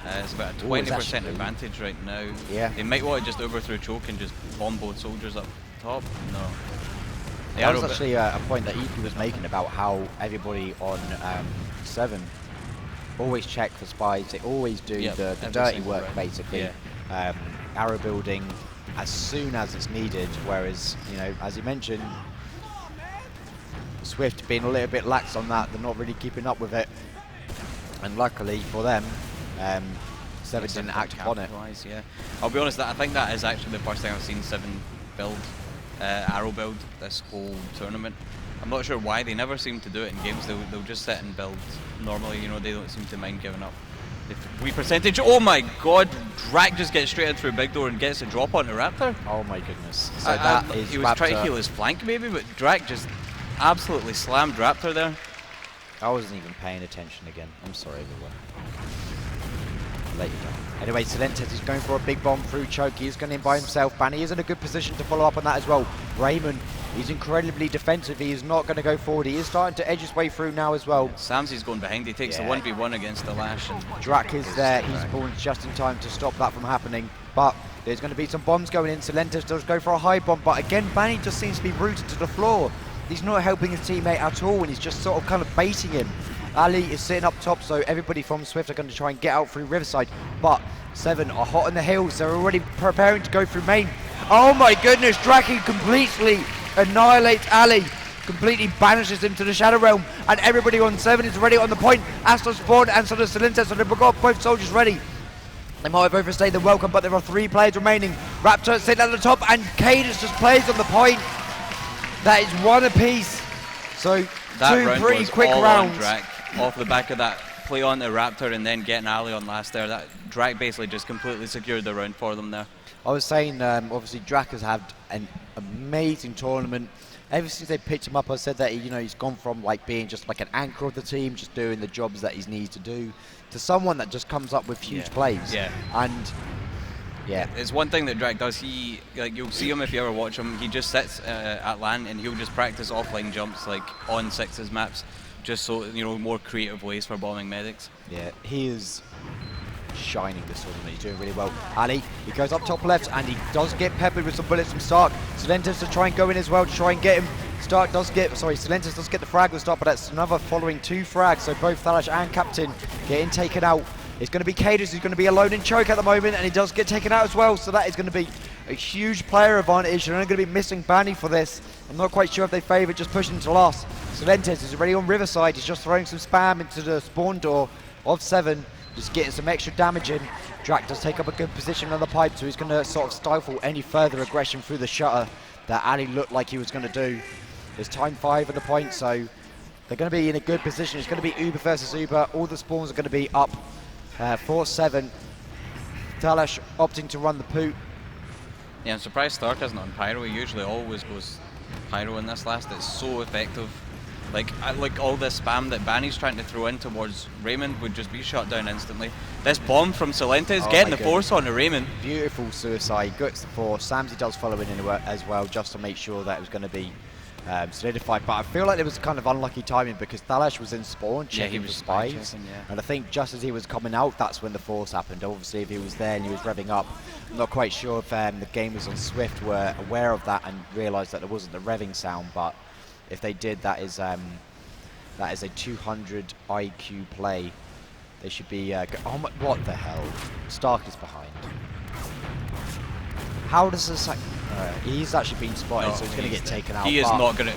Speaker 5: It's about a 20% advantage right now.
Speaker 4: Yeah.
Speaker 5: They might want to just overthrow choke and just bomb both soldiers up top. No.
Speaker 4: That was actually a point that EP was making about how everybody on Se7en always check for spies. They always do the dirty work, basically.
Speaker 5: Yeah.
Speaker 4: Arrow building as soon as it's needed, whereas, you know, as you mentioned, Swift being a little bit lax on that. They're not really keeping up with it. And luckily for them, Se7en didn't act upon it.
Speaker 5: Yeah. I'll be honest, I think that is actually the first time I've seen Se7en build, arrow build this whole tournament. I'm not sure why. They never seem to do it in games. They'll just sit and build normally. You know, they don't seem to mind giving up. The percentage. Oh my God! Drac just gets straight in through big door and gets a drop onto Raptor.
Speaker 4: Oh my goodness! So that is
Speaker 5: he was trying to heal his flank maybe, but Drac just absolutely slammed Raptor there.
Speaker 4: I wasn't even paying attention again. I'm sorry, everyone. I'll let you down. Anyway, Silentes is going for a big bomb through choke. He's going in by himself. Banny is in a good position to follow up on that as well. Raymond, he's incredibly defensive. He is not going to go forward. He is starting to edge his way through now as well.
Speaker 5: Samsy's going behind. He takes the 1v1 against the Lash. And
Speaker 4: Drac is there. He spawns just in time to stop that from happening. But there's going to be some bombs going in. Silentes does go for a high bomb. But again, Banny just seems to be rooted to the floor. He's not helping his teammate at all, and he's just sort of kind of baiting him. Ali is sitting up top, so everybody from Swift are going to try and get out through Riverside. But Se7en are hot on the heels. They're already preparing to go through main.
Speaker 6: Oh my goodness, Draki completely annihilates Ali. Completely banishes him to the Shadow Realm, and everybody on 7 is ready on the point. Astor spawned, and so does Se7en, so they've got both soldiers ready. They might have overstayed the welcome, but there are 3 players remaining. Raptor sitting at the top, and Cadus just plays on the point. That is 1 apiece. So
Speaker 5: That
Speaker 6: 2
Speaker 5: round
Speaker 6: pretty
Speaker 5: was
Speaker 6: quick
Speaker 5: all
Speaker 6: rounds.
Speaker 5: on Drak, off the back of that play on the Raptor and then getting Ali on last there. That Drak basically just completely secured the round for them there.
Speaker 6: I was saying, obviously, Drak has had an amazing tournament. Ever since they picked him up, I said that he's gone from like being just like an anchor of the team, just doing the jobs that he needs to do, to someone that just comes up with huge plays.
Speaker 5: Yeah.
Speaker 6: And yeah,
Speaker 5: It's one thing that Drake does. He, like, you'll see him if you ever watch him. He just sits at LAN and he'll just practice offline jumps like on Sixes maps, just so more creative ways for bombing medics.
Speaker 6: yeah, he is shining this tournament. He's doing really well. Ali, he goes up top left, and he does get peppered with some bullets from Stark. Se7en to try and go in as well to try and get him. Se7en does get the frag with Stark, but that's another following 2 frags. So both Thalash and Captain getting taken out. It's going to be Cadus who's going to be alone in choke at the moment, and he does get taken out as well. So that is going to be a huge player advantage. They're only going to be missing Banny for this. I'm not quite sure if they favour just pushing to last. Se7en is already on Riverside. He's just throwing some spam into the spawn door of 7. Just getting some extra damage in. Drak does take up a good position on the pipe, so he's going to sort of stifle any further aggression through the shutter that Ali looked like he was going to do. There's time 5 at the point, so they're going to be in a good position. It's going to be Uber versus Uber. All the spawns are going to be up for 7. Talash opting to run the poot.
Speaker 5: Yeah, I'm surprised Stark isn't on Pyro. He usually always goes Pyro in this last. It's so effective. Like all this spam that Banny's trying to throw in towards Raymond would just be shut down instantly. This bomb from Se7en is getting the force on to Raymond.
Speaker 6: Beautiful suicide, gets the force. Samsy does follow in as well, just to make sure that it was going to be solidified. But I feel like it was kind of unlucky timing because Thalash was in spawn checking for spies. And I think just as he was coming out, that's when the force happened. Obviously, if he was there and he was revving up, I'm not quite sure if the gamers on Swift were aware of that and realised that there wasn't the revving sound. But if they did, that is a 200 IQ play. They should be. Oh my, what the hell? Stark is behind. How does this? He's actually been spotted, so he's going to get taken out.
Speaker 5: He is not going to.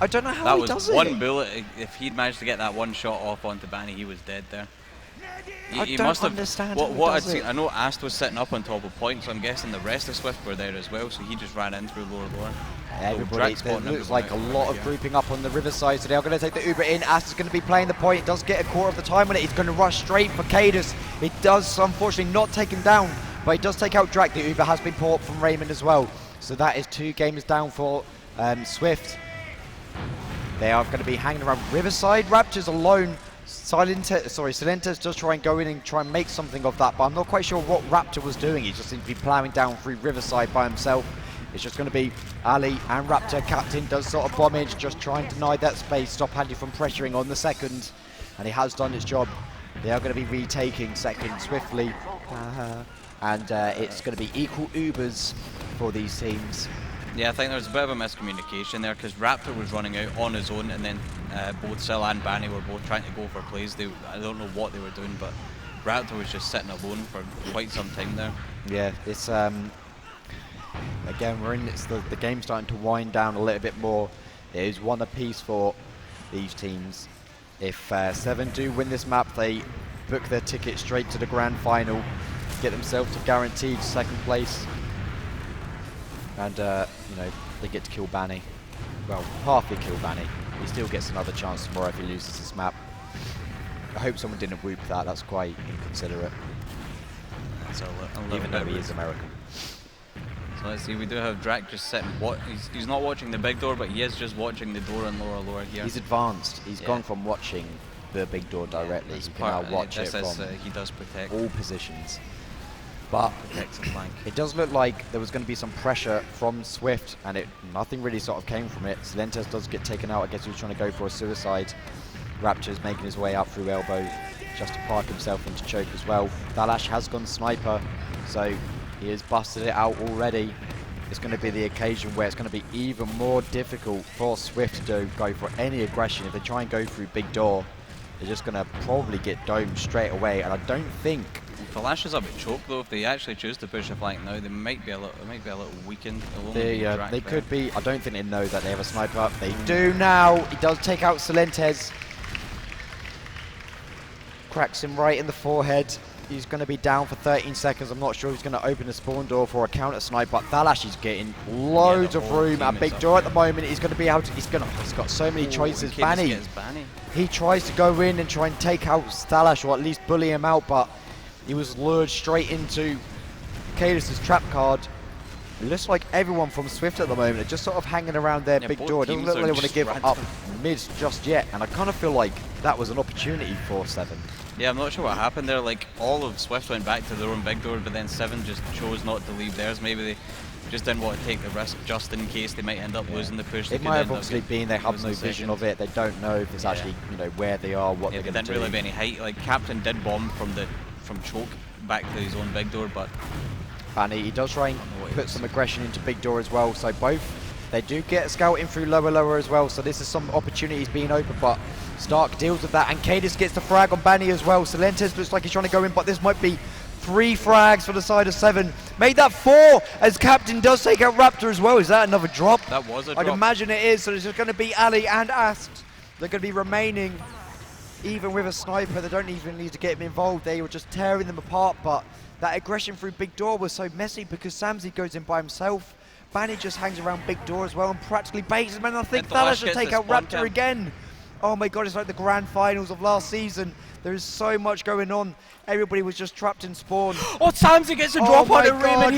Speaker 6: I don't know how he does it.
Speaker 5: That was one bullet. If he'd managed to get that one shot off onto Banny, he was dead there.
Speaker 6: I don't understand how he does it.
Speaker 5: I know Ast was sitting up on top of point, so I'm guessing the rest of Swift were there as well, so he just ran in through lower.
Speaker 6: Everybody, there looks like a lot of grouping up on the Riverside, so they are going to take the Uber in. Ast is going to be playing the point. He does get a quarter of the time on it. He's going to rush straight for Cadus. He does, unfortunately, not take him down, but he does take out Drak. The Uber has been pulled up from Raymond as well. So that is 2 games down for Swift. They are going to be hanging around Riverside. Raptors alone. Se7en does try and go in and try and make something of that, but I'm not quite sure what Raptor was doing. He just seems to be ploughing down through Riverside by himself. It's just going to be Ali and Raptor. Captain does sort of bombage, just trying to deny that space, stop Andy from pressuring on the second, and he has done his job. They are going to be retaking second swiftly, and it's going to be equal Ubers for these teams.
Speaker 5: Yeah, I think there was a bit of a miscommunication there because Raptor was running out on his own, and then both Sil and Banny were both trying to go for plays. I don't know what they were doing, but Raptor was just sitting alone for quite some time there.
Speaker 6: Yeah, it's again the game's starting to wind down a little bit more. It is 1 apiece for these teams. If 7 do win this map, they book their ticket straight to the grand final, get themselves to guaranteed second place. And they get to kill Banny. Well, halfly kill Banny. He still gets another chance tomorrow if he loses this map. I hope someone didn't whoop that. That's quite inconsiderate.
Speaker 5: So
Speaker 6: Even though he is American.
Speaker 5: So let's see. We do have Drak just sitting. He's not watching the big door, but he is just watching the door on lower here.
Speaker 6: He's advanced. He's gone from watching the big door directly. He can now watch it from
Speaker 5: he does protect
Speaker 6: all positions. But it does look like there was going to be some pressure from Swift, and nothing really sort of came from it. Se7en does get taken out. I guess he was trying to go for a suicide. Rapture's making his way out through elbow, just to park himself into choke as well. Thalash has gone sniper, so he has busted it out already. It's going to be the occasion where it's going to be even more difficult for Swift to go for any aggression. If they try and go through big door, they're just going to probably get domed straight away, and I don't think
Speaker 5: Flash is up at choke though. If they actually choose to push a flank now, they might be a little weakened.
Speaker 6: They could be. I don't think they know that they have a sniper up. They do now. He does take out Se7en. Cracks him right in the forehead. He's going to be down for 13 seconds. I'm not sure he's going to open the spawn door for a counter snipe, but Thalash is getting loads of room at big door at the moment. He's going to be out. He's got so many choices. Banny. He tries to go in and try and take out Thalash, or at least bully him out, but he was lured straight into Cadis's trap card. It looks like everyone from SVIFT at the moment are just sort of hanging around their big door. It doesn't look like they want to give up mid just yet, and I kind of feel like that was an opportunity for Se7en.
Speaker 5: Yeah, I'm not sure what happened there. Like, all of SVIFT went back to their own big door, but then Se7en just chose not to leave theirs. Maybe they just didn't want to take the risk just in case they might end up losing the push.
Speaker 6: It might have obviously been they have no vision of it. They don't know if it's actually, you know, where they are, what they're going to do.
Speaker 5: They didn't really have any height. Like, Captain did bomb from choke back to his own big door, but
Speaker 6: Banny, he does try and put some aggression into big door as well. So both, they do get a scout in through lower as well. So this is some opportunities being open, but Stark deals with that, and Cadis gets the frag on Banny as well. Se7en looks like he's trying to go in, but this might be 3 frags for the side of Se7en. Made that 4 as Captain does take out Raptor as well. Is that another drop?
Speaker 5: That was a
Speaker 6: I'd
Speaker 5: drop.
Speaker 6: imagine it is. So there's just going to be Ali and Ast. They're going to be remaining. Even with a sniper, they don't even need to get him involved. They were just tearing them apart, but that aggression through big door was so messy because Samsey goes in by himself. Banny just hangs around big door as well and practically baits him, and I think Thalash should take out Raptor again. Oh my god, it's like the grand finals of last season. There is so much going on. Everybody was just trapped in spawn.
Speaker 5: Oh, Samsey gets a drop on it.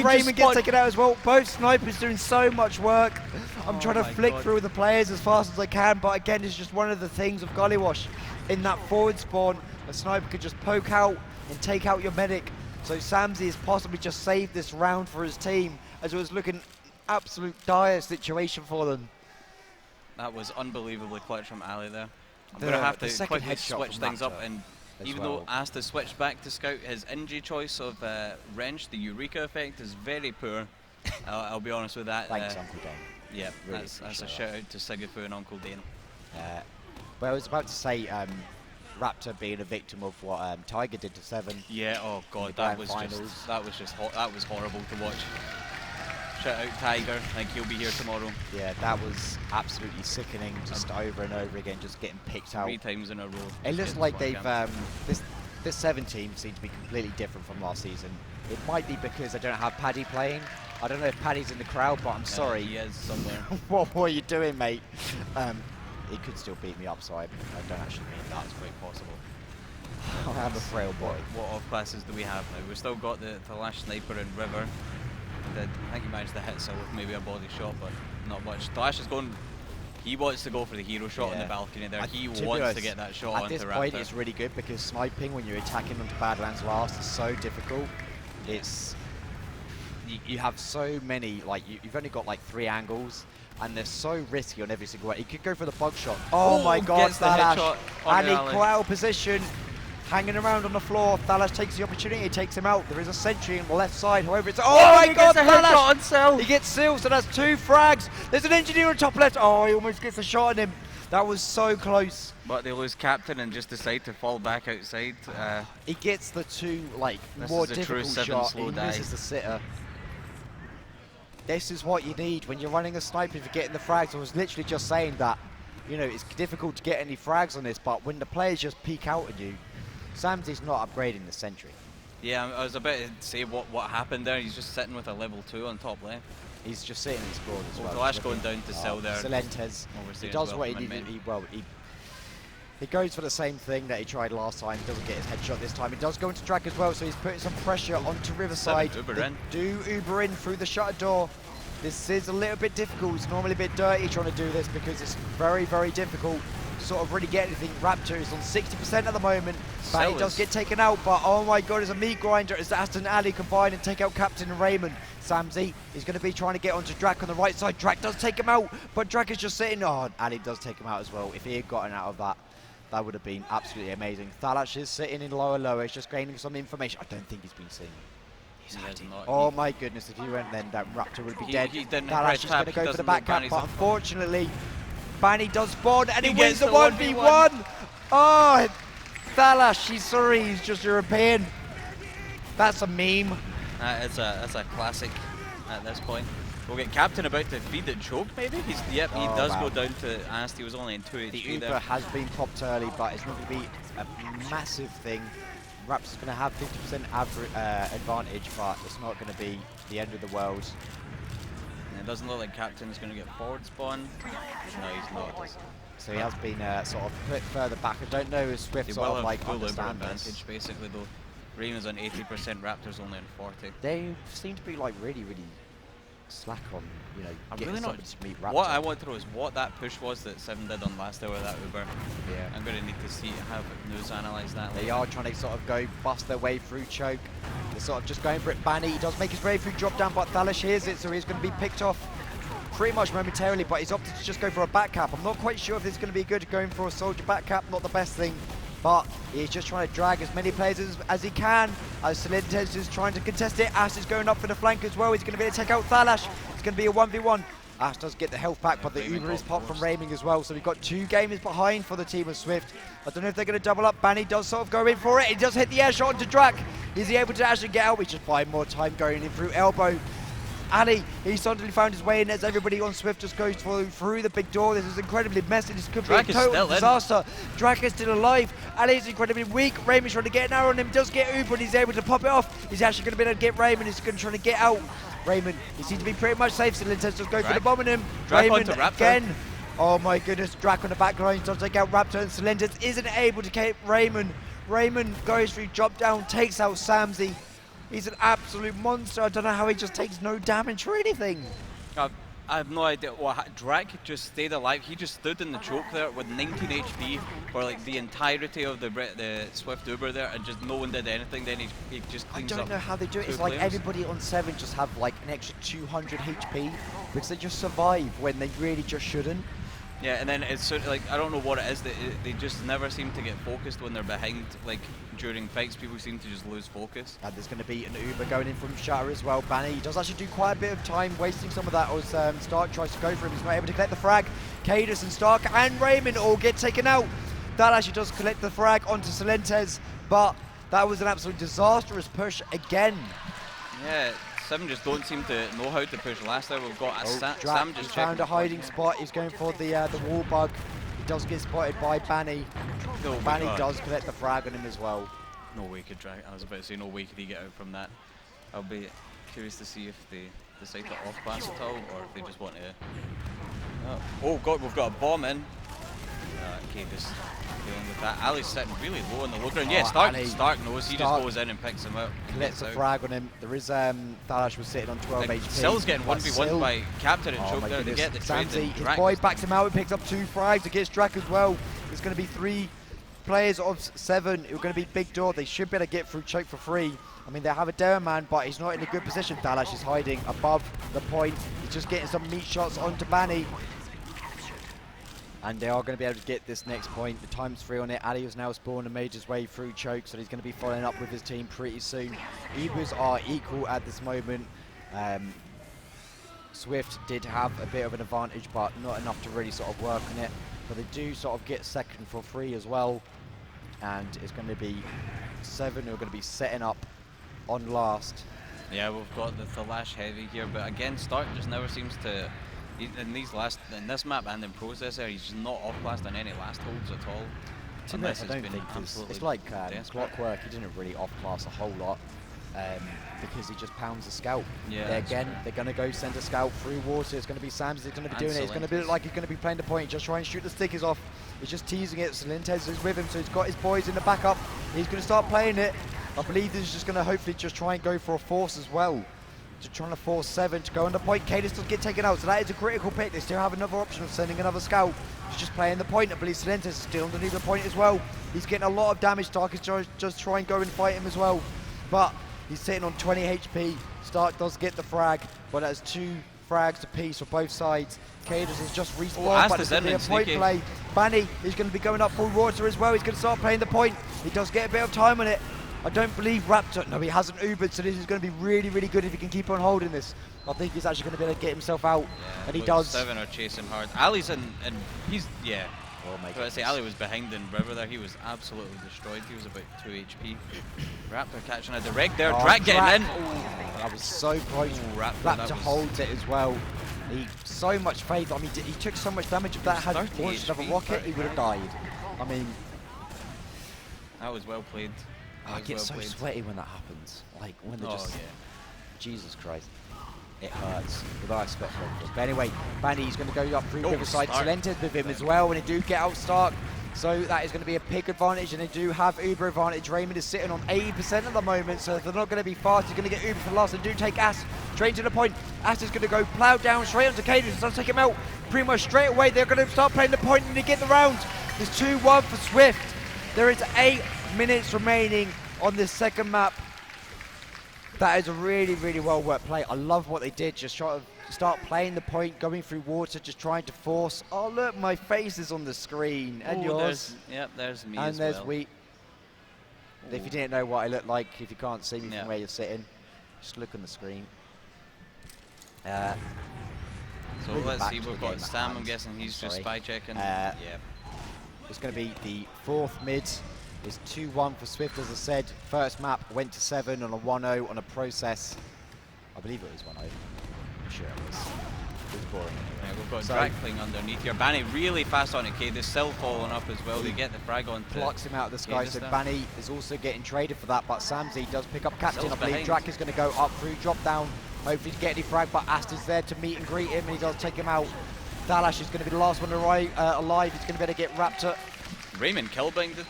Speaker 6: Raymond gets taken out as well. Both snipers doing so much work. I'm trying to flick through the players as fast as I can, but again, it's just one of the things of Gollywash. In that forward spawn, a sniper could just poke out and take out your medic. So Samsey has possibly just saved this round for his team, as it was looking absolute dire situation for them.
Speaker 5: That was unbelievably clutch from Ali there. I'm going to have to quickly switch things up, and even though Asta switched back to scout, his Inji choice of Wrench, the Eureka effect, is very poor. I'll be honest with that.
Speaker 6: Thanks, Uncle Dane.
Speaker 5: Yeah,
Speaker 6: Really
Speaker 5: that's a shout out to Sigafu and Uncle Dane.
Speaker 6: Well, I was about to say Raptor being a victim of what Tiger did to Se7en.
Speaker 5: Yeah, oh god, that was horrible to watch. Shout out Tiger, I think he'll be here tomorrow.
Speaker 6: Yeah, that was absolutely sickening, just over and over again, just getting picked out
Speaker 5: 3 times in a row.
Speaker 6: It looks like they've this Se7en team seems to be completely different from last season. It might be because they don't have Paddy playing. I don't know if Paddy's in the crowd, but I'm sorry.
Speaker 5: He is somewhere.
Speaker 6: What are you doing, mate? He could still beat me up, so I don't actually mean that.
Speaker 5: That's quite possible.
Speaker 6: I am a frail boy.
Speaker 5: What off classes do we have now? We've still got the Thalash Sniper and River. I think he managed to hit Sil with maybe a body shot, but not much. Thalash is going. He wants to go for the hero shot on the balcony there. He wants to get that shot onto Raptor.
Speaker 6: At this point, it's really good because sniping when you're attacking onto Badlands last is so difficult. It's you have so many, like you've only got like 3 angles, and they're so risky on every single one. He could go for the bug shot. Oh my god, Thalash! And he crowd position, hanging around on the floor. Thalash takes the opportunity, he takes him out. There is a sentry on the left side, however it's... Oh my god, Thalash! He gets Sil, so that's 2 frags. There's an engineer on top left. Oh, he almost gets a shot on him. That was so close.
Speaker 5: But they lose Captain and just decide to fall back outside.
Speaker 6: He gets the 2, like, more difficult shot. He misses the sitter. This is what you need when you're running a sniper for getting the frags. I was literally just saying that, you know, it's difficult to get any frags on this, but when the players just peek out at you, Samsey's not upgrading the sentry.
Speaker 5: Yeah, I was about to say what happened there. He's just sitting with a level 2 on top left.
Speaker 6: He's just sitting in his board as well.
Speaker 5: Thalash going down to Sil there.
Speaker 6: Se7en, he does what he needed. He goes for the same thing that he tried last time. He doesn't get his headshot this time. He does go into track as well, so he's putting some pressure onto Riverside. Do Uber in through the shutter door. This is a little bit difficult. It's normally a bit dirty trying to do this because it's very, very difficult to sort of really get anything. Raptor is on 60% at the moment. Banny does get taken out, but oh my god, it's a meat grinder as Aston and Ali combine and take out Captain and Raymond. Samsey is going to be trying to get onto Drak on the right side. Drak does take him out, but Drak is just sitting. Oh, Ali does take him out as well. If he had gotten out of that, that would have been absolutely amazing. Thalash is sitting in lower. He's just gaining some information. I don't think he's been seen. He's hiding. Oh my goodness, if he went then, that Raptor would be dead. Thalash is going to go for the back cap, but unfortunately, Banny does spawn and he wins the 1v1. Oh, Thalash, he's sorry, he's just European. That's a meme.
Speaker 5: That's a classic at this point. We'll get Captain about to feed it choke, maybe? He does
Speaker 6: wow.
Speaker 5: go down to Ast. He was only in 2
Speaker 6: The
Speaker 5: HP
Speaker 6: Uber
Speaker 5: there.
Speaker 6: has been popped early, but it's not going to be a massive thing. Raptors going to have 50% advantage, but it's not going to be the end of the world.
Speaker 5: And it doesn't look like Captain is going to get forward spawn. No, he's not.
Speaker 6: So he has been sort of put further back. I don't know if Swift
Speaker 5: They
Speaker 6: sort
Speaker 5: will
Speaker 6: of
Speaker 5: have
Speaker 6: like
Speaker 5: full Uber
Speaker 6: understand this.
Speaker 5: advantage, basically, though. Raven's on 80%, Raptors only on 40.
Speaker 6: They seem to be like really slack on, you know,
Speaker 5: I'm
Speaker 6: getting
Speaker 5: really not.
Speaker 6: somebody to meet Raptor.
Speaker 5: What I want to know is what that push was that Se7en did on last hour of that Uber.
Speaker 6: Yeah.
Speaker 5: I'm going to need to see have news analyse that.
Speaker 6: They are trying to sort of go bust their way through choke. They're sort of just going for it. Banny, he does make his way through drop down, but Thalish hears it, so he's going to be picked off pretty much momentarily, but he's opted to just go for a back cap. I'm not quite sure if this is going to be good going for a soldier back cap, not the best thing, but he's just trying to drag as many players as he can, as Celentes is trying to contest it. Ash is going up for the flank as well. He's going to be able to take out Thalash. It's going to be a 1v1. Ash does get the health back, but the Uber is popped from Rayming as well, so we've got 2 gamers behind for the team of Swift. I don't know if they're going to double up. Banny does sort of go in for it. He does hit the air shot onto Drak. Is he able to actually get out? He's just buying more time going in through elbow. Ali, he suddenly found his way in as everybody on Swift just goes through the big door. This is incredibly messy. This could be a total disaster. Drak is still alive. Ali is incredibly weak. Raymond's trying to get an arrow on him. Does get Uber and he's able to pop it off. He's actually going to be able to get Raymond. He's going to try to get out. Raymond, he seems to be pretty much safe. Celentes just go for the bomb on him. Raymond again. Oh my goodness, Drak on the back line does take out Raptor, and Celentes isn't able to get Raymond. Raymond goes through drop down, takes out Samsey. He's an absolute monster. I don't know how he just takes no damage or anything.
Speaker 5: I have no idea. Drak just stayed alive. He just stood in the choke there with 19 HP for like the entirety of the Swift Uber there, and just no one did anything. Then he just cleans up.
Speaker 6: I don't know how they do it. It's
Speaker 5: 2
Speaker 6: like
Speaker 5: flames.
Speaker 6: everybody on 7 just have like an extra 200 HP because they just survive when they really just shouldn't.
Speaker 5: Yeah, and then it's sort of like, I don't know what it is, that they just never seem to get focused when they're behind. Like during fights, people seem to just lose focus.
Speaker 6: And there's going to be an Uber going in from Shatter as well. Banny does actually do quite a bit of time wasting some of that as Stark tries to go for him. He's not able to collect the frag. Cadus and Stark and Raymond all get taken out. That actually does collect the frag onto Celentes, but that was an absolute disastrous push again.
Speaker 5: Yeah, Se7en just don't seem to know how to push. Last time we've got Sam just
Speaker 6: found a hiding spot. He's going for the wall bug. He does get spotted by Banny.
Speaker 5: No,
Speaker 6: Banny does collect the frag on him as well.
Speaker 5: No way could Drag. I was about to say no way could he get out from that. I'll be curious to see if they decide to off class at all, or if they just want to. Oh god, we've got a bomb in. Okay, just dealing with that. Ali's sitting really low on the low ground. Yeah, Stark knows. He just goes in and picks him out.
Speaker 6: Collects a frag on him. There is Thalash was sitting on 12 HP.
Speaker 5: Sill's getting 1v1 by Captain and Choke there to get the trade.
Speaker 6: Samsey, his boy backs him out and picks up 2 frags against Drak as well. There's going to be 3 players of 7 who are going to be big door. They should be able to get through Choke for free. I mean, they have a Dare man, but he's not in a good position. Thalash is hiding above the point. He's just getting some meat shots onto Banny. And they are going to be able to get this next point. The time's 3 on it. Ali has now spawned and made his way through Choke, so he's going to be following up with his team pretty soon. Ebers are equal at this moment. Swift did have a bit of an advantage, but not enough to really sort of work on it. But they do sort of get second for free as well. And it's going to be Se7en who are going to be setting up on last.
Speaker 5: Yeah, we've got the Thalash heavy here, but again, Stark just never seems to. In this map and in Process here, he's just not off-classed on any last holds at all.
Speaker 6: I don't think it's like Clockwork. He didn't really off-class a whole lot because he just pounds the scout.
Speaker 5: Yeah.
Speaker 6: Again, they're going to go send a scout through water. It's going to be Sam's. He's going to be doing it. It's going to be like he's going to be playing the point. Just try and shoot the stickers off. He's just teasing it. Celentes is with him, so he's got his boys in the backup. He's going to start playing it. I believe he's just going to hopefully just try and go for a force as well. Trying to force Se7en to go on the point. Cadus does get taken out, so that is a critical pick. They still have another option of sending another scout. He's just playing the point. I believe Celentes is still underneath the point as well. He's getting a lot of damage. Stark is just try and go and fight him as well. But he's sitting on 20 HP. Stark does get the frag, but that's 2 frags apiece for both sides. Cadus has just respawned, but it's going to be a point play. Banny is going to be going up full water as well. He's going to start playing the point. He does get a bit of time on it. I don't believe Raptor, no, he hasn't Ubered, so this is going to be really, really good if he can keep on holding this. I think he's actually going to be able to get himself out, and he does.
Speaker 5: Se7en are chasing hard. Ali's in, and he's,
Speaker 6: Oh my
Speaker 5: I was say
Speaker 6: goodness.
Speaker 5: Ali was behind in River there. He was absolutely destroyed. He was about 2 HP. Raptor catching a direct there.
Speaker 6: Oh,
Speaker 5: Drak getting in.
Speaker 6: Oh, that was so close.
Speaker 5: Ooh, Raptor,
Speaker 6: Raptor
Speaker 5: that was-
Speaker 6: holds it as well. He so much faith. I mean, he took so much damage. If that had
Speaker 5: 30
Speaker 6: launched another
Speaker 5: HP,
Speaker 6: rocket, he would have died. I mean,
Speaker 5: That was well played.
Speaker 6: I get so sweaty when that happens. Like when they just.
Speaker 5: yeah.
Speaker 6: Jesus Christ. It hurts. Although I expect it. But anyway, Banny's going to go up through
Speaker 5: Oh,
Speaker 6: Riverside.
Speaker 5: Stark.
Speaker 6: Silenta's with him as well, and they do get out Stark. So that is going to be a pick advantage, and they do have Uber advantage. Raymond is sitting on 80% at the moment, so if they're not going to be fast, he's going to get Uber for last. And do take Ass straight to the point. Ass is going to go plow down straight onto Cadence. They'll take him out pretty much straight away. They're going to start playing the point, and they get the round. It's 2-1 for Swift. There is 8 minutes remaining on this second map. That is a really, really well worked play. I love what they did. Just try to start playing the point, going through water, just trying to force. Oh, look, my face is on the screen. And
Speaker 5: Ooh,
Speaker 6: yours.
Speaker 5: there's me
Speaker 6: And
Speaker 5: as
Speaker 6: there's
Speaker 5: well.
Speaker 6: Wheat. If you didn't know what I look like, if you can't see me
Speaker 5: Yeah.
Speaker 6: from where you're sitting, just look on the screen. Uh,
Speaker 5: So
Speaker 6: moving
Speaker 5: let's
Speaker 6: back
Speaker 5: see,
Speaker 6: to
Speaker 5: we've
Speaker 6: the
Speaker 5: got
Speaker 6: game at
Speaker 5: Sam, I'm
Speaker 6: hand.
Speaker 5: guessing he's just
Speaker 6: Sorry.
Speaker 5: spy checking.
Speaker 6: Yeah.
Speaker 5: Yeah.
Speaker 6: It's going to be the 4th mid. It's 2-1 for Swift, as I said. First map went to 7 on a 1-0 on a process. I believe it was 1-0. I'm sure it was. It was boring
Speaker 5: Yeah,
Speaker 6: anyway.
Speaker 5: we've got
Speaker 6: So-
Speaker 5: Drak playing underneath here. Banny really fast on it, K. They're still following up as well. They get the frag on.
Speaker 6: Plucks him out of the sky, so
Speaker 5: there.
Speaker 6: Banny is also getting traded for that, but Samsey does pick up captain.
Speaker 5: Sill's
Speaker 6: I believe
Speaker 5: behind.
Speaker 6: Drak is going to go up through, drop down, hopefully to get any frag, but Asta's there to meet and greet him, and he does take him out. Dalash is going to be the last one alive. He's going to be able to get Raptor.
Speaker 5: Raymond killbanged.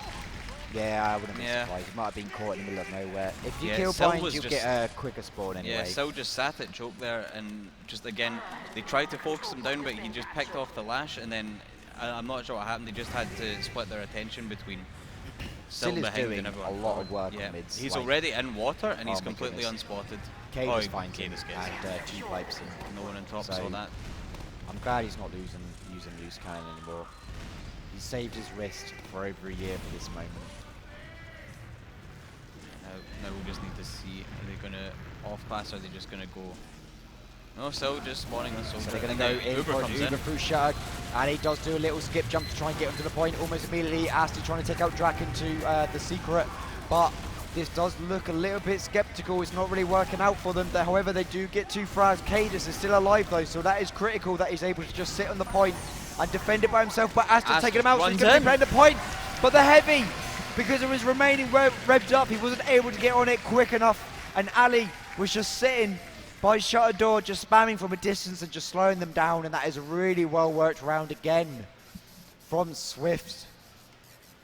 Speaker 6: Yeah, I wouldn't be
Speaker 5: Yeah.
Speaker 6: surprised. He might have been caught in the middle of nowhere. If you
Speaker 5: Yeah,
Speaker 6: kill
Speaker 5: Sil
Speaker 6: bind,
Speaker 5: was
Speaker 6: you
Speaker 5: just-
Speaker 6: get a quicker spawn anyway.
Speaker 5: Yeah, Sil just sat at choke there, and just again, they tried to focus him down, but he just picked off the lash, and then I'm not sure what happened. They just had to split their attention between Sil
Speaker 6: Sil is
Speaker 5: behind
Speaker 6: doing
Speaker 5: and everyone
Speaker 6: a lot
Speaker 5: forward.
Speaker 6: of work
Speaker 5: Yeah,
Speaker 6: on mids,
Speaker 5: he's
Speaker 6: like-
Speaker 5: already in water, and he's
Speaker 6: Oh my
Speaker 5: completely
Speaker 6: goodness.
Speaker 5: unspotted.
Speaker 6: Cadence
Speaker 5: Oh,
Speaker 6: finds him
Speaker 5: Cadence gets
Speaker 6: and G-pipes him.
Speaker 5: no one on top,
Speaker 6: So-
Speaker 5: so that.
Speaker 6: I'm glad he's not using loose cannon anymore. He saved his wrist for over a year for this moment.
Speaker 5: Now we'll just need to see, are they going to off-class, or are they just going to go... No, Sil just spawning on Soldier.
Speaker 6: So they're going
Speaker 5: and
Speaker 6: to go
Speaker 5: now
Speaker 6: in
Speaker 5: Uber
Speaker 6: for an
Speaker 5: comes
Speaker 6: Uber
Speaker 5: in.
Speaker 6: through Shutter, and he does do a little skip jump to try and get onto the point almost immediately. Asti trying to take out Drak into the secret, but this does look a little bit skeptical. It's not really working out for them. However, they do get 2 frags. Cadus is still alive though, so that is critical that he's able to just sit on the point and defend it by himself. But Asta's taking him out, so he's
Speaker 5: runs
Speaker 6: going to
Speaker 5: in.
Speaker 6: be playing the point. But the heavy, because of his remaining revved up, he wasn't able to get on it quick enough. And Ali was just sitting by Shutter Door, just spamming from a distance and just slowing them down, and that is a really well worked round again from Swift.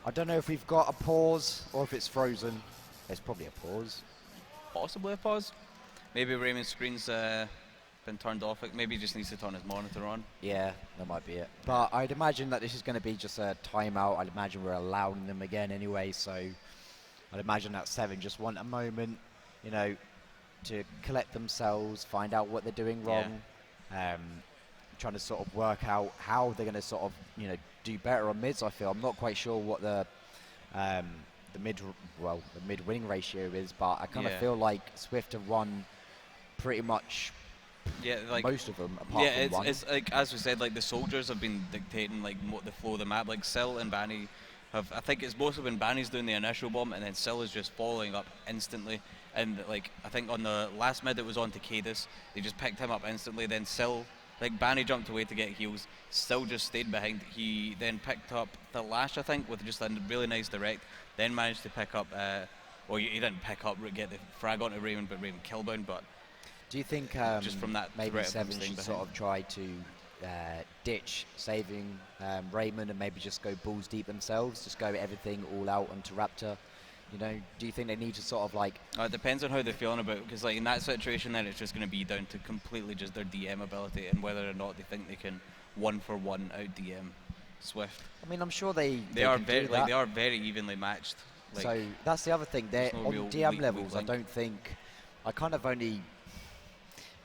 Speaker 6: I don't know if we've got a pause or if it's frozen. There's probably a pause.
Speaker 5: Possibly a pause. Maybe Raymond's screen's been turned off. Maybe he just needs to turn his monitor on.
Speaker 6: Yeah, that might be it. But I'd imagine that this is going to be just a timeout. I'd imagine we're allowing them again anyway, so I'd imagine that 7 just want a moment, you know, to collect themselves, find out what they're doing wrong, trying to sort of work out how they're going to sort of, you know, do better on mids. I feel I'm not quite sure what the mid winning ratio is, but I kind of
Speaker 5: Yeah.
Speaker 6: feel like Swift have won pretty much
Speaker 5: Yeah, like
Speaker 6: most of them apart
Speaker 5: yeah,
Speaker 6: from one.
Speaker 5: it's like as we said, like the soldiers have been dictating like the flow of the map. Like Sil and Banny have, I think it's mostly when Banny's doing the initial bomb, and then Sil is just following up instantly. And like I think on the last mid it was on to Cadus, they just picked him up instantly. Then Sil, like Banny jumped away to get heals, Sil just stayed behind. He then picked up the lash, I think, with just a really nice direct. Then managed to pick up, well, he didn't pick up, get the frag onto Raymond, but Raymond killbound. But
Speaker 6: Do you think
Speaker 5: just from that
Speaker 6: maybe
Speaker 5: threat of him
Speaker 6: 7
Speaker 5: staying
Speaker 6: should sort
Speaker 5: behind.
Speaker 6: of try to ditch saving Raymond and maybe just go balls deep themselves, just go everything all out onto Raptor? You know, do you think they need to sort of like...
Speaker 5: It depends on how they're feeling about it, because like in that situation then it's just going to be down to completely just their DM ability and whether or not they think they can 1-for-1 out DM Swift.
Speaker 6: I mean, I'm sure they
Speaker 5: Are
Speaker 6: can
Speaker 5: very
Speaker 6: do that.
Speaker 5: they are very evenly matched. Like,
Speaker 6: So that's the other thing. They're
Speaker 5: there's no
Speaker 6: on
Speaker 5: real
Speaker 6: DM
Speaker 5: weak
Speaker 6: levels. I
Speaker 5: link.
Speaker 6: don't think... I kind of only...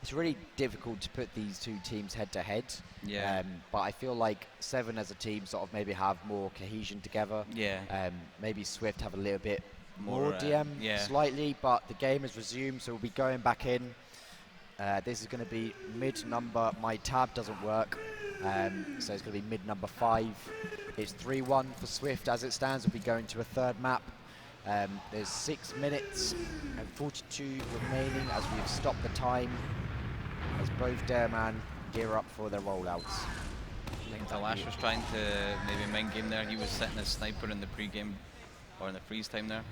Speaker 6: It's really difficult to put these two teams head to head.
Speaker 5: Yeah.
Speaker 6: But I feel like 7 as a team sort of maybe have more cohesion together.
Speaker 5: Yeah.
Speaker 6: Maybe Swift have a little bit more
Speaker 5: More,
Speaker 6: DM
Speaker 5: yeah.
Speaker 6: slightly, but the game has resumed, so we'll be going back in. This is going to be mid number. My tab doesn't work. So it's going to be mid number 5. It's 3-1 for Swift as it stands. We'll be going to a third map. There's 6 minutes and 42 remaining as we've stopped the time as both Dareman gear up for their rollouts.
Speaker 5: I think Talash was trying to maybe mind game there. He was setting a sniper in the pre-game or in the freeze time there.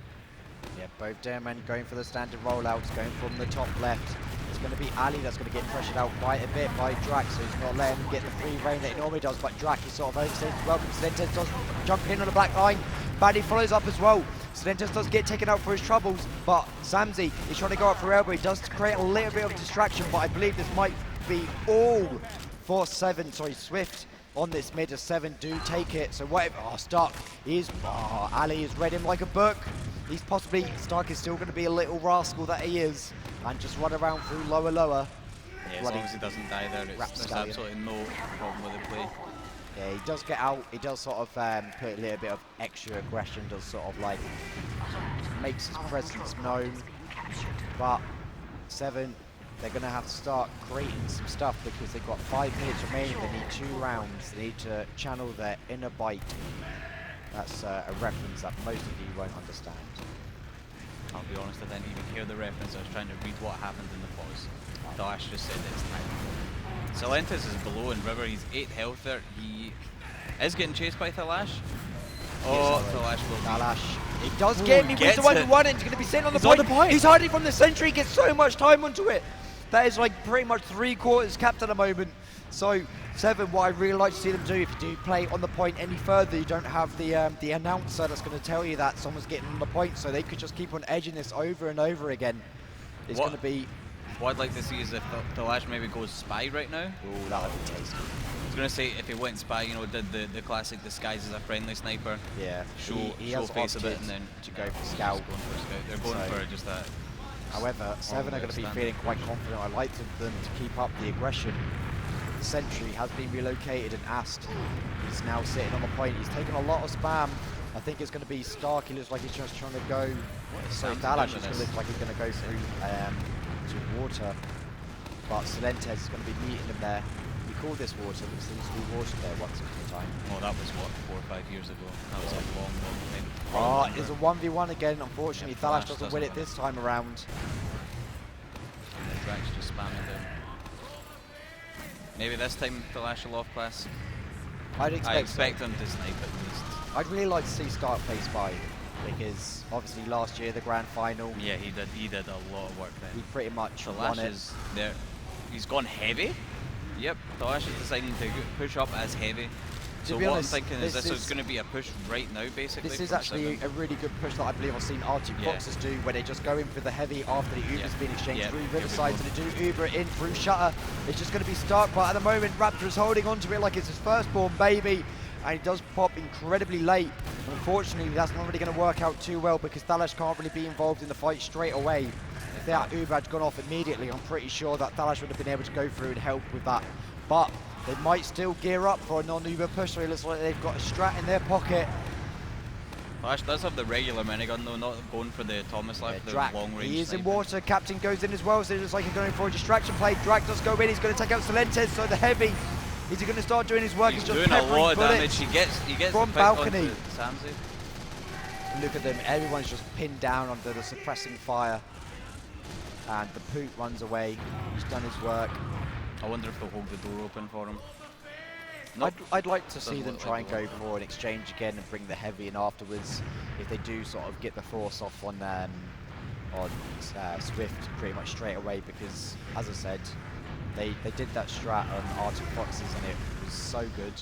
Speaker 6: Yeah, both Daremen going for the standard rollouts, going from the top left. It's going to be Ali that's going to get pressured out quite a bit by Drax, so he's not letting him get the free reign that he normally does, but Drax is sort of overstated as well, because Sedentes does jump in on the black line. Baddy follows up as well. Sedentes does get taken out for his troubles, but Samzi is trying to go up for elbow. He does create a little bit of a distraction, but I believe this might be all for Swift on this mid as 7 do take it. So whatever, Stark is, Ali has read him like a book. He's possibly, Stark is still going to be a little rascal that he is, and just run around through lower.
Speaker 5: Yeah, as long as he doesn't die there, there's absolutely no problem with the play.
Speaker 6: Yeah, he does get out, he does sort of put a little bit of extra aggression, does sort of like, makes his presence known, but 7, they're going to have to start creating some stuff because they've got 5 minutes remaining. They need 2 rounds. They need to channel their inner bite. That's a reference that most of you won't understand.
Speaker 5: I'll be honest, I didn't even hear the reference. I was trying to read what happened in the pause. Dash just said it's time. Silentes is below in River. He's 8 health there. He is getting chased by Thalash. Oh, Thalash will
Speaker 6: Thalash. He does get him. He wins the 1v1 and he's going to be sent on the point. He's hiding from the sentry. Gets so much time onto it. That is like pretty much 3/4 capped at the moment. So 7, what I really like to see them do, if you do play on the point any further, you don't have the announcer that's going to tell you that someone's getting on the point, so they could just keep on edging this over and over again. It's going to be...
Speaker 5: What I'd like to see is if Thalash maybe goes spy right now.
Speaker 6: Oh, that would be tasty.
Speaker 5: I was going to say, if he went spy, you know, did the classic disguise as a friendly sniper.
Speaker 6: Yeah,
Speaker 5: show
Speaker 6: has
Speaker 5: face a bit and then
Speaker 6: to go for scout.
Speaker 5: They're going for just that.
Speaker 6: However, 7 are going to be feeling quite confident. I like them to keep up the aggression. The sentry has been relocated and Ast. He's now sitting on the point. He's taken a lot of spam. I think it's going to be Stark. He looks like he's just trying to go. So Thalash is going to look like he's going to go through to water. But Silentes is going to be meeting him there. We call this water because there used to be water there once upon a time.
Speaker 5: Oh, that was what, 4 or 5 years ago. That was a long time.
Speaker 6: Oh, it's a 1v1 again. Unfortunately, Thalash doesn't win it this time around.
Speaker 5: And Drax just spamming down. Maybe this time Thalash will off class.
Speaker 6: I expect
Speaker 5: him to snipe at least.
Speaker 6: I'd really like to see Stark play spy because obviously last year the grand final.
Speaker 5: Yeah, he did a lot of work then.
Speaker 6: He pretty much won
Speaker 5: Thalash
Speaker 6: it.
Speaker 5: is there. He's gone heavy. Yep, Thalash is deciding to push up as heavy. So what I'm thinking is this is going to be a push right now, basically.
Speaker 6: This is actually a really good push that I believe I've seen Arctic Boxers do, where they just go in for the heavy after the Uber's been exchanged through Riverside, so they do Uber it in through Shutter. It's just going to be Stark, but at the moment Raptor is holding on to it like it's his firstborn baby, and he does pop incredibly late. Unfortunately, that's not really going to work out too well because Thalash can't really be involved in the fight straight away. If that Uber had gone off immediately, I'm pretty sure that Thalash would have been able to go through and help with that. But they might still gear up for a non-Uber push, so it looks like they've got a strat in their pocket.
Speaker 5: Thalash does have the regular minigun though, not going for the Thomas left, the long range.
Speaker 6: He is
Speaker 5: sniping.
Speaker 6: in water, Captain goes in as well, so it looks like he's going for a distraction play. Drac does go in, he's going to take out Silentes, so the heavy. Is he going to start doing his work?
Speaker 5: He's
Speaker 6: just
Speaker 5: doing a lot of damage. He gets
Speaker 6: from
Speaker 5: the
Speaker 6: balcony.
Speaker 5: Samzi.
Speaker 6: Look at them, everyone's just pinned down under the suppressing fire. And the Poot runs away, he's done his work.
Speaker 5: I wonder if they'll hold the door open for him.
Speaker 6: Nope. I'd like to see them try and go for an exchange again and bring the heavy in afterwards. If they do sort of get the force off on Swift pretty much straight away, because as I said, they did that strat on Arctic Foxes and it was so good.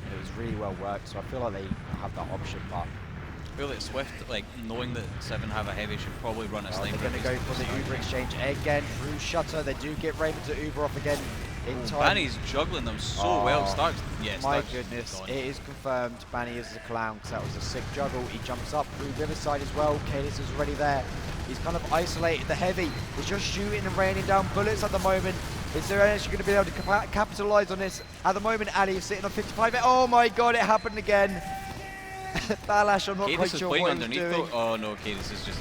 Speaker 6: And it was really well worked, so I feel like they have that option. But
Speaker 5: I feel like Swift, like knowing that 7 have a heavy, should probably run a sniper.
Speaker 6: They're going to go for the Uber exchange again through Shutter. They do get Raven to Uber off again in time.
Speaker 5: Banny's juggling them so well. Starks,
Speaker 6: my goodness, it is confirmed. Banny is a clown because that was a sick juggle. He jumps up through Riverside as well. Kalis is already there. He's kind of isolated the heavy. He's just shooting and raining down bullets at the moment. Is there actually going to be able to capitalise on this? At the moment, Ali is sitting on 55. Oh my god, it happened again. Thalash, I'm not quite sure what he's doing.
Speaker 5: Oh no, Cadis is just,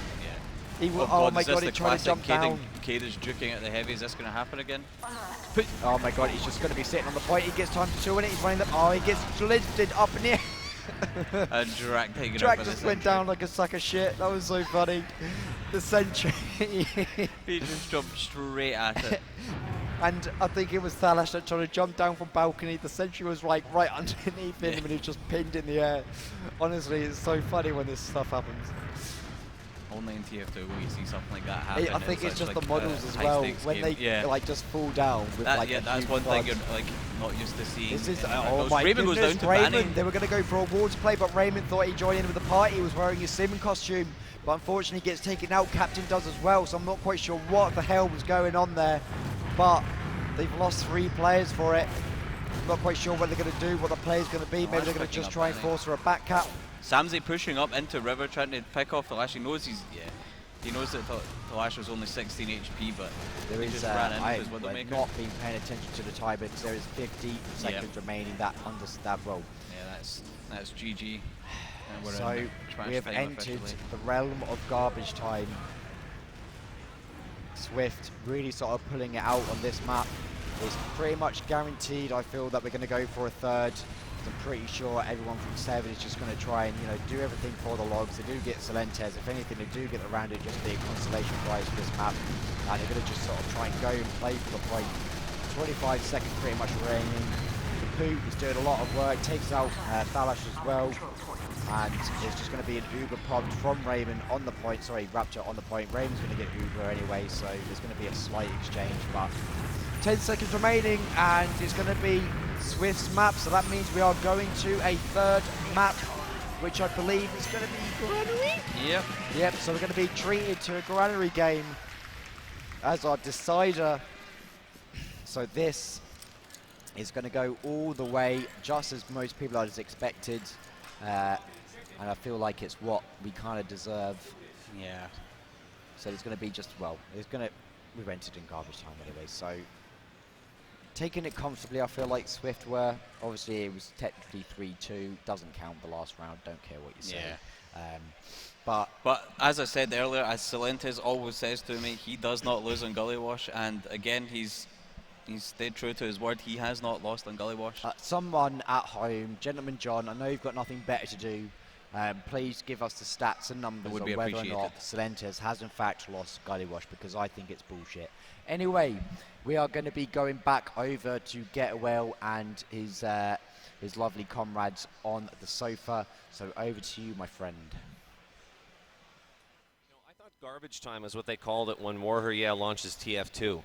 Speaker 6: Oh my
Speaker 5: is this
Speaker 6: god, he
Speaker 5: the
Speaker 6: tried to
Speaker 5: classic
Speaker 6: jump down.
Speaker 5: Cade is juking at the heavy? Is this going to happen again?
Speaker 6: Oh my god, he's just going to be sitting on the point. He gets time to chill in it. He's running the. Oh, he gets lifted up in the air.
Speaker 5: And Drak taking
Speaker 6: Drak
Speaker 5: over
Speaker 6: just
Speaker 5: the
Speaker 6: went
Speaker 5: sentry.
Speaker 6: down like a sack of shit. That was so funny. The sentry.
Speaker 5: He just jumped straight at it.
Speaker 6: And I think it was Thalash that tried to jump down from balcony. The sentry was like right underneath him and he was just pinned in the air. Honestly, it's so funny when this stuff happens.
Speaker 5: Only in TF2 will you see something like that happen.
Speaker 6: I think it's just
Speaker 5: like
Speaker 6: the models as
Speaker 5: high
Speaker 6: well
Speaker 5: stakes
Speaker 6: when
Speaker 5: game.
Speaker 6: they like just fall down with like a
Speaker 5: that's
Speaker 6: huge
Speaker 5: one thing
Speaker 6: flood.
Speaker 5: you're like not used to seeing.
Speaker 6: This is
Speaker 5: anywhere.
Speaker 6: oh my
Speaker 5: Raymond goes
Speaker 6: goodness,
Speaker 5: down to
Speaker 6: Raymond.
Speaker 5: banning.
Speaker 6: They were going to go for a water play, but Raymond thought he'd join in with the party. He was wearing his Se7en costume, but unfortunately gets taken out. Captain does as well, so I'm not quite sure what the hell was going on there. But they've lost 3 players for it. I'm not quite sure what they're going to do, what the play's going to be. Maybe they're going to just try and force for a back cap.
Speaker 5: Samsey pushing up into River, trying to pick off the Lash. He knows he knows that the Lash was only 16 HP, but
Speaker 6: There
Speaker 5: he
Speaker 6: is,
Speaker 5: just ran into his
Speaker 6: I've
Speaker 5: Widowmaker.
Speaker 6: not been paying attention to the time because there is 50 seconds remaining that under that roll.
Speaker 5: Yeah, that's GG. And we're
Speaker 6: So
Speaker 5: in trash
Speaker 6: we have
Speaker 5: time
Speaker 6: entered
Speaker 5: officially.
Speaker 6: the realm of garbage time. Swift really sort of pulling it out on this map. It's pretty much guaranteed, I feel, that we're going to go for a third. I'm pretty sure everyone from Se7en is just going to try and do everything for the logs. They do get Silentes. If anything, they do get the round. It just be a consolation prize for this map. And they're going to just sort of try and go and play for the point. 25 seconds pretty much remaining. The Poo is doing a lot of work. Takes out Thalash as well. And it's just going to be an Uber prompt from Raymond on the point. Sorry, Raptor on the point. Raymond's going to get Uber anyway, so there's going to be a slight exchange. But 10 seconds remaining, and it's going to be Swift's map. So that means we are going to a third map, which I believe is going to be Granary.
Speaker 5: Yep.
Speaker 6: Yep, so we're going to be treated to a Granary game as our decider. So this is going to go all the way, just as most people had expected. And I feel like it's what we kind of deserve.
Speaker 5: Yeah.
Speaker 6: So it's going to be just, well, we've entered in garbage time anyway, so taking it comfortably, I feel like Swift were. Obviously, it was technically 3-2, doesn't count the last round, don't care what you say.
Speaker 5: Yeah.
Speaker 6: But
Speaker 5: as I said earlier, as Silentes always says to me, he does not lose on Gully Wash, and again, he's stayed true to his word. He has not lost on Gully Wash.
Speaker 6: Someone at home, Gentleman John, I know you've got nothing better to do. Please give us the stats and numbers
Speaker 5: would
Speaker 6: on
Speaker 5: be
Speaker 6: whether or
Speaker 5: appreciated.
Speaker 6: not Silentes has in fact lost Gully Wash, because I think it's bullshit. Anyway, we are going to be going back over to Getawell and his lovely comrades on the sofa. So over to you, my friend.
Speaker 1: I thought garbage time is what they called it when WARHURYEAH launches TF2.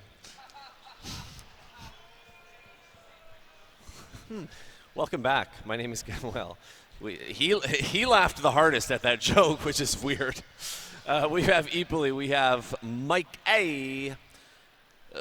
Speaker 1: Welcome back. My name is Getawell. He laughed the hardest at that joke, which is weird. We have Eepily, we have Mike A.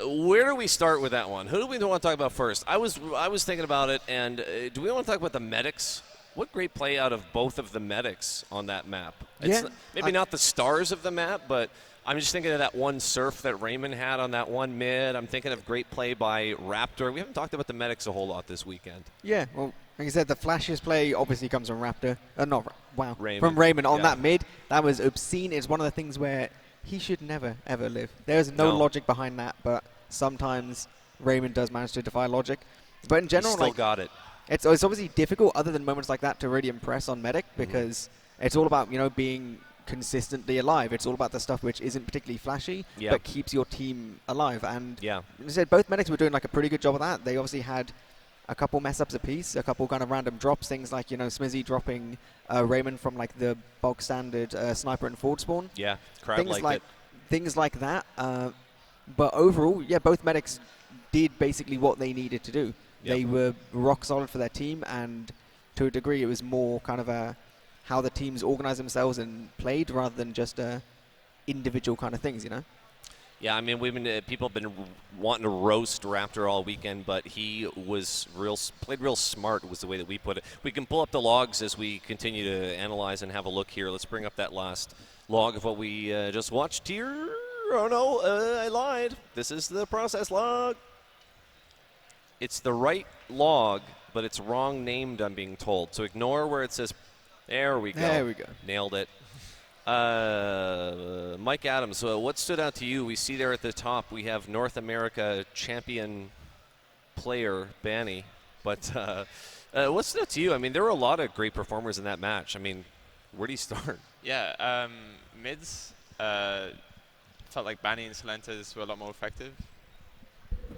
Speaker 1: Where do we start with that one? Who do we want to talk about first? I was thinking about it, and do we want to talk about the medics? What great play out of both of the medics on that map. It's maybe not the stars of the map, but I'm just thinking of that one surf that Raymond had on that one mid. I'm thinking of great play by Raptor. We haven't talked about the medics a whole lot this weekend.
Speaker 2: Yeah, well, like I said, the flashiest play obviously comes from Raptor.
Speaker 1: Raymond.
Speaker 2: From Raymond on
Speaker 1: Yeah.
Speaker 2: that mid. That was obscene. It's one of the things where he should never, ever live. There's no logic behind that, but sometimes Raymond does manage to defy logic. But in general,
Speaker 1: He still got it.
Speaker 2: It's obviously difficult, other than moments like that, to really impress on Medic, because it's all about, being consistently alive. It's all about the stuff which isn't particularly flashy, but keeps your team alive. And as I said, both Medics were doing like a pretty good job of that. They obviously had a couple mess ups apiece, a couple kind of random drops, things like, Smizzy dropping Raymond from like the bog standard sniper and forward spawn.
Speaker 1: Yeah, crowd liked it.
Speaker 2: Things like that. But overall, both Medics did basically what they needed to do. They were rock solid for their team, and to a degree it was more kind of how the teams organized themselves and played rather than just individual kind of things,
Speaker 1: Yeah, I mean, people have been wanting to roast Raptor all weekend, but he was played real smart, was the way that we put it. We can pull up the logs as we continue to analyze and have a look here. Let's bring up that last log of what we just watched here. Oh no, I lied. This is the process log. It's the right log, but it's wrong named, I'm being told. So ignore where it says, there we go.
Speaker 2: There we go.
Speaker 1: Nailed it. Mike Adams, what stood out to you? We see there at the top we have North America champion player Banny, but what stood out to you? I mean, there were a lot of great performers in that match. I mean, where do you start?
Speaker 3: Yeah, mids felt like Banny and Se7en were a lot more effective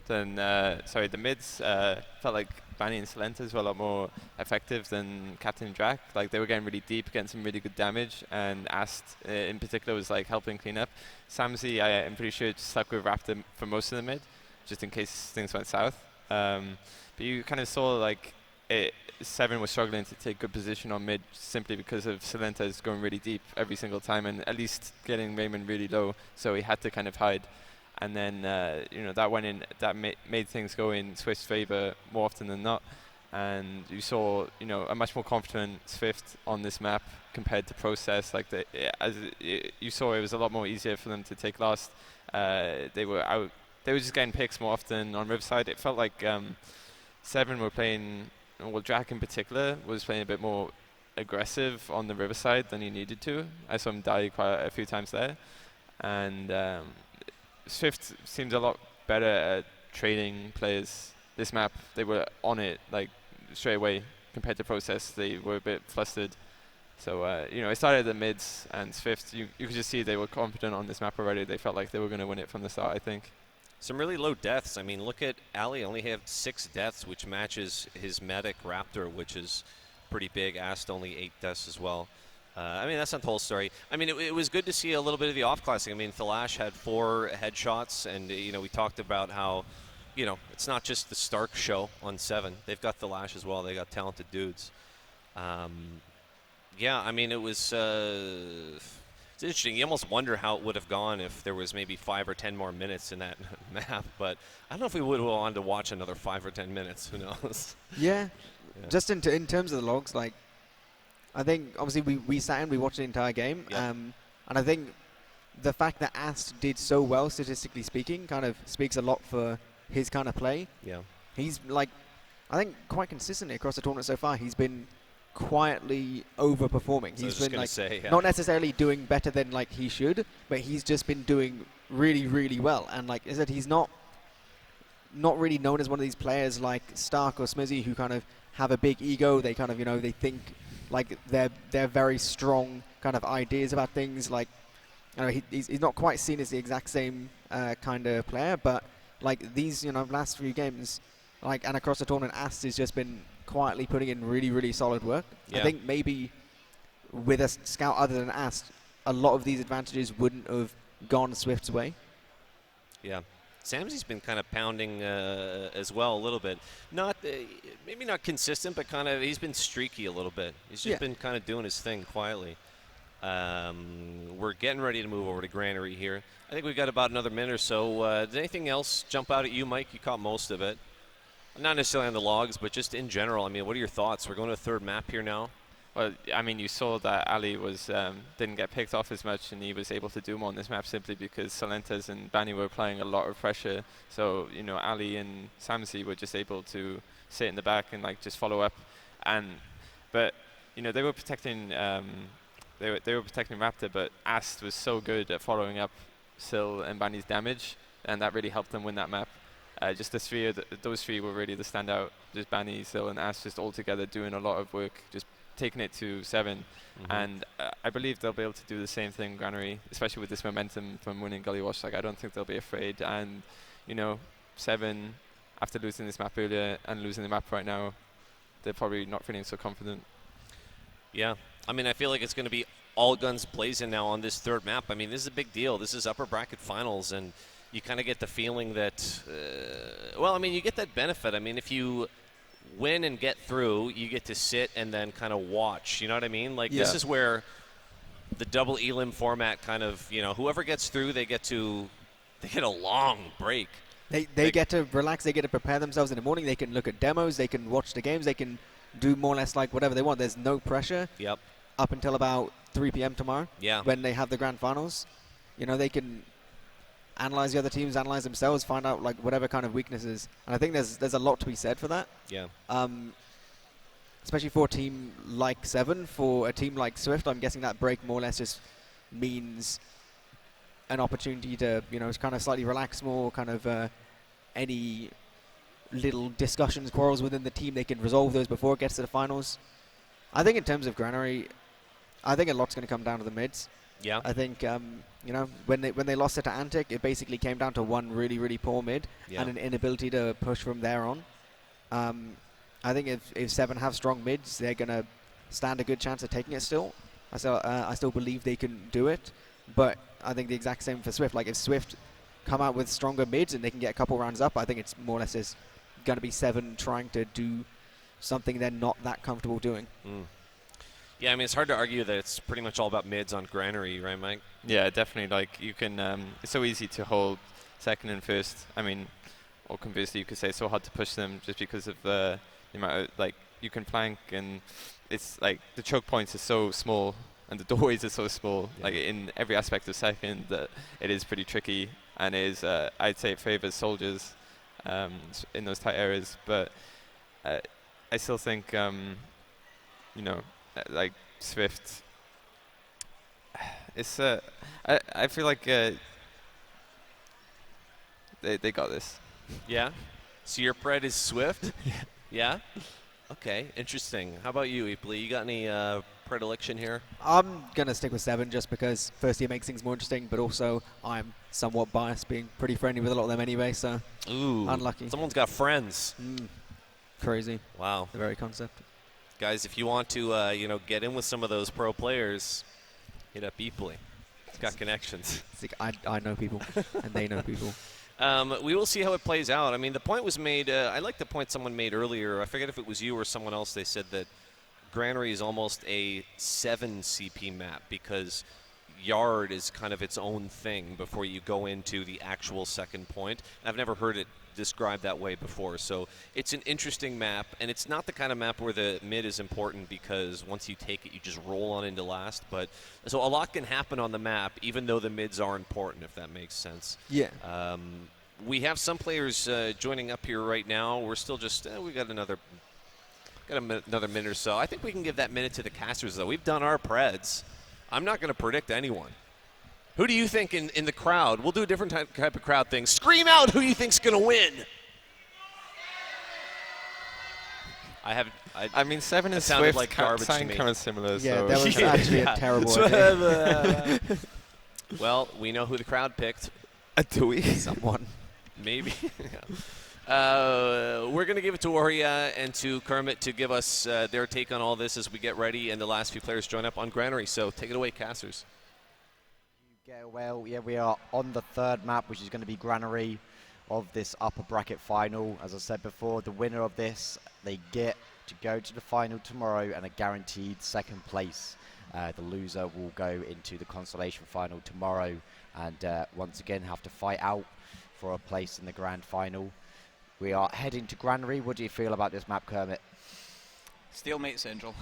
Speaker 3: than the mids felt like Banny and Se7en were a lot more effective than Captain Drac. Like they were getting really deep, getting some really good damage, and Ast in particular was like helping clean up. Samsi, I'm pretty sure, just stuck with Raptor for most of the mid, just in case things went south. But you kind of saw like Se7en was struggling to take good position on mid simply because of Se7en going really deep every single time, and at least getting Raymond really low, so he had to kind of hide. And then that went in, that made things go in Swift's favor more often than not. And you saw a much more confident Swift on this map compared to Process. Like you saw, it was a lot more easier for them to take last. They were just getting picks more often on Riverside. It felt like Se7en were playing, well, Drac in particular was playing a bit more aggressive on the Riverside than he needed to. I saw him die quite a few times there. And Swift seems a lot better at trading players this map. They were on it like straight away compared to Process. They were a bit flustered. So it started at the mids, and Swift, you could just see they were confident on this map already. They felt like they were going to win it from the start, I think.
Speaker 1: Some really low deaths. I mean, look at Ali only have 6 deaths, which matches his medic Raptor, which is pretty big. Ast only 8 deaths as well. I mean, that's not the whole story. I mean, it was good to see a little bit of the off-classing. I mean, Thalash had 4 headshots, and, we talked about how, it's not just the Stark show on 7. They've got Thalash as well. They got talented dudes. Yeah, I mean, it was it's interesting. You almost wonder how it would have gone if there was maybe 5 or 10 more minutes in that map. But I don't know if we would have wanted to watch another 5 or 10 minutes. Who knows?
Speaker 2: Yeah. Just in terms of the logs, like, I think obviously we sat and we watched the entire game,
Speaker 1: Yep.
Speaker 2: and I think the fact that Ast did so well statistically speaking kind of speaks a lot for his kind of play.
Speaker 1: Yeah.
Speaker 2: He's like, I think quite consistently across the tournament so far, he's been quietly overperforming.
Speaker 1: So
Speaker 2: He's been like
Speaker 1: say,
Speaker 2: not necessarily doing better than like he should, but he's just been doing really, really well. And like I said, he's not really known as one of these players like Stark or Smizzy who kind of have a big ego. They kind of they think like they're very strong kind of ideas about things. Like he's not quite seen as the exact same kind of player, but like these last few games, like and across the tournament, Ast has just been quietly putting in really, really solid work.
Speaker 1: Yeah.
Speaker 2: I think maybe with a scout other than Ast, a lot of these advantages wouldn't have gone Swift's way.
Speaker 1: Yeah. Samsy's been kind of pounding as well a little bit. Not maybe not consistent, but kind of he's been streaky a little bit. He's just been kind of doing his thing quietly. We're getting ready to move over to Granary here. I think we've got about another minute or so. Did anything else jump out at you, Mike? You caught most of it. Not necessarily on the logs, but just in general. I mean, what are your thoughts? We're going to a third map here now.
Speaker 3: Well, I mean, you saw that Ali was didn't get picked off as much, and he was able to do more on this map simply because Se7en and Banny were applying a lot of pressure. So Ali and Samsi were just able to sit in the back and like just follow up, but they were protecting they were protecting Raptor, but Ast was so good at following up Sil and Banny's damage, and that really helped them win that map. Just those 3 were really the standout. Just Banny, Sil, and Ast just all together doing a lot of work, just taking it to 7. And I believe they'll be able to do the same thing in Granary, especially with this momentum from winning Gully Wash. Like I don't think they'll be afraid. And 7, after losing this map earlier and losing the map right now, they're probably not feeling so confident.
Speaker 1: Yeah. I mean, I feel like it's going to be all guns blazing now on this third map. I mean, this is a big deal. This is upper bracket finals, and you kind of get the feeling that, you get that benefit. I mean, if you win and get through, you get to sit and then kind of watch. You know what I mean? Like, this is where the double elim format kind of, whoever gets through, they get a long break.
Speaker 2: They get to relax. They get to prepare themselves in the morning. They can look at demos. They can watch the games. They can do more or less like whatever they want. There's no pressure.
Speaker 1: Yep.
Speaker 2: Up until about 3 p.m. tomorrow.
Speaker 1: Yeah.
Speaker 2: When they have the grand finals, they can analyze the other teams, analyze themselves, find out like whatever kind of weaknesses. And I think there's a lot to be said for that.
Speaker 1: Yeah.
Speaker 2: Especially for a team like Se7en, for a team like Swift, I'm guessing that break more or less just means an opportunity to, kind of slightly relax more, kind of any little discussions, quarrels within the team, they can resolve those before it gets to the finals. I think in terms of Granary, I think a lot's going to come down to the mids.
Speaker 1: Yeah.
Speaker 2: I think, when they lost it to Antic, it basically came down to one really, really poor mid and an inability to push from there on. I think if Se7en have strong mids, they're going to stand a good chance of taking it still. I still believe they can do it, but I think the exact same for SVIFT. Like, if SVIFT come out with stronger mids and they can get a couple rounds up, I think it's more or less just going to be Se7en trying to do something they're not that comfortable doing.
Speaker 1: Yeah, I mean, it's hard to argue that it's pretty much all about mids on Granary, right, Mike?
Speaker 3: Yeah, definitely. Like, you can, it's so easy to hold second and first. I mean, or conversely, you could say it's so hard to push them just because of the amount of, like, you can flank, and it's like the choke points are so small and the doorways are so small, like in every aspect of second, that it is pretty tricky, and it is, I'd say it favors soldiers in those tight areas. But I still think, like SVIFT, it's I feel like they got this.
Speaker 1: Yeah. So your pred is SVIFT? Yeah. Okay, interesting. How about you, Eeply? You got any predilection here?
Speaker 2: I'm going to stick with Se7en just because, firstly, it makes things more interesting, but also I'm somewhat biased, being pretty friendly with a lot of them anyway, so unlucky.
Speaker 1: Someone's got friends.
Speaker 2: Crazy.
Speaker 1: Wow.
Speaker 2: The very concept.
Speaker 1: Guys, if you want to, get in with some of those pro players, hit up Eeply. He's got connections.
Speaker 2: It's like I know people, and they know people.
Speaker 1: We will see how it plays out. I mean, the point was made. I like the point someone made earlier. I forget if it was you or someone else. They said that Granary is almost a 7 CP map because yard is kind of its own thing before you go into the actual second point. I've never heard it described that way before. So it's an interesting map, and it's not the kind of map where the mid is important because once you take it, you just roll on into last. But so a lot can happen on the map, even though the mids are important, if that makes sense.
Speaker 2: Yeah.
Speaker 1: We have some players joining up here right now. We're still just we got another minute or so. I think we can give that minute to the casters, though. We've done our preds. I'm not going to predict anyone. Who do you think in the crowd? We'll do a different type of crowd thing. Scream out who you think's going to win.
Speaker 3: I mean, Se7en and
Speaker 1: sounded
Speaker 3: SVIFT
Speaker 1: like garbage to
Speaker 3: sound
Speaker 1: me.
Speaker 3: kind of similar.
Speaker 2: Yeah,
Speaker 3: so
Speaker 2: that was actually a terrible idea.
Speaker 1: Well, we know who the crowd picked.
Speaker 3: Do we?
Speaker 2: Someone.
Speaker 1: Maybe. We're going to give it to WARHURYEAH and to Kermit to give us their take on all this as we get ready and the last few players join up on Granary. So take it away, casters.
Speaker 6: Well, yeah, we are on the third map, which is going to be Granary of this upper bracket final. As I said before, the winner of this, they get to go to the final tomorrow and a guaranteed second place. The loser will go into the consolation final tomorrow and once again have to fight out for a place in the grand final. We are heading to Granary. What do you feel about this map, Kermit?
Speaker 5: Stalemate central.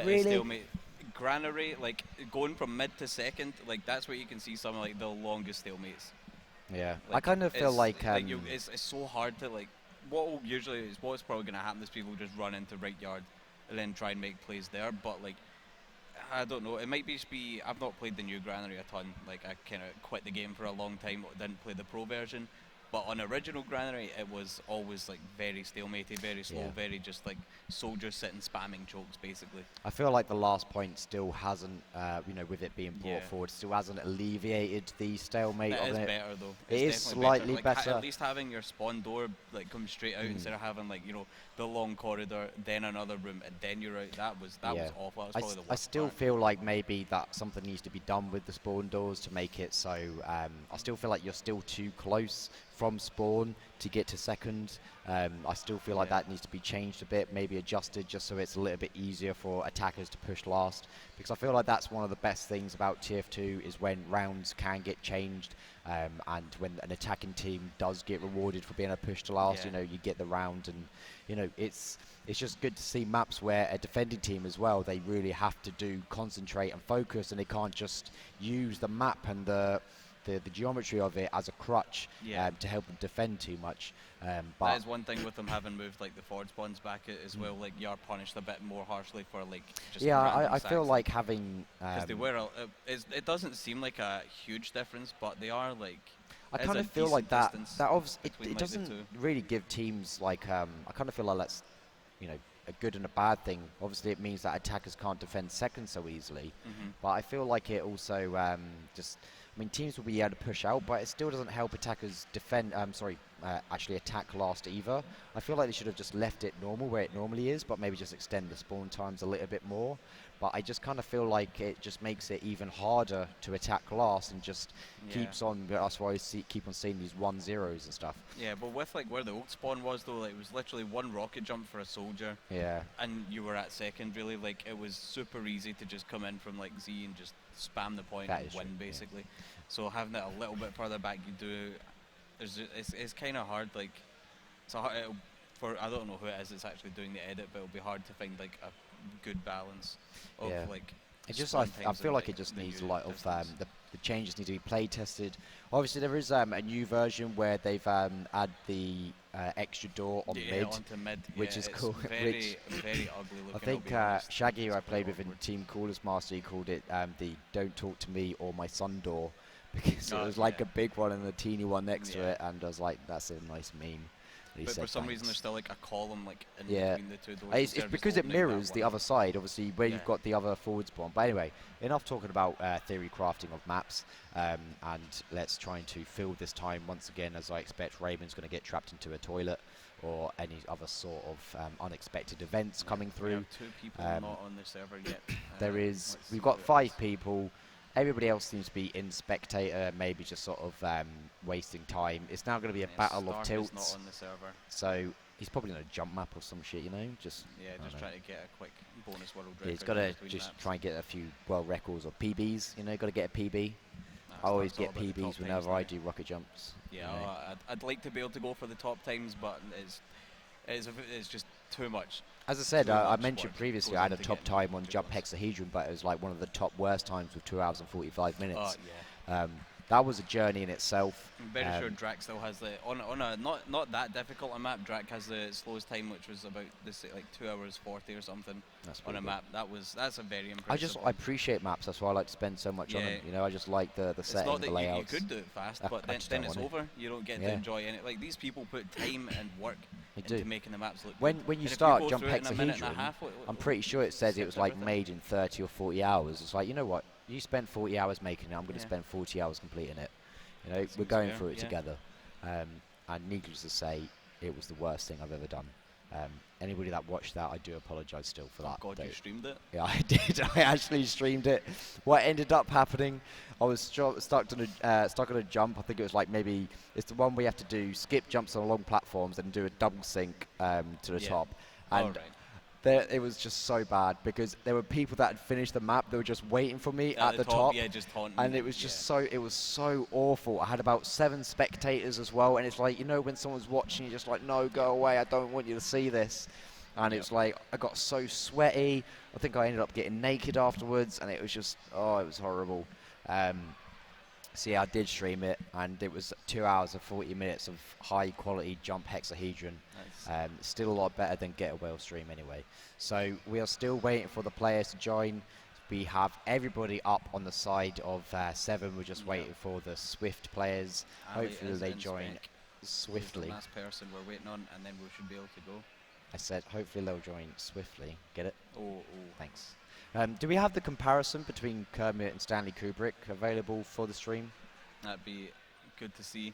Speaker 6: Really?
Speaker 5: Stalemate. Granary, like going from mid to second, like that's where you can see some of like the longest stalemates.
Speaker 6: Yeah,
Speaker 5: Like,
Speaker 6: I kind of feel like,
Speaker 5: it's so hard to like. What's probably going to happen is people just run into right yard and then try and make plays there. But like, I don't know. It might just be I've not played the new Granary a ton. Like I kind of quit the game for a long time. Didn't play the pro version. But on original Granary, it was always like very stalemated, very slow, very just like soldiers sitting spamming chokes basically.
Speaker 6: I feel like the last point still hasn't, with it being brought forward, still hasn't alleviated the stalemate of
Speaker 5: It is
Speaker 6: it.
Speaker 5: better though.
Speaker 6: It
Speaker 5: It's
Speaker 6: is
Speaker 5: definitely
Speaker 6: slightly
Speaker 5: Like,
Speaker 6: better.
Speaker 5: at least having your spawn door like come straight out instead of having like the long corridor, then another room, and then you're out. That was awful. That was probably the worst
Speaker 6: I still
Speaker 5: part.
Speaker 6: feel like maybe that something needs to be done with the spawn doors to make it so. I still feel like you're still too close from spawn to get to second. I still feel like that needs to be changed a bit, maybe adjusted just so it's a little bit easier for attackers to push last, because I feel like that's one of the best things about TF2 is when rounds can get changed and when an attacking team does get rewarded for being a push to last, you get the round, and it's just good to see maps where a defending team as well, they really have to concentrate and focus, and they can't just use the map and the the geometry of it as a crutch
Speaker 5: Yeah.
Speaker 6: to help them defend too much.
Speaker 5: That
Speaker 6: But
Speaker 5: is one thing with them having moved like the forward spawns back as well. Like you're punished a bit more harshly for like just
Speaker 6: yeah,
Speaker 5: random
Speaker 6: I feel
Speaker 5: sacks.
Speaker 6: like having
Speaker 5: Because they were, it doesn't seem like a huge difference, but they are like.
Speaker 6: I
Speaker 5: there's
Speaker 6: kind
Speaker 5: a
Speaker 6: of feel like
Speaker 5: decent
Speaker 6: that.
Speaker 5: distance
Speaker 6: That obviously
Speaker 5: between,
Speaker 6: it
Speaker 5: like, the
Speaker 6: doesn't
Speaker 5: two.
Speaker 6: really give teams like I kind of feel like that's a good and a bad thing. Obviously, it means that attackers can't defend second so easily. But I feel like it also teams will be able to push out, but it still doesn't help attackers defend. Actually attack last either. I feel like they should have just left it normal where it normally is, but maybe just extend the spawn times a little bit more. But I just kind of feel like it just makes it even harder to attack last and just keeps on. That's why I keep on seeing these 1-0s and stuff.
Speaker 5: Yeah, but with like where the old spawn was though, like it was literally one rocket jump for a soldier.
Speaker 6: Yeah.
Speaker 5: And you were at second really. Like it was super easy to just come in from like Z and just spam the point
Speaker 6: That
Speaker 5: and
Speaker 6: is
Speaker 5: win
Speaker 6: true, yeah.
Speaker 5: basically. So having it a little bit further back, you do. It's kind of hard. Like it's for I don't know who it is that's actually doing the edit, but it'll be hard to find like a good balance of
Speaker 6: Yeah.
Speaker 5: like.
Speaker 6: It just,
Speaker 5: spawn
Speaker 6: I
Speaker 5: times
Speaker 6: feel
Speaker 5: and,
Speaker 6: like it just
Speaker 5: the
Speaker 6: needs a
Speaker 5: new
Speaker 6: lot of
Speaker 5: distance.
Speaker 6: the changes need to be play tested. Obviously, there is a new version where they've added the extra door on mid,
Speaker 5: onto mid,
Speaker 6: which is
Speaker 5: it's
Speaker 6: cool.
Speaker 5: Very, very ugly looking.
Speaker 6: I
Speaker 5: I'll
Speaker 6: think
Speaker 5: be honest.
Speaker 6: Shaggy, who
Speaker 5: It's
Speaker 6: I played
Speaker 5: quite
Speaker 6: with in
Speaker 5: awkward.
Speaker 6: Team Coolest Master, he called it the "Don't Talk to Me" or "My Son" door because it
Speaker 5: Oh,
Speaker 6: was like
Speaker 5: yeah.
Speaker 6: a big one and a teeny one next to
Speaker 5: Yeah.
Speaker 6: it, and I was like, "That's a nice meme." And he
Speaker 5: But
Speaker 6: said
Speaker 5: for some reason,
Speaker 6: thanks.
Speaker 5: there's still like a column like in
Speaker 6: Yeah.
Speaker 5: between the two doors.
Speaker 6: It's
Speaker 5: instead of just
Speaker 6: because it
Speaker 5: opening that
Speaker 6: mirrors the
Speaker 5: one.
Speaker 6: other side, obviously, where
Speaker 5: Yeah.
Speaker 6: you've got the other forward spawn. But anyway, enough talking about theory crafting of maps, and let's try to fill this time once again, as I expect Raymond's going to get trapped into a toilet or any other sort of unexpected events coming
Speaker 5: We
Speaker 6: through.
Speaker 5: have 2 people
Speaker 6: Um,
Speaker 5: not on the server yet.
Speaker 6: We've got 5 people. Everybody else seems to be in spectator, maybe just sort of wasting time. It's now going to be a battle of tilts.
Speaker 5: Not on the server.
Speaker 6: So he's probably on a jump map or some shit, Just
Speaker 5: Yeah,
Speaker 6: I
Speaker 5: just
Speaker 6: don't know.
Speaker 5: trying to get a quick bonus world record.
Speaker 6: Yeah, he's got to
Speaker 5: between
Speaker 6: just
Speaker 5: maps.
Speaker 6: try and get a few world records or PBs. Got to get a PB.
Speaker 5: Nah,
Speaker 6: I always
Speaker 5: it's all
Speaker 6: get
Speaker 5: about the top
Speaker 6: PBs
Speaker 5: times
Speaker 6: whenever
Speaker 5: now.
Speaker 6: I do rocket jumps.
Speaker 5: Yeah, I'd like to be able to go for the top times, but it's just too much.
Speaker 6: As I said,
Speaker 5: too
Speaker 6: I
Speaker 5: much
Speaker 6: mentioned
Speaker 5: work
Speaker 6: previously
Speaker 5: goes
Speaker 6: I had a
Speaker 5: into
Speaker 6: top
Speaker 5: getting
Speaker 6: time on
Speaker 5: good
Speaker 6: jump
Speaker 5: ones.
Speaker 6: hexahedron, but it was like one of the top worst times with 2 hours and 45 minutes.
Speaker 5: Oh yeah.
Speaker 6: That was a journey in itself.
Speaker 5: I'm very sure Drac still has the on a not that difficult a map. Drac has the slowest time, which was about this like 2 hours 40 or something
Speaker 6: That's
Speaker 5: on
Speaker 6: pretty
Speaker 5: a
Speaker 6: good.
Speaker 5: map. That's a very impressive.
Speaker 6: I appreciate maps. That's why I like to spend so much on
Speaker 5: Yeah.
Speaker 6: them. I just like the
Speaker 5: It's
Speaker 6: setting,
Speaker 5: not
Speaker 6: the
Speaker 5: that you
Speaker 6: layouts.
Speaker 5: could do it fast,
Speaker 6: I
Speaker 5: but
Speaker 6: just
Speaker 5: then
Speaker 6: don't
Speaker 5: it's
Speaker 6: want it.
Speaker 5: over. You don't get
Speaker 6: Yeah.
Speaker 5: to enjoy it. Like these people put time and work
Speaker 6: They
Speaker 5: into
Speaker 6: do.
Speaker 5: making the maps look
Speaker 6: When
Speaker 5: good.
Speaker 6: you
Speaker 5: And if
Speaker 6: start
Speaker 5: go
Speaker 6: jump
Speaker 5: through it in a minute and a
Speaker 6: hexahedron,
Speaker 5: half,
Speaker 6: I'm pretty sure it says it was like
Speaker 5: everything.
Speaker 6: made in 30 or 40 hours. It's like, you know what? You spent 40 hours making it. I'm going to
Speaker 5: Yeah.
Speaker 6: spend 40 hours completing it. We're
Speaker 5: Seems
Speaker 6: going
Speaker 5: fair,
Speaker 6: through it
Speaker 5: yeah.
Speaker 6: together. And needless to say, it was the worst thing I've ever done. Anybody that watched that, I do apologise still for
Speaker 5: Oh
Speaker 6: that.
Speaker 5: God,
Speaker 6: though.
Speaker 5: you streamed it.
Speaker 6: Yeah, I did. I actually streamed it. What ended up happening, I was stuck on a jump. I think it was like maybe it's the one we have to do skip jumps on long platforms and do a double sync to the
Speaker 5: Yeah.
Speaker 6: top.
Speaker 5: Oh,
Speaker 6: And
Speaker 5: right.
Speaker 6: it was just so bad because there were people that had finished the map. They were just waiting for me at the top.
Speaker 5: Yeah, just taunting.
Speaker 6: And it was just it was so awful. I had about 7 spectators as well, and it's like, when someone's watching, you're just like, no, go away, I don't want you to see this. And it's like, I got so sweaty. I think I ended up getting naked afterwards, and it was just, it was horrible. So yeah, I did stream it, and it was 2 hours and 40 minutes of high quality jump hexahedron.
Speaker 5: Nice.
Speaker 6: Still a lot better than Get a Whale stream anyway. So we are still waiting for the players to join. We have everybody up on the side of Se7. We're just waiting for the SVIFT players.
Speaker 5: Ali
Speaker 6: Hopefully
Speaker 5: is
Speaker 6: they
Speaker 5: in
Speaker 6: join
Speaker 5: spec. He's the
Speaker 6: swiftly.
Speaker 5: last person we're waiting on, and then we should be able to go.
Speaker 6: I said hopefully they'll join swiftly. Get it?
Speaker 5: Oh.
Speaker 6: Thanks. Do we have the comparison between Kermit and Stanley Kubrick available for the stream?
Speaker 5: That'd be good to see.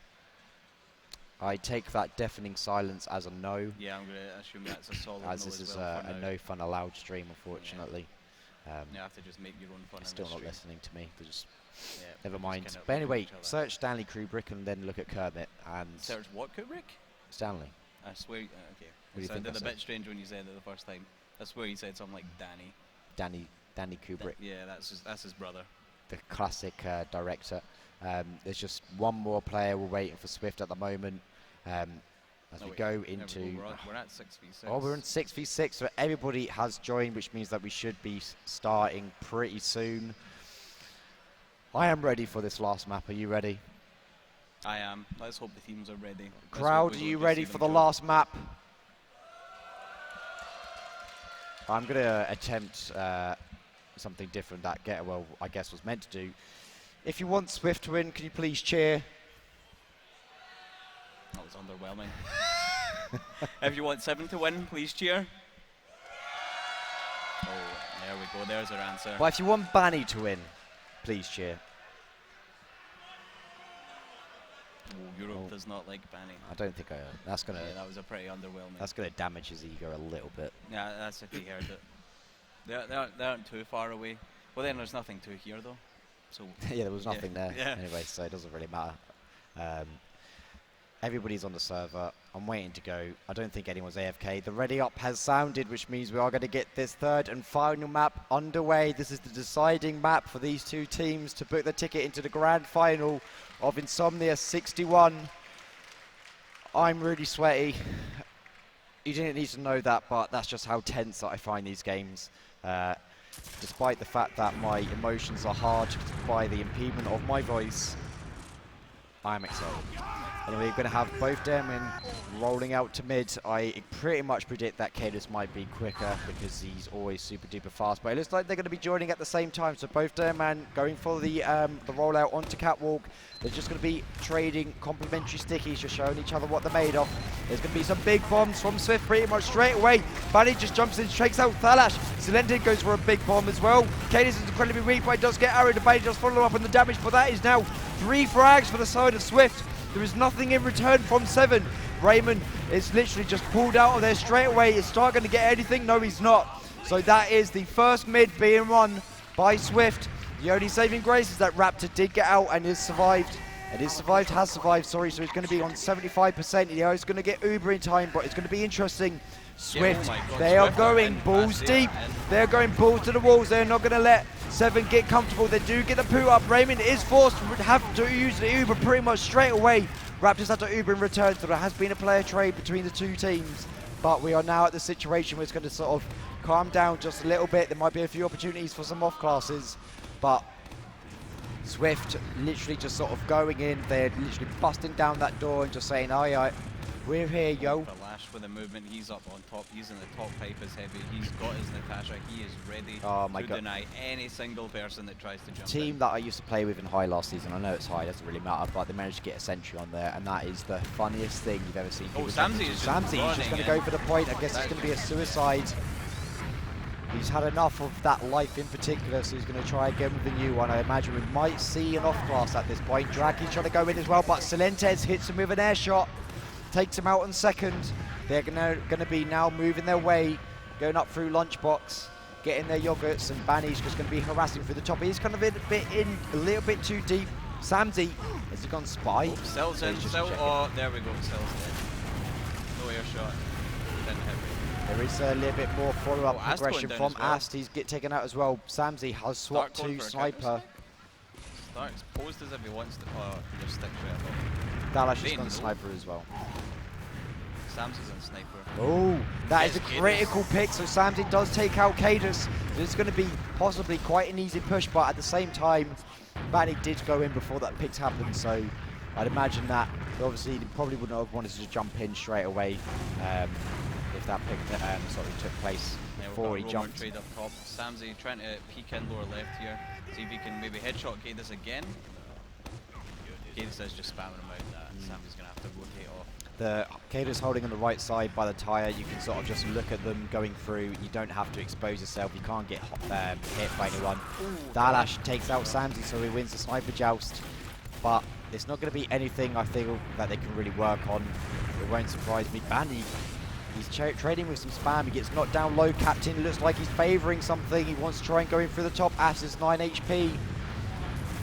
Speaker 6: I take that deafening silence as a no,
Speaker 5: Yeah, I'm going to assume that's a solid
Speaker 6: as
Speaker 5: no
Speaker 6: this
Speaker 5: as
Speaker 6: is
Speaker 5: well for
Speaker 6: a
Speaker 5: now.
Speaker 6: no fun allowed stream, unfortunately.
Speaker 5: You have to just make your own fun.
Speaker 6: They're
Speaker 5: in
Speaker 6: still
Speaker 5: this
Speaker 6: not
Speaker 5: stream.
Speaker 6: listening to me. They're just
Speaker 5: Yeah,
Speaker 6: never
Speaker 5: we're just
Speaker 6: mind.
Speaker 5: kinda
Speaker 6: But anyway,
Speaker 5: looking at each other.
Speaker 6: search Stanley Kubrick and then look at Kermit and
Speaker 5: Search what, Kubrick?
Speaker 6: Stanley.
Speaker 5: I swear. Okay.
Speaker 6: do you
Speaker 5: It
Speaker 6: think
Speaker 5: sounded
Speaker 6: I
Speaker 5: a
Speaker 6: said?
Speaker 5: bit strange when you said it the first time. I swear you said something like Danny.
Speaker 6: Danny Kubrick,
Speaker 5: Yeah, that's his brother.
Speaker 6: the classic director. There's just one more player. We're waiting for Swift at the moment. As
Speaker 5: No,
Speaker 6: we
Speaker 5: wait,
Speaker 6: go
Speaker 5: there we
Speaker 6: into...
Speaker 5: We're at 6v6.
Speaker 6: Oh, we're in 6v6, so everybody has joined, which means that we should be starting pretty soon. I am ready for this last map. Are you ready?
Speaker 5: I am. Let's hope the teams are ready. Let's hope
Speaker 6: Crowd,
Speaker 5: we
Speaker 6: are
Speaker 5: don't
Speaker 6: you
Speaker 5: just
Speaker 6: ready
Speaker 5: see
Speaker 6: for
Speaker 5: them
Speaker 6: the
Speaker 5: go.
Speaker 6: last map? I'm going to attempt something different that Getawell, I guess, was meant to do. If you want Swift to win, can you please cheer?
Speaker 5: That was underwhelming. If you want 7 to win, please cheer. Oh, there we go. There's our answer.
Speaker 6: But if you want Banny to win, please cheer.
Speaker 5: Oh, Europe does not like banning.
Speaker 6: I don't think that's going to...
Speaker 5: Yeah, that was a pretty underwhelming.
Speaker 6: That's going to damage his ego a little bit.
Speaker 5: Yeah, that's if he heard it. They aren't too far away. Well, then there's nothing to hear, though. So
Speaker 6: Yeah, there was nothing there.
Speaker 5: Yeah.
Speaker 6: Anyway, so it doesn't really matter. Everybody's on the server. I'm waiting to go. I don't think anyone's AFK. The ready up has sounded, which means we are going to get this third and final map underway. This is the deciding map for these two teams to book the ticket into the grand final of Insomnia61. I'm really sweaty. You didn't need to know that, but that's just how tense I find these games. Despite the fact that my emotions are hard by the impediment of my voice, I'm excited. Anyway, we're going to have both Deadmen rolling out to mid. I pretty much predict that Cadus might be quicker because he's always super duper fast. But it looks like they're going to be joining at the same time. So both Deadmen going for the rollout onto Catwalk. They're just going to be trading complimentary stickies, just showing each other what they're made of. There's going to be some big bombs from Swift pretty much straight away. Banny just jumps in, shakes out Thalash. Se7en goes for a big bomb as well. Cadus is incredibly weak, but he does get arrowed. Banny does follow up on the damage, but that is now 3 frags for the side of Swift. There is nothing in return from Se7en. Raymond is literally just pulled out of there straight away. Is Stark going to get anything? No, he's not. So that is the first mid being won by Swift. The only saving grace is that Raptor did get out and has survived. And has survived, sorry, so he's going to be on 75%. You know, he's going to get Uber in time, but it's going to be interesting. Swift,
Speaker 5: Yeah, oh my God,
Speaker 6: they are
Speaker 5: Swift
Speaker 6: going balls deep. They're going balls to the walls. They're not going to let Se7en get comfortable. They do get the poo up. Raymond is forced to have to use the Uber pretty much straight away. Raptors had to Uber in return, so there has been a player trade between the two teams. But we are now at the situation where it's going to sort of calm down just a little bit. There might be a few opportunities for some off classes, but Swift literally just sort of going in. They're literally busting down that door and just saying, aye, aye, we're here, yo.
Speaker 5: For Lash with the movement, he's up on top. He's in the top pipe as heavy. He's got his Natasha. He is ready
Speaker 6: Oh my
Speaker 5: to
Speaker 6: God.
Speaker 5: deny any single person that tries to jump
Speaker 6: Team
Speaker 5: in.
Speaker 6: that I used to play with in high last season, I know it's high, doesn't really matter, but they managed to get a sentry on there, and that is the funniest thing you've ever seen.
Speaker 5: Oh,
Speaker 6: People
Speaker 5: Samsey
Speaker 6: do.
Speaker 5: is just
Speaker 6: Samsey is just going to
Speaker 5: running
Speaker 6: go for the point. I guess it's going to be a suicide. He's had enough of that life in particular, so he's going to try again with the new one. I imagine we might see an off-class at this point. Draki's trying to go in as well, but Se7en hits him with an air shot, takes him out on second. They're going to be now moving their way, going up through Lunchbox, getting their yogurts, and Banny's just going to be harassing through the top. He's kind of a little bit too deep. Samsey, has he gone spy?
Speaker 5: Sells in,
Speaker 6: He's just
Speaker 5: Sel,
Speaker 6: checking.
Speaker 5: oh, there we go, Sells dead. No air shot. Didn't hit me.
Speaker 6: There is a little bit more follow-up
Speaker 5: Oh, Ast
Speaker 6: progression
Speaker 5: going down
Speaker 6: from
Speaker 5: as well.
Speaker 6: Ast. He's get taken out as well. Samsey has swapped
Speaker 5: Stark going
Speaker 6: to
Speaker 5: for a
Speaker 6: Sniper.
Speaker 5: Stark's posed as if he wants to. Oh, just stick right above.
Speaker 6: Dalash has
Speaker 5: Bane,
Speaker 6: gone
Speaker 5: though.
Speaker 6: Sniper as well.
Speaker 5: Samsey's on Sniper.
Speaker 6: Oh, that is a
Speaker 5: Yes, Cadus.
Speaker 6: critical pick. So Samsey does take out Cadus. This is going to be possibly quite an easy push, but at the same time, Banny did go in before that pick happened. So I'd imagine that obviously he probably wouldn't have wanted to just jump in straight away if that pick sort of took place
Speaker 5: Yeah, we've
Speaker 6: before
Speaker 5: got
Speaker 6: he
Speaker 5: a Roamer
Speaker 6: jumped.
Speaker 5: trade up top. Samsey trying to peek in lower left here. See if he can maybe headshot Cadus again. Cadus is just spamming him out. Samsey's going to have to rotate off.
Speaker 6: The Cadus holding on the right side by the tyre. You can sort of just look at them going through. You don't have to expose yourself. You can't get hit by anyone. Dalash takes out Samsey, so he wins the sniper joust. But it's not going to be anything I feel that they can really work on. It won't surprise me. Banny, he's trading with some spam. He gets knocked down low. Captain looks like he's favouring something. He wants to try and go in through the top. Ash is 9 HP.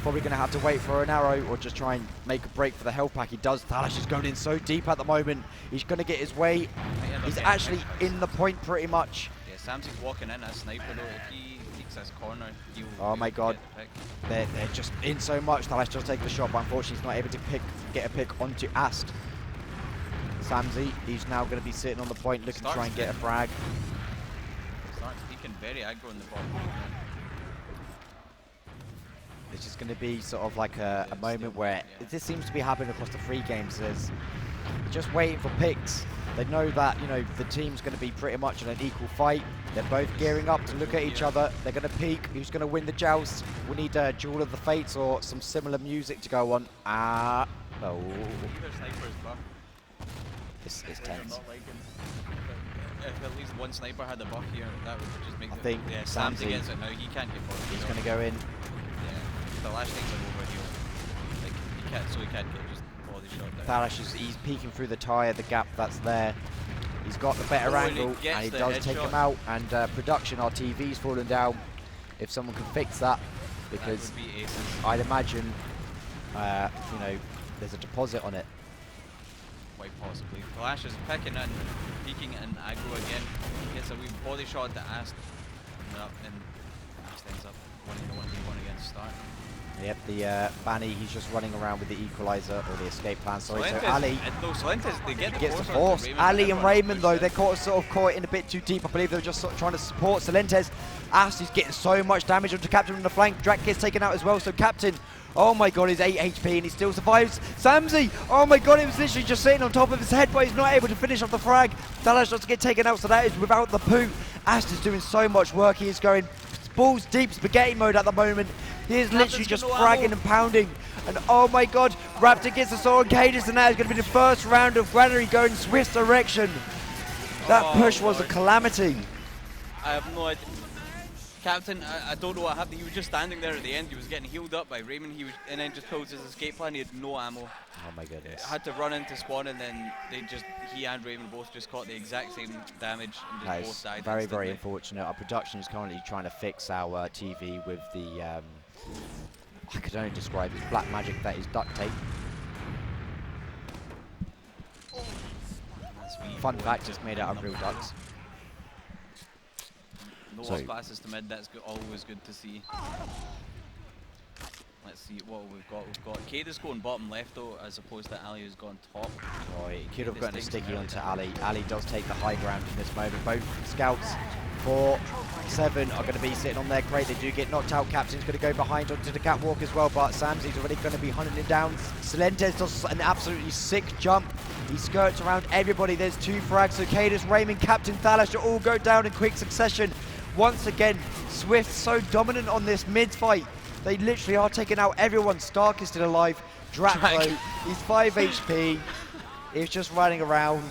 Speaker 6: Probably going to have to wait for an arrow or just try and make a break for the health pack. He does. Thalash is going in so deep at the moment. He's going to get his way. He's actually in the point pretty much.
Speaker 5: Yeah, Samsey's walking in as Sniper though. If he peeks his corner, he'll
Speaker 6: Oh my God.
Speaker 5: get the pick.
Speaker 6: They're just in so much. Thalash does take the shot, but unfortunately he's not able to get a pick onto Ast. Samsey, he's now going to be sitting on the point looking to try and get a frag.
Speaker 5: Starts peeking very aggro in the bottom.
Speaker 6: It's just going to be sort of like a moment where this seems to be happening across the 3 games. There's just waiting for picks. They know that, you know, the team's going to be pretty much in an equal fight. They're both gearing up to look at each other. They're going to peek. Who's going to win the joust? We need a Duel of the Fates or some similar music to go on. Oh.
Speaker 5: Either sniper's buff.
Speaker 6: It's
Speaker 5: I'm
Speaker 6: tense.
Speaker 5: not liking. If at least one sniper had the buff here, that would just make
Speaker 6: I
Speaker 5: it.
Speaker 6: think
Speaker 5: Yeah,
Speaker 6: Samsey-
Speaker 5: Sam's against it now. He can't get forward.
Speaker 6: He's going to go in.
Speaker 5: Yeah, the last thing's an overheal. Like, he can't get just body shot down.
Speaker 6: Thalash he's peeking through the tyre, the gap that's there. He's got the better
Speaker 5: Oh, and he
Speaker 6: angle,
Speaker 5: gets
Speaker 6: and he
Speaker 5: the
Speaker 6: does take
Speaker 5: headshot.
Speaker 6: him out. And production, our TV's fallen down. If someone can fix that, because
Speaker 5: That would be aces.
Speaker 6: I'd imagine, you know, there's a deposit on it.
Speaker 5: Quite possibly. Flash is picking in, peeking in aggro again. Gets a wee body shot to Ast. And just ends up winning the 1v1 against Stark.
Speaker 6: Yep, the Banny, he's just running around with the equalizer or the escape plan. Sorry, so
Speaker 5: Solentes-
Speaker 6: Ali
Speaker 5: No, Solentes, they get the
Speaker 6: gets the
Speaker 5: force.
Speaker 6: force.
Speaker 5: onto
Speaker 6: Ali and Raymond, though, they're
Speaker 5: pushed
Speaker 6: sort of caught in a bit too deep. I believe they were just sort of trying to support Solentes. Ast is getting so much damage onto Captain on the flank. Drak gets taken out as well, so Captain, oh my god, he's 8 HP and he still survives. Samsey, oh my god, he was literally just sitting on top of his head, but he's not able to finish off the frag. Thalash does get taken out, so that is without the poo. Ast is doing so much work. He is going balls deep spaghetti mode at the moment. He is literally just fragging and pounding. And oh my god, Raptor gets the sword on Cadis, and that is going to be the first round of Granary going Swiss direction. That push was a calamity.
Speaker 5: I have no idea. Captain, I don't know what happened. He was just standing there at the end. He was getting healed up by Raymond. And then just pulled his escape plan. He had no ammo.
Speaker 6: Oh my goodness.
Speaker 5: Had to run into spawn, and then he and Raymond both just caught the exact same damage and
Speaker 6: That
Speaker 5: just
Speaker 6: is
Speaker 5: both died.
Speaker 6: very, very
Speaker 5: instantly.
Speaker 6: unfortunate. Our production is currently trying to fix our TV with the, I could only describe it as black magic, that is duct tape.
Speaker 5: That's wee
Speaker 6: Fun
Speaker 5: boy
Speaker 6: fact,
Speaker 5: just
Speaker 6: it's made out of real
Speaker 5: picking up
Speaker 6: ducts.
Speaker 5: No
Speaker 6: So-
Speaker 5: classes to mid, that's always good to see. Let's see what we've got. We've got Cadis going bottom left though, as opposed to Ali who's gone top.
Speaker 6: Oh, he could have
Speaker 5: This
Speaker 6: gotten a
Speaker 5: takes
Speaker 6: sticky
Speaker 5: early
Speaker 6: onto
Speaker 5: damage.
Speaker 6: Ali. Ali does take the high ground in this moment. Both scouts for Se7en are going to be sitting on their crate. They do get knocked out. Captain's going to go behind onto the catwalk as well, but Samsey's already going to be hunting it down. Solentes does an absolutely sick jump. He skirts around everybody. There's 2 frags. So Cadis, Raymond, Captain Thalash all go down in quick succession. Once again, Swift so dominant on this mid fight. They literally are taking out everyone. Stark is still alive. Drak, though, he's 5 HP. He's just running around,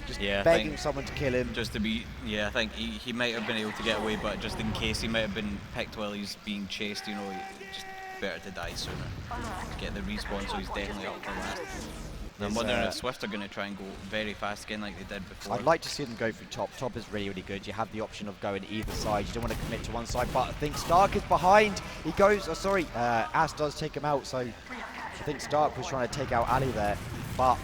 Speaker 6: just
Speaker 5: Yeah, I
Speaker 6: begging
Speaker 5: think
Speaker 6: someone to kill him.
Speaker 5: Just to be, yeah, I think he might have been able to get away, but just in case he might have been picked while he's being chased, you know, just better to die sooner. Get the respawn, so he's definitely up for last. I'm wondering if Swift are going to try and go very fast again like they did before.
Speaker 6: I'd like to see them go through top. Top is really, really good. You have the option of going either side. You don't want to commit to one side, but I think Stark is behind. He goes, Ast does take him out, so I think Stark was trying to take out Ali there, but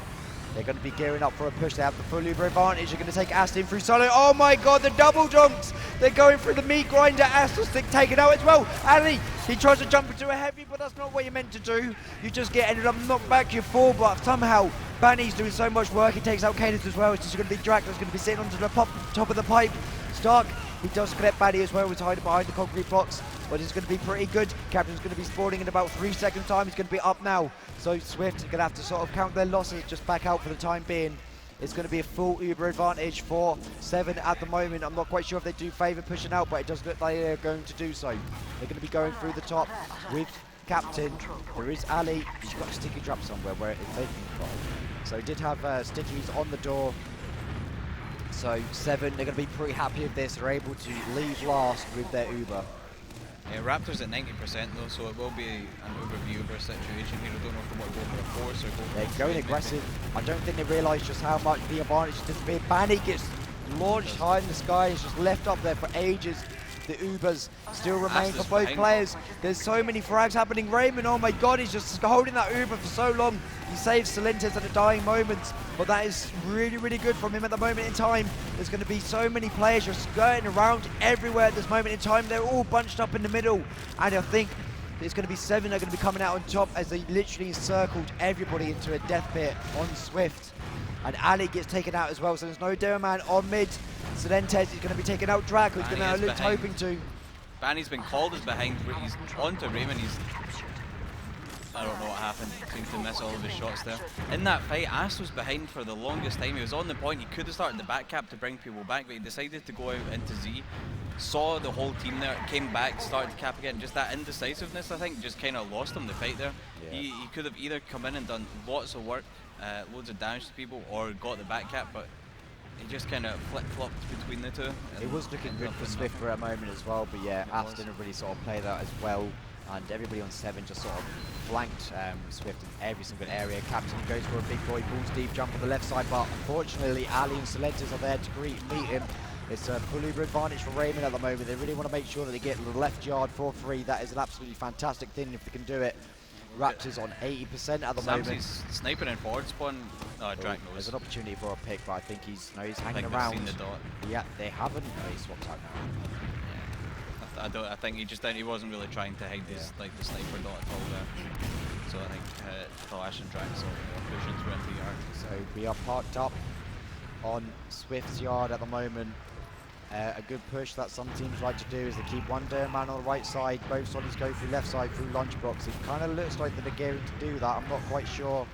Speaker 6: they're going to be gearing up for a push. They have the full Uber advantage. They're going to take Ast in through solo. Oh my god, the double jumps! They're going through the meat grinder. Ast was taken out as well. Ali, he tries to jump into a heavy, but that's not what you're meant to do. You just get ended up knocked back. You fall, but somehow Banny's doing so much work. He takes out Cadis as well. It's just going to be Drak that's going to be sitting onto the top of the pipe. Stark, he does collect Banny as well. He's hiding behind the concrete blocks, but it's going to be pretty good. Captain's going to be spawning in about 3 seconds time. He's going to be up now. So Swift is going to have to sort of count their losses, just back out for the time being. It's going to be a full Uber advantage for Se7en at the moment. I'm not quite sure if they do favour pushing out, but it does look like they're going to do so. They're going to be going through the top with Captain. There is Ali. He's got a sticky drop somewhere where it's taking from. So he did have stickies on the door. So Se7en, they're going to be pretty happy with this. They're able to leave last with their Uber.
Speaker 5: Yeah, Raptors at 90% though, so it will be an Uber situation here. I don't know if they want to go for a force or go for
Speaker 6: They're
Speaker 5: a
Speaker 6: going
Speaker 5: trade,
Speaker 6: aggressive. I don't think they realise just how much the advantage is disappeared. Banny gets launched high in the sky. It's just left up there for ages. The Ubers still remain for
Speaker 5: Astus
Speaker 6: both
Speaker 5: behind.
Speaker 6: players. There's so many frags happening. Raymond, oh my god, he's just holding that Uber for so long. He saves Solentes at the dying moments, but that is really, really good from him at the moment in time. There's going to be so many players just skirting around everywhere at this moment in time. They're all bunched up in the middle, and I think it's going to be Se7en that are going to be coming out on top as they literally encircled everybody into a death pit on Swift. And Ali gets taken out as well, so there's no Demoman on mid. Solentes is going to be taking out Drak, who's going
Speaker 5: Banny
Speaker 6: to
Speaker 5: is
Speaker 6: look
Speaker 5: behind.
Speaker 6: hoping to.
Speaker 5: Banny's been called as behind, but he's onto Raymond. He's I don't know what happened. Seems to miss all of his shots there. In that fight, Ast was behind for the longest time. He was on the point. He could have started the back cap to bring people back, but he decided to go out into Z. Saw the whole team there, came back, started to cap again. Just that indecisiveness, I think, just kind of lost him the fight there.
Speaker 6: Yeah.
Speaker 5: He could have either come in and done lots of work, loads of damage to people, or got the back cap, but he just kind of flip-flopped between the two.
Speaker 6: It was looking good for SVIFT for a moment as well, but yeah, Ast didn't really sort of play that as well, and everybody on Se7en just sort of flanked SVIFT in every single area. Captain goes for a big boy, balls deep, jump on the left side, but unfortunately Ali and Se7en are there to meet him. It's a full Uber advantage for Raymond at the moment. They really want to make sure that they get the left yard for free. That is an absolutely fantastic thing if they can do it. Raptors on 80% at the moment.
Speaker 5: He's sniping in forward spawn. Drak knows.
Speaker 6: There's an opportunity for a pick, but I think he's hanging
Speaker 5: I think
Speaker 6: around.
Speaker 5: they've seen the dot.
Speaker 6: Yeah, they haven't. No, he swapped out now.
Speaker 5: I think he wasn't really trying to hide his like the sniper dot at all there. So I think Kalash and Drak saw pushing through into the yard.
Speaker 6: So we are parked up on SVIFT's yard at the moment. A good push that some teams like to do is they keep one man on the right side, both solids go through left side through lunchbox. It kind of looks like they're gearing to do that. I'm not quite sure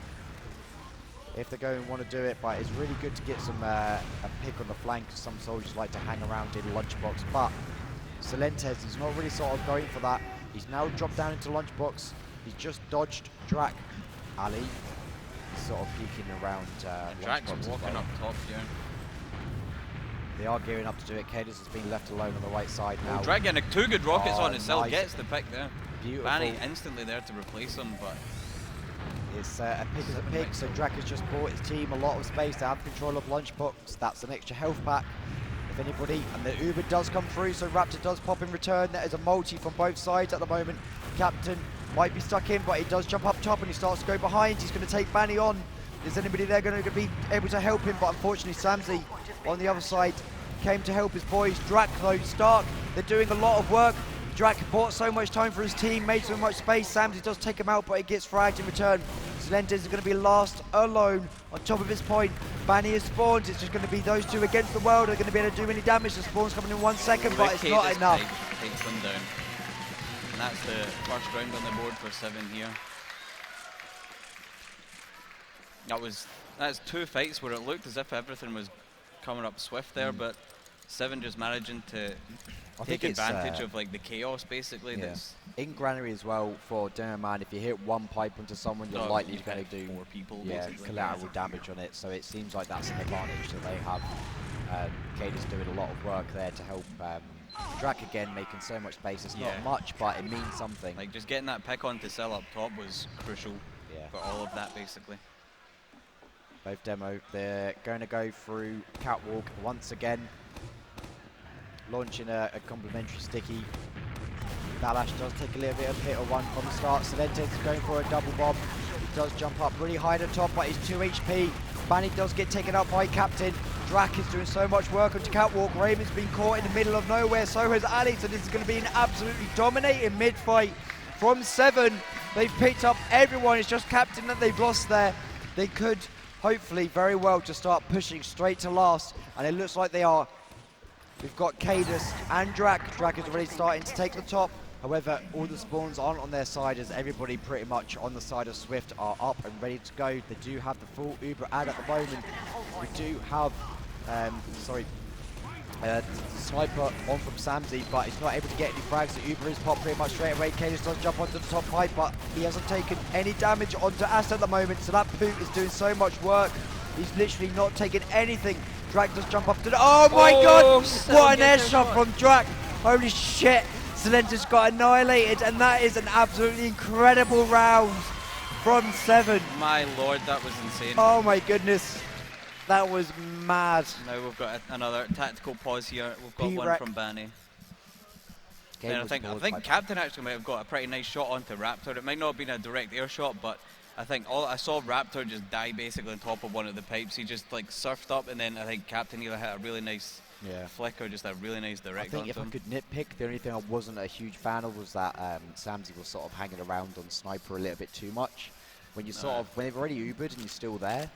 Speaker 6: if they're going to want to do it, but it's really good to get some a pick on the flank. Some soldiers like to hang around in lunchbox, but Se7en, he's not really sort of going for that. He's now dropped down into lunchbox. He's just dodged Drak. Ali is sort of peeking around
Speaker 5: Drak's
Speaker 6: lunchbox
Speaker 5: walking up top here.
Speaker 6: They are gearing up to do it. Cadis has been left alone on the right side now.
Speaker 5: Drak getting two good rockets
Speaker 6: Oh,
Speaker 5: on himself,
Speaker 6: nice.
Speaker 5: gets the pick there.
Speaker 6: Beautiful.
Speaker 5: Banny instantly there to replace him, but
Speaker 6: It's a pick as a pick, so Drak has just bought his team a lot of space to have control of lunchbox. That's an extra health pack, if anybody. And the Uber does come through, so Raptor does pop in return. There is a multi from both sides at the moment. Captain might be stuck in, but he does jump up top and he starts to go behind. He's going to take Banny on. Is anybody there going to be able to help him? But unfortunately, Samsey on the other side came to help his boys. Drak though, Stark, they're doing a lot of work. Drak bought so much time for his team, made so much space. Samsey does take him out, but he gets fragged in return. Se7en is going to be last alone on top of his point. Banny is spawned. It's just going to be those two against the world. They're going to be able to do any damage. The spawn's coming in 1 second, but it's not enough.
Speaker 5: Takes them down. And that's the first round on the board for Se7en here. That's two fights where it looked as if everything was coming up swift there, but Se7en just managing to take advantage of like the chaos basically.
Speaker 6: Yeah.
Speaker 5: That's
Speaker 6: in granary as well for Man. If you hit one pipe onto someone, you're likely going to do
Speaker 5: four people
Speaker 6: basically collateral damage on it. So it seems like that's an advantage that they have. Cadis doing a lot of work there to help Drak again, making so much space. It's not much, but it means something.
Speaker 5: Like just getting that pick on to sell up top was crucial for all of that basically.
Speaker 6: Both demo, they're going to go through catwalk once again, launching a complimentary sticky. Balash does take a little bit of hit or one from the start. Se7en is going for a double bomb. He does jump up really high at the top, but he's 2 HP. Banny does get taken out by Captain. Drak is doing so much work onto catwalk. Raymond's been caught in the middle of nowhere, so has Ali, so this is going to be an absolutely dominating mid-fight from Se7en. They've picked up everyone, it's just Captain that they've lost there. They could hopefully very well to start pushing straight to last, and it looks like they are. We've got Cadis and Drak. Drak is already starting to take the top. However, all the spawns aren't on their side, as everybody pretty much on the side of SVIFT are up and ready to go. They do have the full Uber ad at the moment. We do have, sniper on from Samsey, but he's not able to get any frags. The Uber is popped pretty much straight away. Cadis does jump onto the top pipe, but he hasn't taken any damage onto Ast at the moment, so that Poot is doing so much work. He's literally not taking anything. Drak does jump up to the... Oh my god! What an air shot from Drak! Holy shit! Se7en just got annihilated, and that is an absolutely incredible round from Se7en.
Speaker 5: My lord, that was insane.
Speaker 6: Oh my goodness. That was mad.
Speaker 5: Now we've got another tactical pause here. We've got one from Banny. Then I think Captain actually might have got a pretty nice shot onto Raptor. It might not have been a direct air shot, but I think I saw Raptor just die basically on top of one of the pipes. He just like surfed up, and then I think Captain either hit a really nice flick or just a really nice direct onto him.
Speaker 6: I think if I could nitpick, the only thing I wasn't a huge fan of was that Samsey was sort of hanging around on Sniper a little bit too much. When you when they've already Ubered and you're still there,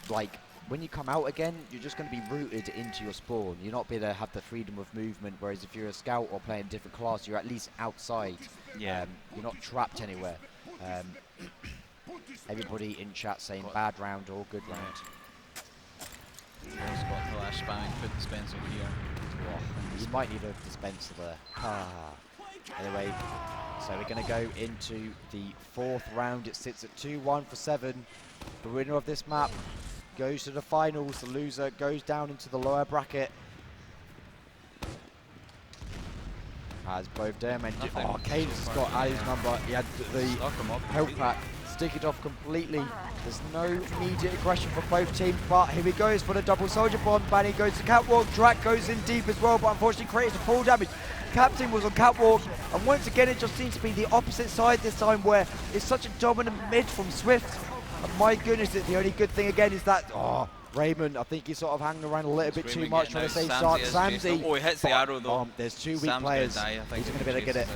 Speaker 6: like when you come out again, you're just going to be rooted into your spawn. You're not going to have the freedom of movement, whereas if you're a scout or playing a different class, you're at least outside. You're not trapped anywhere. Everybody in chat saying bad round or good round.
Speaker 5: He's got Talash spamming foot dispenser here.
Speaker 6: You might need a dispenser there. Anyway, so we're going to go into the 4th round. It sits at 2-1 for Se7en. The winner of this map goes to the finals. The loser goes down into the lower bracket. As both them and Cadence has got Ali's number. He had the health pack. Stick it off completely. There's no immediate aggression from both teams, but here he goes for the double soldier bomb. Banny goes to catwalk. Drak goes in deep as well, but unfortunately creates a full damage. Captain was on catwalk, and once again it just seems to be the opposite side this time, where it's such a dominant mid from Swift. And my goodness, the only good thing again is that Raymond, I think he's sort of hanging around a little bit too much, trying to say Samsy.
Speaker 5: Oh, he hits the arrow though.
Speaker 6: There's 2 weak players. He's going to be able to get it.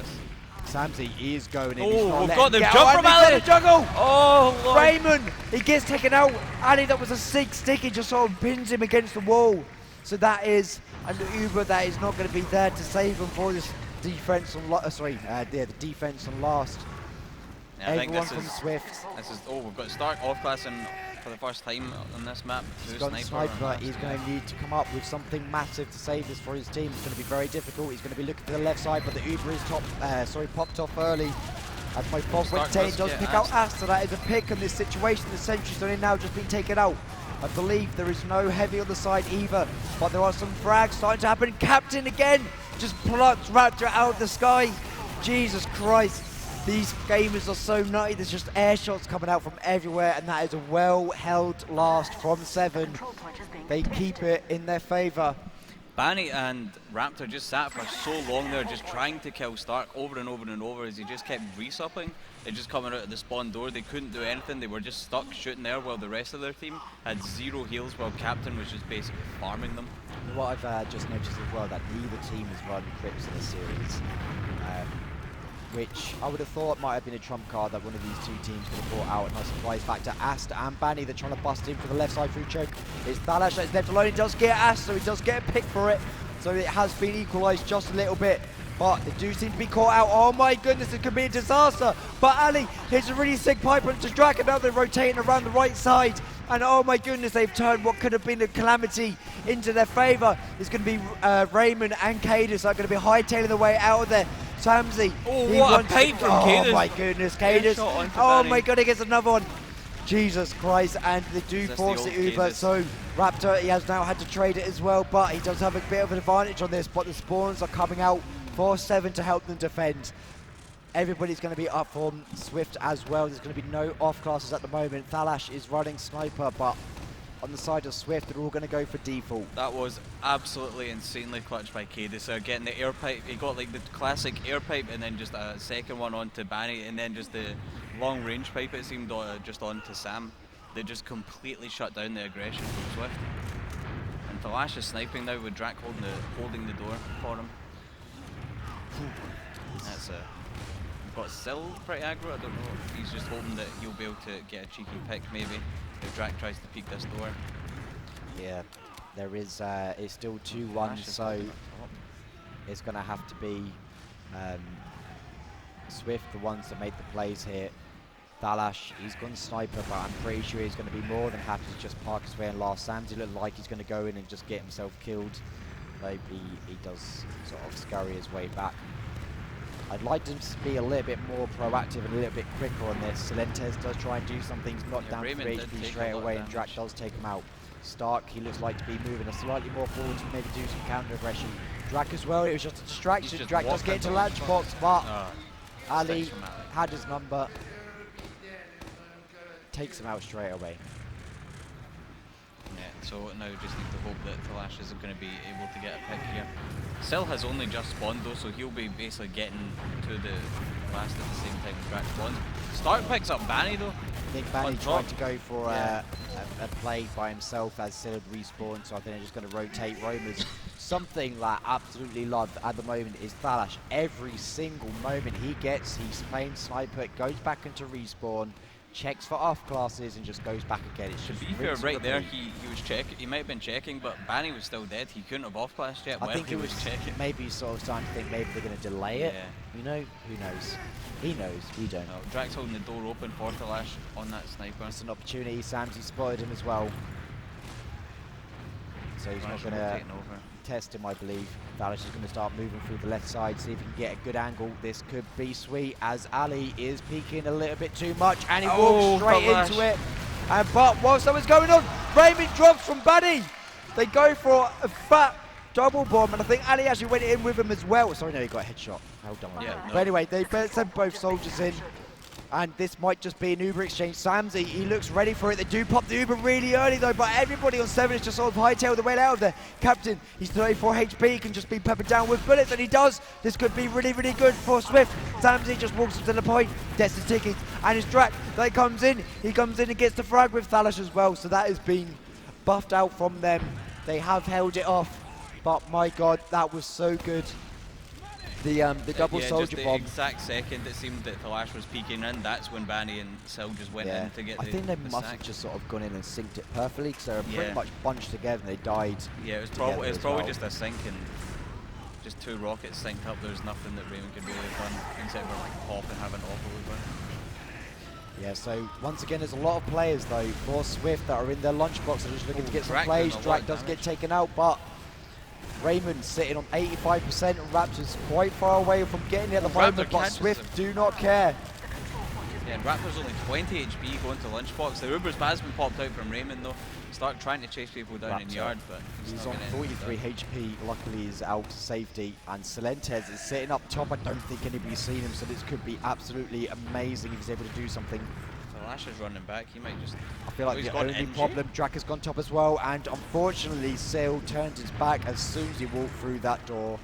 Speaker 6: Samsy is going in.
Speaker 5: Oh, we've got the jump from Ali.
Speaker 6: Juggle.
Speaker 5: Oh, Lord.
Speaker 6: Raymond, he gets taken out. Ali, that was a sick stick. He just sort of pins him against the wall. So that is, and the Uber that is not going to be there to save him for this defense on, the defense on last.
Speaker 5: Yeah, I think
Speaker 6: Everyone
Speaker 5: this
Speaker 6: from
Speaker 5: is,
Speaker 6: Swift.
Speaker 5: we've got Stark off class and for the first time on this map.
Speaker 6: He's got sniper. He's going to need to come up with something massive to save this for his team. It's going to be very difficult. He's going to be looking to the left side, but the Uber is popped off early. And my Bob does pick out Asta. That is a pick in this situation. The sentry's only now just been taken out. I believe there is no heavy on the side either, but there are some frags starting to happen. Captain again just plucks Raptor out of the sky. Jesus Christ. These gamers are so nutty. There's just air shots coming out from everywhere, and that is a well-held last from Se7en. They keep it in their favour.
Speaker 5: Banny and Raptor just sat for so long there, just trying to kill Stark over and over and over as he just kept resupping. They're just coming out of the spawn door. They couldn't do anything. They were just stuck shooting there while the rest of their team had 0 heals, while Captain was just basically farming them.
Speaker 6: What I've just noticed as well, that neither team has run Crips in the series. Which I would have thought might have been a trump card that one of these 2 teams could have brought out. A nice surprise factor. Asta and Banny, they're trying to bust in for the left side through choke. It's Thalash that's left alone. He does get Asta, so he does get a pick for it. So it has been equalised just a little bit. But they do seem to be caught out. Oh my goodness, it could be a disaster. But Ali hits a really sick pipe into Drak, and now they're rotating around the right side. And oh my goodness, they've turned what could have been a calamity into their favour. It's going to be Raymond and Cadus are going to be hightailing the way out of there. Samsy.
Speaker 5: Oh, what a pipe from Cadus.
Speaker 6: Oh my goodness, Cadus. Oh my god, he gets another one. Jesus Christ, and they do force it Uber. So Raptor, he has now had to trade it as well, but he does have a bit of an advantage on this. But the spawns are coming out for Se7en to help them defend. Everybody's going to be up from Swift as well. There's going to be no off classes at the moment. Thalash is running sniper, but on the side of Swift, they're all going to go for default.
Speaker 5: That was absolutely insanely clutched by Cadus. Getting the air pipe, he got like the classic air pipe and then just a second one onto Banny, and then just the long range pipe, it seemed, just onto Sam. They just completely shut down the aggression from Swift. And Thalash is sniping now with Drak holding the door for him. That's we've got Sil pretty aggro. I don't know if he's just hoping that he'll be able to get a cheeky pick maybe if Drak tries to peek this door.
Speaker 6: Yeah, there is. It's still 2-1, so it's going to have to be Swift, the ones that make the plays here. Thalash, he's gone sniper, but I'm pretty sure he's going to be more than happy to just park his way in last. Samsy looked like he's going to go in and just get himself killed. Maybe he does sort of scurry his way back. I'd like to be a little bit more proactive and a little bit quicker on this. Silentes does try and do something. He's knocked down to HP straight away, and Drak does take him out. Stark, he looks like to be moving a slightly more forward to maybe do some counter aggression. Drak as well, it was just a distraction. Drak does get into lunchbox, but Ali had his number. Takes him out straight away.
Speaker 5: Yeah, so now just need to hope that Thalash isn't going to be able to get a pick here. Sil has only just spawned though, so he'll be basically getting to the last at the same time Drak spawns. Stark picks up Banny though.
Speaker 6: I think Banny tried to go for a play by himself as Sil had respawned, so I think they're just going to rotate roamers. Something that I absolutely love at the moment is Thalash. Every single moment he gets, he's playing sniper, goes back into respawn, checks for off classes and just goes back again. It's
Speaker 5: To
Speaker 6: just
Speaker 5: be fair,
Speaker 6: rinse and
Speaker 5: right there,
Speaker 6: repeat.
Speaker 5: he was checking. He might have been checking, but Banny was still dead. He couldn't have off-classed yet
Speaker 6: I
Speaker 5: while
Speaker 6: think
Speaker 5: he
Speaker 6: it
Speaker 5: was checking.
Speaker 6: maybe sort of starting to think maybe they're going to delay it.
Speaker 5: Yeah.
Speaker 6: You know, who knows? He knows, we don't.
Speaker 5: No, Drax holding the door open for Talash on that sniper.
Speaker 6: It's an opportunity. Samsy spotted him as well. So he's not
Speaker 5: Talash
Speaker 6: going to
Speaker 5: rotating over.
Speaker 6: test him, I believe. Thalish is going to start moving through the left side, see if he can get a good angle. This could be sweet as Ali is peeking a little bit too much, and he walks straight
Speaker 5: Thalash.
Speaker 6: into it. And but while something's going on, Raymond drops from Buddy. They go for a fat double bomb, and I think Ali actually went in with him as well. Sorry, no, he got a headshot. Well done.
Speaker 5: Yeah, no.
Speaker 6: But anyway, they sent both soldiers in. And this might just be an Uber exchange. Samsy, he looks ready for it. They do pop the Uber really early though, but everybody on 7 is just sort of hightail the way out of there. Captain, he's 34 HP, he can just be peppered down with bullets, and he does. This could be really, really good for Swift. Samsy just walks up to the point, gets the tickets, and his Drac that comes in. He comes in and gets the frag with Thalish as well, so that has been buffed out from them. They have held it off, but my God, that was so good. The double
Speaker 5: yeah,
Speaker 6: soldier
Speaker 5: just the
Speaker 6: bomb.
Speaker 5: exact second it seemed that Talash was peeking in, that's when Banny and Sil just went in to get
Speaker 6: I
Speaker 5: the
Speaker 6: think they
Speaker 5: the
Speaker 6: must
Speaker 5: sack.
Speaker 6: have just sort of gone in and synced it perfectly because they were pretty
Speaker 5: Yeah.
Speaker 6: much bunched together and they died.
Speaker 5: Yeah, it was
Speaker 6: together
Speaker 5: probably
Speaker 6: as well.
Speaker 5: just a sync and just two rockets synced up. There was nothing that Raymond could really have done except for like pop and have an awful over.
Speaker 6: Yeah, so once again, there's a lot of players though for Swift that are in their lunchbox. They're just looking to get some
Speaker 5: Drac
Speaker 6: plays.
Speaker 5: doing a lot
Speaker 6: Drac
Speaker 5: of
Speaker 6: does get
Speaker 5: damage.
Speaker 6: taken out, but Raymond sitting on 85%. Raptors quite far away from getting it at the
Speaker 5: Raptor
Speaker 6: moment, but
Speaker 5: catches
Speaker 6: Swift
Speaker 5: him.
Speaker 6: do not care.
Speaker 5: Yeah, and Raptor's only 20 HP going to lunchbox. The Uber's has been popped out from Raymond though. Start trying to chase people down in
Speaker 6: Raptor.
Speaker 5: yard, but
Speaker 6: He's
Speaker 5: not
Speaker 6: on
Speaker 5: gonna end
Speaker 6: 43
Speaker 5: it.
Speaker 6: HP. Luckily, he's out to safety. And Celentes is sitting up top. I don't think anybody's seen him, so this could be absolutely amazing if he's able to do something.
Speaker 5: Talash is running back. He might just.
Speaker 6: I feel like
Speaker 5: he's
Speaker 6: the
Speaker 5: got
Speaker 6: only
Speaker 5: injury?
Speaker 6: problem, Drac has gone top as well, and unfortunately, Sil turns his back as soon as he walked through that door.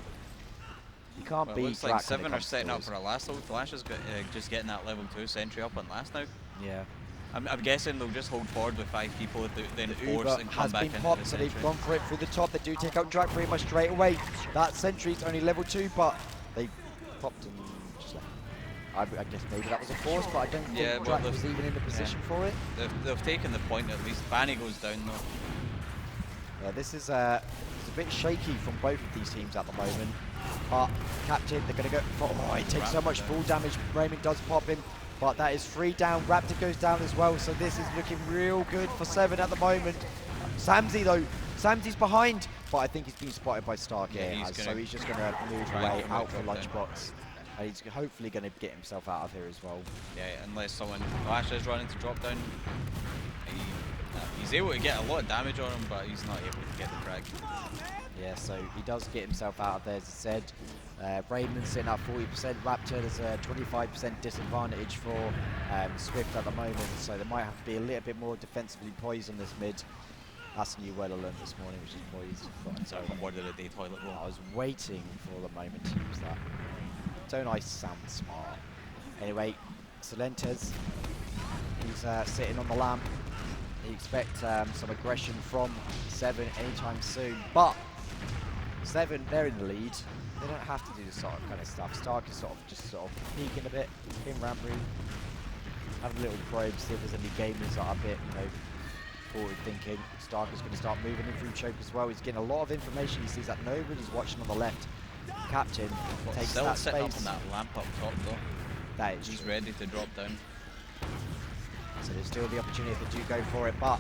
Speaker 6: You can't
Speaker 5: Well, it
Speaker 6: beat
Speaker 5: looks
Speaker 6: Drac
Speaker 5: like
Speaker 6: when it
Speaker 5: 7 are
Speaker 6: comes to
Speaker 5: setting up
Speaker 6: doors.
Speaker 5: for a last though. Talash is just getting that level 2 sentry up on last now.
Speaker 6: Yeah.
Speaker 5: I'm guessing they'll just hold forward with 5 people if they then
Speaker 6: The
Speaker 5: force
Speaker 6: Uber
Speaker 5: and come
Speaker 6: has
Speaker 5: back
Speaker 6: been
Speaker 5: into
Speaker 6: popped,
Speaker 5: the
Speaker 6: so they've
Speaker 5: sentry.
Speaker 6: gone for it through the top. They do take out Drac pretty much straight away. That sentry's only level 2, but they popped and just left. I guess maybe that was a force, but I don't think
Speaker 5: Yeah, well,
Speaker 6: Drac
Speaker 5: they've-
Speaker 6: was even in the position for it.
Speaker 5: They've taken the point at least. Banny goes down though.
Speaker 6: Yeah, this is it's a bit shaky from both of these teams at the moment. But Captain, they're going to go for, oh, he takes so
Speaker 5: Raptor
Speaker 6: much
Speaker 5: down.
Speaker 6: full damage. Raymond does pop him, but that is 3 down. Raptor goes down as well, so this is looking real good for 7 at the moment. Samsy though, Samsy's behind, but I think he's been spotted by Stark
Speaker 5: Yeah,
Speaker 6: here,
Speaker 5: he's
Speaker 6: so
Speaker 5: gonna
Speaker 6: he's just going to move
Speaker 5: try
Speaker 6: away
Speaker 5: and
Speaker 6: out for
Speaker 5: drop down.
Speaker 6: lunchbox. And he's hopefully going to get himself out of here as well.
Speaker 5: Yeah, unless someone Talash is running to drop down. He's able to get a lot of damage on him, but he's not able to get the frag.
Speaker 6: Yeah, so he does get himself out of there, as I said. Raymond sitting at 40%. Raptor, there's a 25% disadvantage for Swift at the moment, so they might have to be a little bit more defensively poised on this mid. That's a new word I learned this morning, which is poised.
Speaker 5: So word of the day, toilet bowl.
Speaker 6: I was waiting for the moment to use that. Don't I sound smart? Anyway, Celentes, he's sitting on the lamp. You expect some aggression from 7 anytime soon, but 7, they're in the lead. They don't have to do this sort of kind of stuff. Stark is just peeking a bit in ramp room, having a little probe, see if there's any gamers that are a bit, forward thinking. Stark is going to start moving in through choke as well. He's getting a lot of information. He sees that nobody's watching on the left. Captain takes
Speaker 5: Still
Speaker 6: that
Speaker 5: sitting
Speaker 6: space.
Speaker 5: up on that lamp up top though.
Speaker 6: That is
Speaker 5: He's
Speaker 6: true.
Speaker 5: ready to drop down.
Speaker 6: So there's still the opportunity if they do go for it, but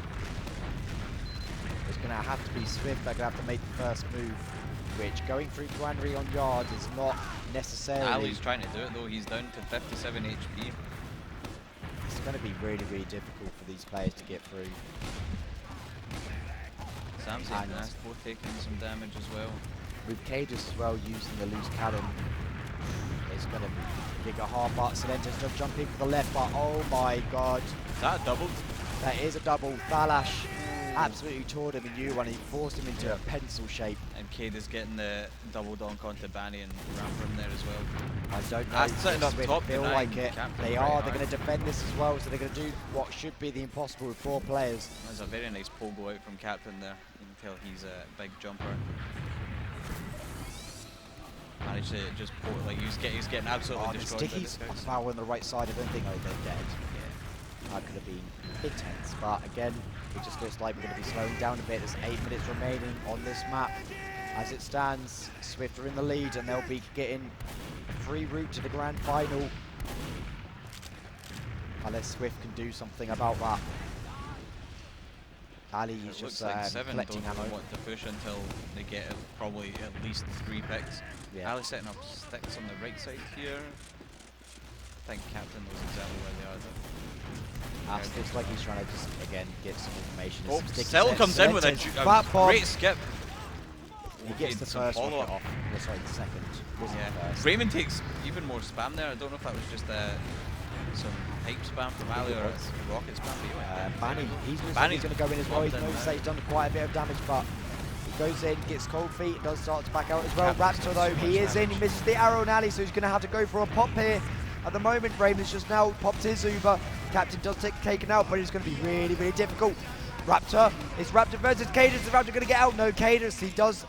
Speaker 6: it's going to have to be Swift. They're going to have to make the first move, which going through Granary on yard is not necessarily.
Speaker 5: Ali's trying to do it though. He's down to 57 HP.
Speaker 6: It's going to be really, really difficult for these players to get through.
Speaker 5: Sam's
Speaker 6: And
Speaker 5: both taking some damage as well.
Speaker 6: with Cadus as well using the loose cannon, it's going to be a hard part. Celentes still jumping for the left, but oh my God,
Speaker 5: Is that a double?
Speaker 6: that is a double. Thalash absolutely tore him in U1. He forced him into a pencil shape.
Speaker 5: And Cade is getting the double donk onto Banny and Ramper in there as well.
Speaker 6: I don't know.
Speaker 5: That's sitting up
Speaker 6: Swift
Speaker 5: top,
Speaker 6: feel
Speaker 5: denying
Speaker 6: like it.
Speaker 5: Captain
Speaker 6: They
Speaker 5: right
Speaker 6: are.
Speaker 5: hard.
Speaker 6: They're going to defend this as well. So they're going to do what should be the impossible with 4 players.
Speaker 5: There's a very nice pogo out from Captain there. You can tell he's a big jumper. Managed to just pull, like he's getting absolutely
Speaker 6: Oh, the
Speaker 5: destroyed by
Speaker 6: stickies
Speaker 5: this guy.
Speaker 6: foul on the right side. I don't think they're dead.
Speaker 5: Yeah.
Speaker 6: That could have been intense, but again, it just looks like we're going to be slowing down a bit. There's 8 minutes remaining on this map. As it stands, SVIFT are in the lead, and they'll be getting a free route to the grand final. Unless SVIFT can do something about that. Ali is just
Speaker 5: like Se7en
Speaker 6: collecting
Speaker 5: don't
Speaker 6: ammo.
Speaker 5: want to push until they get probably at least 3 picks.
Speaker 6: Yeah.
Speaker 5: Ali's setting up sticks on the right side here. I think Captain knows exactly where they are though.
Speaker 6: Ast looks like he's trying to just, again, get some information.
Speaker 5: Oh,
Speaker 6: Some sticky
Speaker 5: Cell
Speaker 6: sets.
Speaker 5: comes in with a
Speaker 6: Fat bomb.
Speaker 5: great skip.
Speaker 6: He gets the
Speaker 5: some
Speaker 6: first one
Speaker 5: follow-up.
Speaker 6: off. Oh, sorry, the second. Wasn't the
Speaker 5: Yeah.
Speaker 6: first.
Speaker 5: Raymond takes even more spam there. I don't know if that was just some hype spam from Ali or it's rocket spam. But anyway,
Speaker 6: Banny, he's
Speaker 5: Banny's
Speaker 6: going to go in as well. He
Speaker 5: bombed in
Speaker 6: knows
Speaker 5: there.
Speaker 6: that he's done quite a bit of damage, but he goes in, gets cold feet, and does start to back out as well.
Speaker 5: Captain's
Speaker 6: Raptor
Speaker 5: done
Speaker 6: though,
Speaker 5: so
Speaker 6: he
Speaker 5: much
Speaker 6: is in, he misses the arrow on Ali, so he's going to have to go for a pop here. At the moment, Raymond's just now popped his Uber. Captain does take taken out, but it's going to be really, really difficult. Raptor, it's Raptor versus Cadence. Is Raptor going to get out? No, Cadence, he does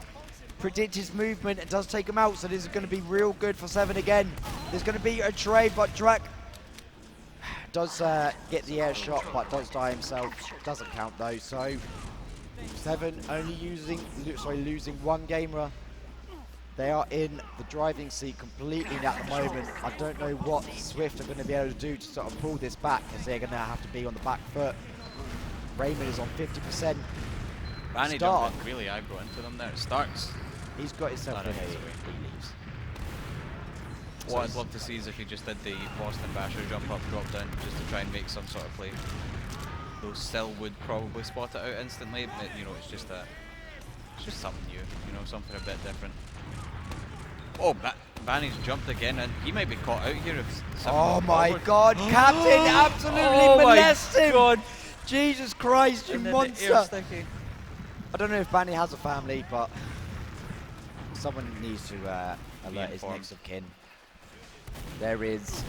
Speaker 6: predict his movement and does take him out, so this is going to be real good for Se7en again. There's going to be a trade, but Drak does get the air shot, but does die himself. Doesn't count though, so Se7en only losing one gamer. They are in the driving seat completely at the moment. I don't know what SVIFT are going to be able to do to sort of pull this back, as they're going to have to be on the back foot. Raymond is on 50%.
Speaker 5: Banny
Speaker 6: Start.
Speaker 5: jumped really aggro into them there. It starts.
Speaker 6: He's got himself
Speaker 5: Not
Speaker 6: in
Speaker 5: in his
Speaker 6: a
Speaker 5: way.
Speaker 6: he leaves.
Speaker 5: What I'd love to see is if he just did the Boston Basher jump up, drop down, just to try and make some sort of play. Though Still would probably spot it out instantly, but you know, it's just something new, you know, something a bit different. Oh, Banny's jumped again, and he might be caught out here if
Speaker 6: Oh
Speaker 5: someone
Speaker 6: my
Speaker 5: forward.
Speaker 6: God, Captain absolutely
Speaker 5: Oh my
Speaker 6: molested him!
Speaker 5: God.
Speaker 6: Jesus Christ, you
Speaker 5: And then the air
Speaker 6: monster!
Speaker 5: sticky.
Speaker 6: I don't know if Banny has a family, but someone needs to alert his
Speaker 5: informed.
Speaker 6: next of kin. There is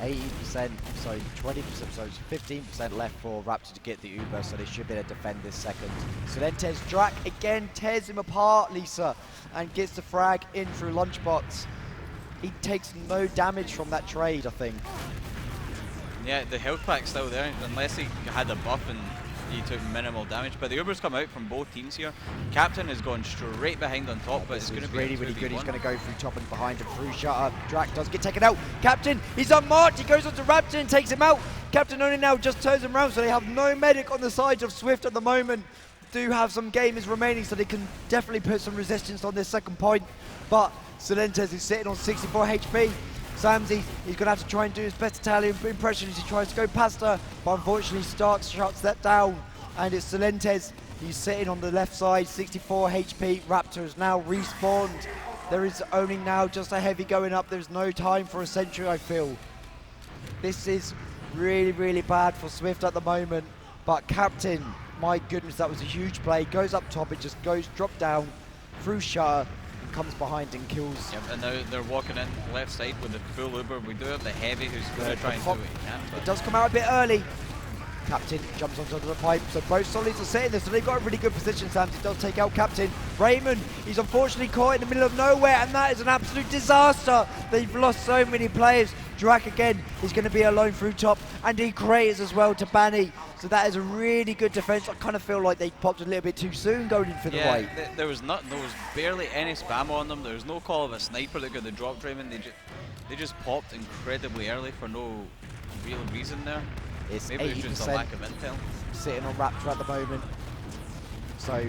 Speaker 6: 80%, sorry, 20%, sorry, 15% left for Raptor to get the Uber, so they should be able to defend this second. So then Drak again tears him apart, Lisa, and gets the frag in through Lunchbox. He takes no damage from that trade, I think.
Speaker 5: Yeah, the health pack's still there, unless he had a buff and he took minimal damage. But the Uber's come out from both teams here. Captain has gone straight behind on top, but it's going to be
Speaker 6: really,
Speaker 5: a
Speaker 6: really good. He's
Speaker 5: 2v1.
Speaker 6: going to go through top and behind him through shutter. Drak does get taken out. Captain, he's unmarked. He goes on to Raptor and takes him out. Captain only now just turns him around, so they have no medic on the sides of SVIFT at the moment. Do have some gamers remaining, so they can definitely put some resistance on this second point. But Silentes is sitting on 64 HP. Samsy, he's going to have to try and do his best Italian impression as he tries to go past her, but unfortunately Stark shuts that down, and it's Silentes. He's sitting on the left side, 64 HP. Raptor is now respawned. There is only now just a heavy going up. There's no time for a sentry, I feel. This is really, really bad for SVIFT at the moment, but Captain, my goodness, that was a huge play. Goes up top, it just goes drop down through shutter, comes behind and kills.
Speaker 5: Yep, and now they're walking in left side with the full Uber. We do have the heavy who's going to try and do what he can.
Speaker 6: It
Speaker 5: But
Speaker 6: does come out a bit early. Captain jumps onto the pipe, so both solids are sitting there, so they've got a really good position. Samsy does take out Captain. Raymond, he's unfortunately caught in the middle of nowhere, and that is an absolute disaster. They've lost so many players. Drak again is going to be alone through top, and he craters as well to Banny. So that is a really good defense. I kind of feel like they popped a little bit too soon going in for the
Speaker 5: yeah,
Speaker 6: right.
Speaker 5: there was barely any spam on them. There was no call of a sniper that got the drop Raymond. They just popped incredibly early for no real reason there.
Speaker 6: It's
Speaker 5: Maybe it was just a
Speaker 6: 80%
Speaker 5: lack of intel.
Speaker 6: sitting on Raptor at the moment. So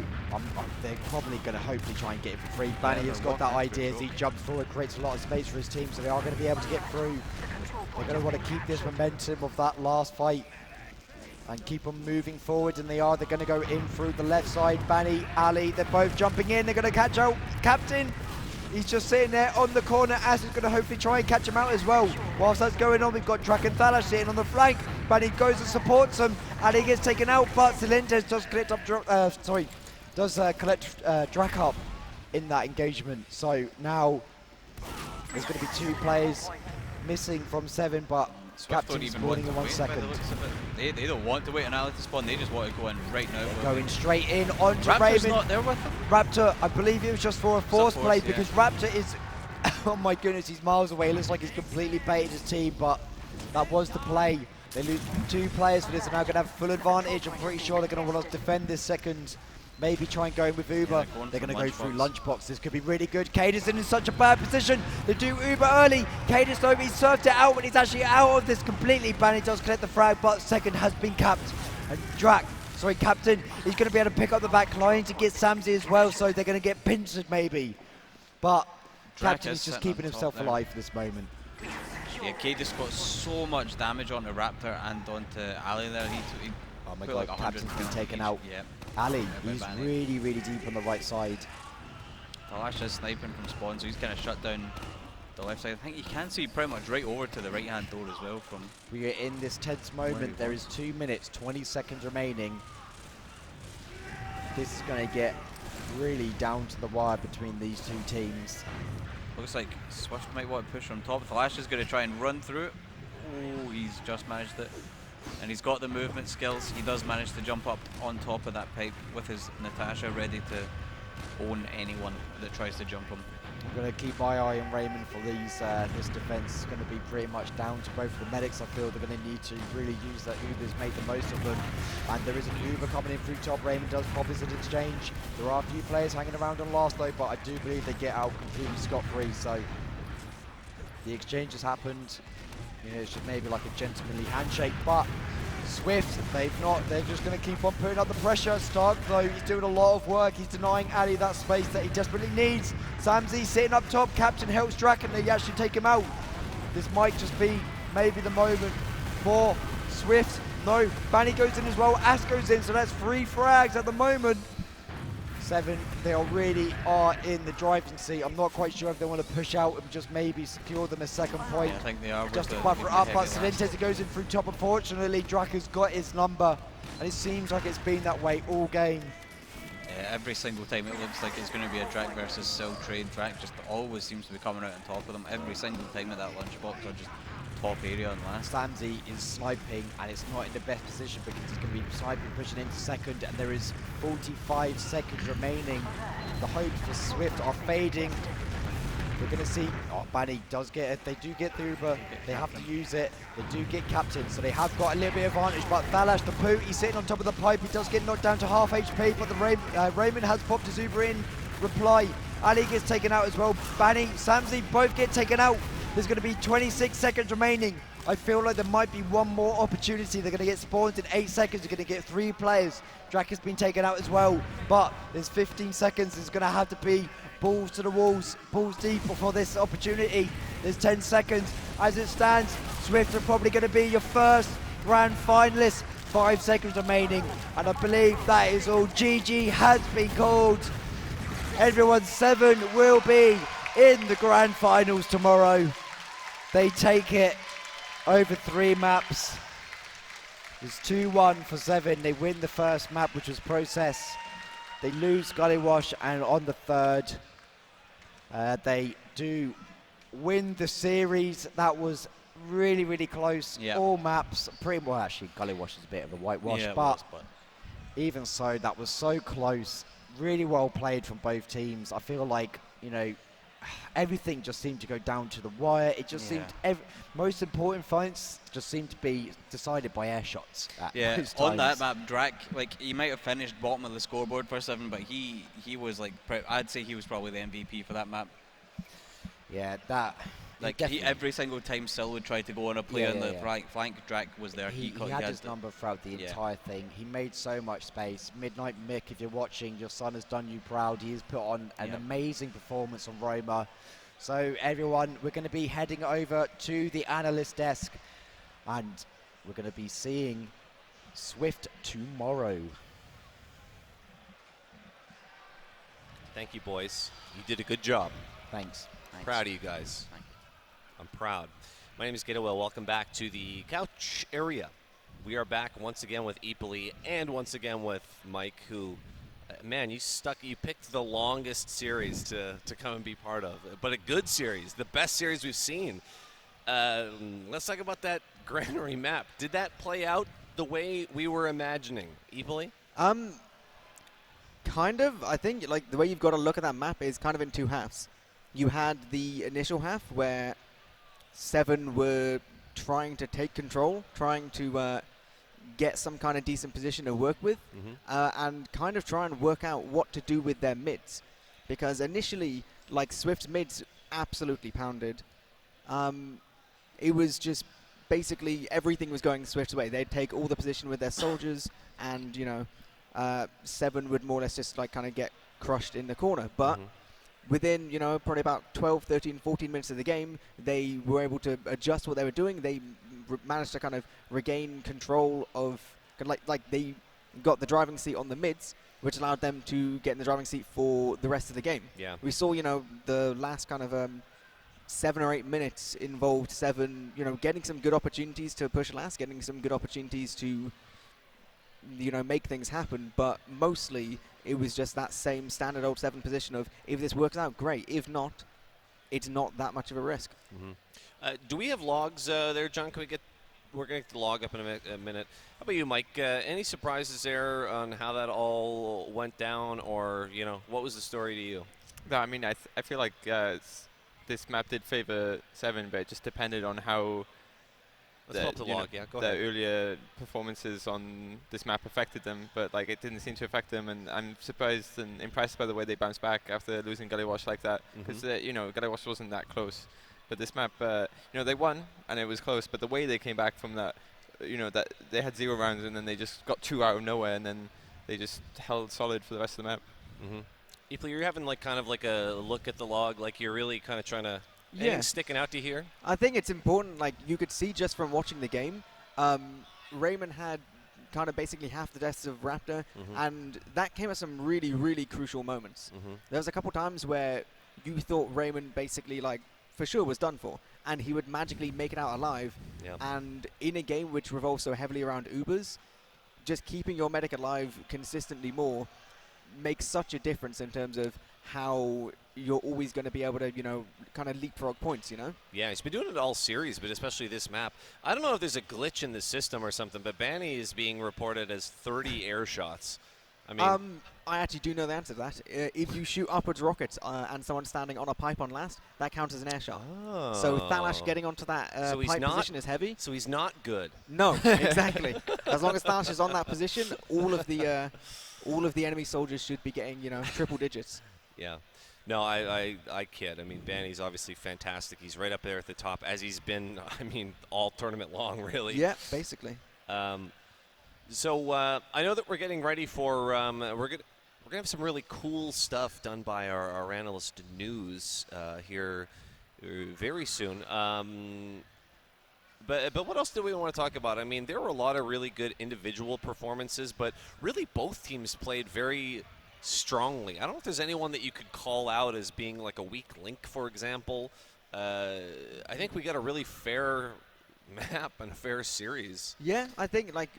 Speaker 6: they're probably going to hopefully try and get it for free. Banny has got that idea as he jumps forward, creates a lot of space for his team, so they are going to be able to get through. They're going to want to keep this momentum of that last fight and keep on moving forward, and they are. They're going to go in through the left side. Banny, Ali, they're both jumping in. They're going to catch out Captain. He's just sitting there on the corner. As is going to hopefully try and catch him out as well. Whilst that's going on, we've got Drak and Thalas sitting on the flank. Banny goes and supports him, and he gets taken out. But Silentes does collect up, collect Drak up in that engagement. So now there's going to be 2 players missing from Se7en, but
Speaker 5: Swift don't
Speaker 6: Captain's
Speaker 5: even want
Speaker 6: spawning
Speaker 5: to
Speaker 6: in 1
Speaker 5: wait by the
Speaker 6: second.
Speaker 5: looks of it. They don't want to wait on Ali to spawn. They just want to go in right now.
Speaker 6: Going straight in onto
Speaker 5: Raptor's
Speaker 6: Raymond.
Speaker 5: not there with them.
Speaker 6: Raptor, I believe it was just for a force
Speaker 5: force,
Speaker 6: play
Speaker 5: yeah.
Speaker 6: because Raptor is, oh my goodness, he's miles away. It looks like he's completely baited his team, but that was the play. They lose 2 players for this, and now going to have full advantage. I'm pretty sure they're going to want to defend this second. Maybe try and go in with Uber.
Speaker 5: Yeah,
Speaker 6: they're going to go through
Speaker 5: Lunchbox.
Speaker 6: Lunchbox. This could be really good. Cadence in such a bad position. They do Uber early. Cadence, though, he served it out, but he's actually out of this completely. Banny does collect the frag, but second has been capped. And Captain, he's going to be able to pick up the back line to get Samsey as well, so they're going to get pincered maybe. But Captain is just keeping himself alive for this moment.
Speaker 5: Yeah, K just got so much damage onto Raptor and onto Ali there. He
Speaker 6: Oh my
Speaker 5: put
Speaker 6: god,
Speaker 5: like 100
Speaker 6: Captain's been taken
Speaker 5: each.
Speaker 6: out.
Speaker 5: Yeah.
Speaker 6: Ali,
Speaker 5: by
Speaker 6: he's
Speaker 5: Banny.
Speaker 6: really, really deep on the right side.
Speaker 5: Talash is sniping from spawn, so he's kind of shut down the left side. I think you can see pretty much right over to the right-hand door as well from...
Speaker 6: We are in this tense moment. There is 2 minutes, 20 seconds remaining. This is going to get really down to the wire between these 2 teams.
Speaker 5: Looks like Swift might want to push from top. Talash is going to try and run through it. Oh, he's just managed it. And he's got the movement skills. He does manage to jump up on top of that pipe with his Natasha ready to own anyone that tries to jump him.
Speaker 6: I'm going to keep my eye on Raymond for these. This defense is going to be pretty much down to both of the medics. I feel they're going to need to really use that Uber's made the most of them. And there is an Uber coming in through top. Raymond does pop his exchange. There are a few players hanging around on last though, but I do believe they get out completely scot-free. So the exchange has happened. You know, it's just maybe like a gentlemanly handshake, but Swift, they're just going to keep on putting up the pressure. Stark, though, he's doing a lot of work. He's denying Ali that space that he desperately needs. Samsey sitting up top. Captain helps Drac, and they actually take him out. This might just be maybe the moment for Swift. No, Banny goes in as well. Ash goes in, so that's 3 frags at the moment. Se7en, they really are in the driving seat. I'm not quite sure if they want to push out and just maybe secure them a second point.
Speaker 5: Yeah, I think they are.
Speaker 6: Just to buffer up, but Se7en goes in through top. Unfortunately, Drac has got his number, and it seems like it's been that way all game.
Speaker 5: Yeah, every single time it looks like it's going to be a Drac versus Sil trade. Drac just always seems to be coming out on top of them every single time at that lunchbox or just top area on last.
Speaker 6: Samsey is sniping, and it's not in the best position because he's going to be sniping, pushing into second, and there is 45 seconds remaining. The hopes for Swift are fading. We're going to see, oh, Banny does get it. They do get the Uber. They have to use it. They do get Captain, so they have got a little bit of advantage. But Thalash, the Poo, he's sitting on top of the pipe. He does get knocked down to half HP, but the Raymond has popped his Uber in reply. Ali gets taken out as well. Banny, Samsey both get taken out. There's going to be 26 seconds remaining. I feel like there might be one more opportunity. They're going to get spawned in 8 seconds. They're going to get 3 players. Drac has been taken out as well. But there's 15 seconds. There's going to have to be balls to the walls, balls deep for this opportunity. There's 10 seconds. As it stands, Swift are probably going to be your first grand finalist. 5 seconds remaining. And I believe that is all. GG has been called. Everyone, Se7en will be in the grand finals tomorrow. They take it over 3 maps. It's 2-1 for Se7en. They win the first map, which was Process. They lose Gully Wash, and on the third, they do win the series. That was really, really close.
Speaker 5: Yep.
Speaker 6: All maps, pretty well, actually, Gully Wash is a bit of a whitewash,
Speaker 5: Yeah, it
Speaker 6: but
Speaker 5: was,
Speaker 6: even so, that was so close. Really well played from both teams. I feel like, you know, everything just seemed to go down to the wire. It just seemed most important fights just seemed to be decided by air shots.
Speaker 5: Yeah, on that map, Drac, like, he might have finished bottom of the scoreboard for Se7en, but he was like, I'd say he was probably the MVP for that map.
Speaker 6: Yeah, that.
Speaker 5: Like, every single time Sil would try to go on a play on the flank, Drac was there.
Speaker 6: He had his number throughout the entire thing. He made so much space. Midnight Mick, if you're watching, your son has done you proud. He has put on an amazing performance on Roma. So everyone, we're going to be heading over to the analyst desk, and we're going to be seeing Swift tomorrow.
Speaker 1: Thank you, boys. You did a good job.
Speaker 6: Thanks.
Speaker 1: Proud of you guys.
Speaker 5: Thank you.
Speaker 1: I'm proud. My name is Gatewell. Welcome back to the couch area. We are back once again with Eepoli and once again with Mike, who, man, you picked the longest series to come and be part of, but a good series, the best series we've seen. Let's talk about that granary map. Did that play out the way we were imagining, Eepoli?
Speaker 2: Kind of. I think like the way you've got to look at that map is kind of in 2 halves. You had the initial half where Se7en were trying to take control, trying to get some kind of decent position to work with, and kind of try and work out what to do with their mids. Because initially, like, Swift's mids absolutely pounded. It was just basically everything was going Swift's way. They'd take all the position with their soldiers, and, you know, Se7en would more or less just, like, kind of get crushed in the corner. But within, you know, probably about 12, 13, 14 minutes of the game, they were able to adjust what they were doing. They managed to kind of regain control of, like they got the driving seat on the mids, which allowed them to get in the driving seat for the rest of the game.
Speaker 1: Yeah.
Speaker 2: We saw, you know, the last kind of 7 or 8 minutes involved Se7en, you know, getting some good opportunities to push last, getting some good opportunities to, you know, make things happen, but mostly it was just that same standard old Se7en position of, if this works out, great. If not, it's not that much of a risk.
Speaker 1: Do we have logs there, John? We're going to get the log up in a minute. How about you, Mike? Any surprises there on how that all went down, or, you know, what was the story to you?
Speaker 3: No, I mean, I feel like this map did favor Se7en, but it just depended on how
Speaker 1: Let's pull up the log. Yeah, go
Speaker 3: the
Speaker 1: ahead.
Speaker 3: earlier performances on this map affected them, but like it didn't seem to affect them, and I'm surprised and impressed by the way they bounced back after losing Gully Wash like that, because you know, Gully Wash wasn't that close, but this map, you know, they won and it was close, but the way they came back from that, you know, that they had 0 rounds and then they just got 2 out of nowhere, and then they just held solid for the rest of the map.
Speaker 1: Epley, you're having like kind of like a look at the log, like you're really kind of trying to. Anything sticking out to you here?
Speaker 2: I think it's important, like, you could see just from watching the game, Raymond had kind of basically half the deaths of Raptor, and that came at some really, really crucial moments. There was a couple times where you thought Raymond basically, like, for sure was done for, and he would magically make it out alive, and in a game which revolves so heavily around Ubers, just keeping your medic alive consistently more makes such a difference in terms of how you're always going to be able to, you know, kind of leapfrog points, you know?
Speaker 1: Yeah, he's been doing it all series, but especially this map. I don't know if there's a glitch in the system or something, but Banny is being reported as 30 air shots. I mean,
Speaker 2: I actually do know the answer to that. If you shoot upwards rockets and someone's standing on a pipe on last, that counts as an air shot.
Speaker 1: Oh.
Speaker 2: So Thalash getting onto that pipe position is heavy.
Speaker 1: So he's not good.
Speaker 2: No, exactly. As long as Thalash is on that position, all of the enemy soldiers should be getting, you know, triple digits.
Speaker 1: Yeah. No, I kid. I mean, Banny's obviously fantastic. He's right up there at the top, as he's been, I mean, all tournament long, really.
Speaker 2: Yeah, basically.
Speaker 1: So I know that we're getting ready for we're gonna have some really cool stuff done by our analyst News here very soon. But what else do we want to talk about? I mean, there were a lot of really good individual performances, but really both teams played very strongly. I don't know if there's anyone that you could call out as being like a weak link, for example. I think we got a really fair map and a fair series.
Speaker 2: Yeah, I think, like,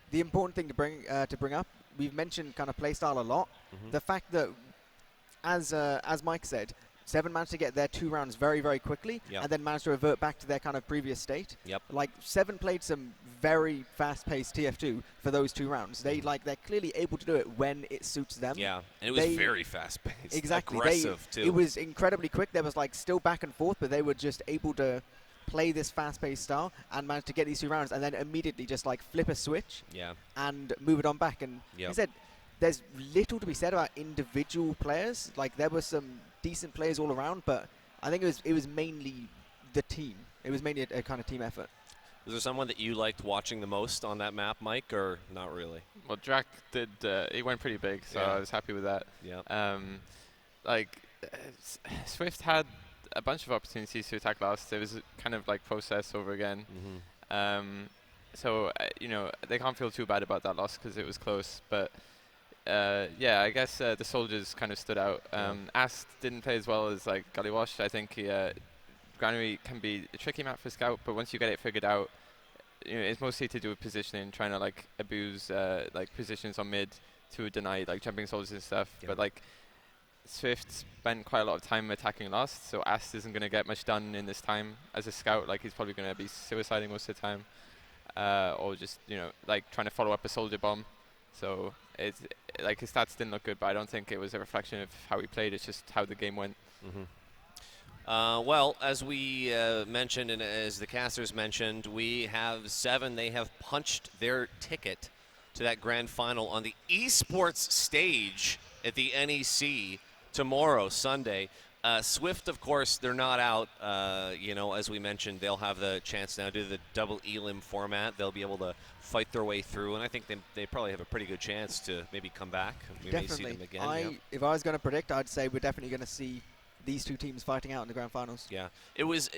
Speaker 2: the important thing to bring up, we've mentioned kind of playstyle a lot. The fact that, as Mike said, Se7en managed to get their 2 rounds very, very quickly, and then managed to revert back to their kind of previous state. Like, Se7en played some very fast-paced TF2 for those 2 rounds. They're clearly able to do it when it suits them.
Speaker 1: Yeah, and it was very fast-paced.
Speaker 2: Exactly.
Speaker 1: Aggressive, too.
Speaker 2: It was incredibly quick. There was, like, still back and forth, but they were just able to play this fast-paced style and manage to get these 2 rounds and then immediately just, like, flip a switch and move it on back. And like I said, there's little to be said about individual players. Like, there were some decent players all around, but I think it was mainly the team. It was mainly a kind of team effort.
Speaker 1: Was there someone that you liked watching the most on that map, Mike, or not really?
Speaker 3: Well, Drac did. He went pretty big, so I was happy with that. Swift had a bunch of opportunities to attack last. It was kind of like process over again. So you know, they can't feel too bad about that loss because it was close. But I guess the soldiers kind of stood out. Ast didn't play as well as like Gully Wash. I think Granary can be a tricky map for Scout, but once you get it figured out, you know, it's mostly to do with positioning, trying to like abuse like positions on mid to deny like jumping soldiers and stuff. But like Swift spent quite a lot of time attacking last, so Ast isn't going to get much done in this time as a Scout. Like, he's probably going to be suiciding most of the time, or just, you know, like trying to follow up a soldier bomb. So it's like his stats didn't look good, but I don't think it was a reflection of how he played. It's just how the game went.
Speaker 1: Well, as we mentioned and as the casters mentioned, we have Se7en. They have punched their ticket to that grand final on the esports stage at the NEC tomorrow, Sunday. SVIFT, of course, they're not out. As we mentioned, they'll have the chance now to do the double elim format. They'll be able to fight their way through, and I think they probably have a pretty good chance to maybe come back. We may see them again.
Speaker 2: If I was going to predict, I'd say we're definitely going to see these two teams fighting out in the grand finals.
Speaker 1: Yeah, it was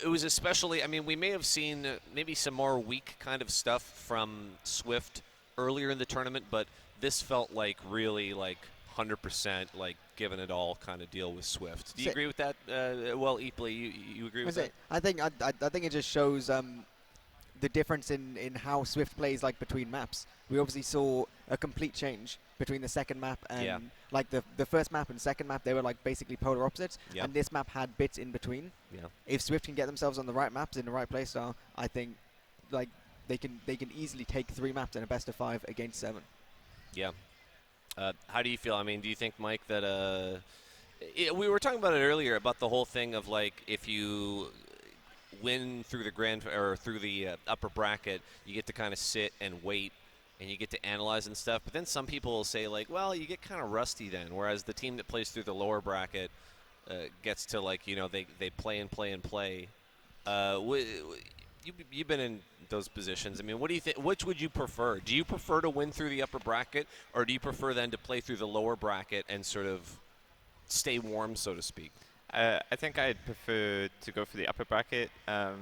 Speaker 1: especially. I mean, we may have seen maybe some more weak kind of stuff from SVIFT earlier in the tournament, but this felt like really like 100% like giving it all kind of deal with SVIFT. Do you agree with that? Well, Eapley, you agree with that?
Speaker 2: I think it just shows the difference in how SVIFT plays like between maps. We obviously saw a complete change between the second map and like the first map and second map. They were like basically polar opposites, and this map had bits in between.
Speaker 1: Yeah.
Speaker 2: If SVIFT can get themselves on the right maps in the right playstyle, I think like they can easily take 3 maps in a best of 5 against Se7en.
Speaker 1: Yeah. How do you feel? I mean, do you think, Mike, that we were talking about it earlier about the whole thing of like if you win through the upper bracket, you get to kind of sit and wait and you get to analyze and stuff. But then some people will say like, well, you get kind of rusty then. Whereas the team that plays through the lower bracket gets to like they play and play and play. You've been in those positions. I mean, what do you think? Which would you prefer? Do you prefer to win through the upper bracket, or do you prefer then to play through the lower bracket and sort of stay warm, so to speak?
Speaker 3: I think I'd prefer to go for the upper bracket. I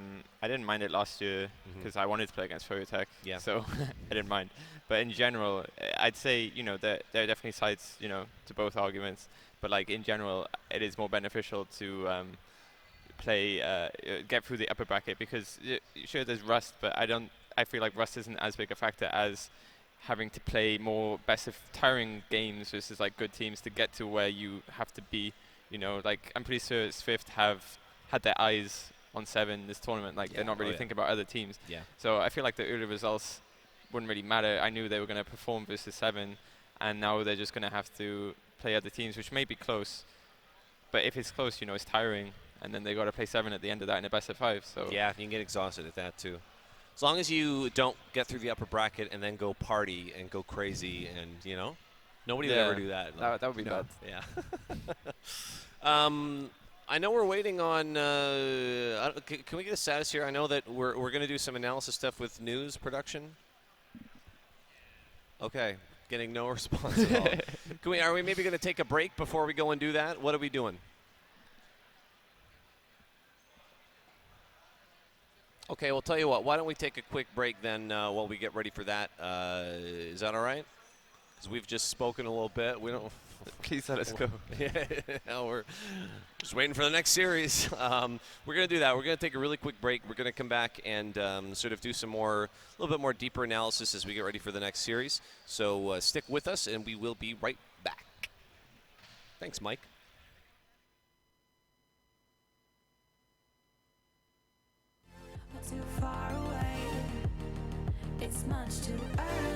Speaker 3: didn't mind it last year because I wanted to play against WARHURYEAH.
Speaker 1: Yeah.
Speaker 3: So I didn't mind. But in general, I'd say there are definitely sides to both arguments. But like in general, it is more beneficial to get through the upper bracket because sure there's rust, but I feel like rust isn't as big a factor as having to play more tiring games versus like good teams to get to where you have to be. Like I'm pretty sure SVIFT have had their eyes on Se7en this tournament. Like they're not really thinking about other teams.
Speaker 1: Yeah.
Speaker 3: So I feel like the early results wouldn't really matter. I knew they were going to perform versus Se7en, and now they're just going to have to play other teams, which may be close. But if it's close, it's tiring. And then they got to play Se7en at the end of that in a best of 5. So
Speaker 1: yeah, you can get exhausted at that too. As long as you don't get through the upper bracket and then go party and go crazy, and nobody would ever do that.
Speaker 3: That would be bad.
Speaker 1: Yeah. I know we're waiting on. Can we get a status here? I know that we're going to do some analysis stuff with news production. Okay, getting no response at all. Are we maybe going to take a break before we go and do that? What are we doing? Okay, we'll tell you what. Why don't we take a quick break then while we get ready for that? Is that all right? Because we've just spoken a little bit. We don't.
Speaker 3: Please let us go.
Speaker 1: Yeah, we're just waiting for the next series. We're going to do that. We're going to take a really quick break. We're going to come back and sort of do a little bit more deeper analysis as we get ready for the next series. So stick with us, and we will be right back. Thanks, Mike.
Speaker 7: Too far away, it's much too early.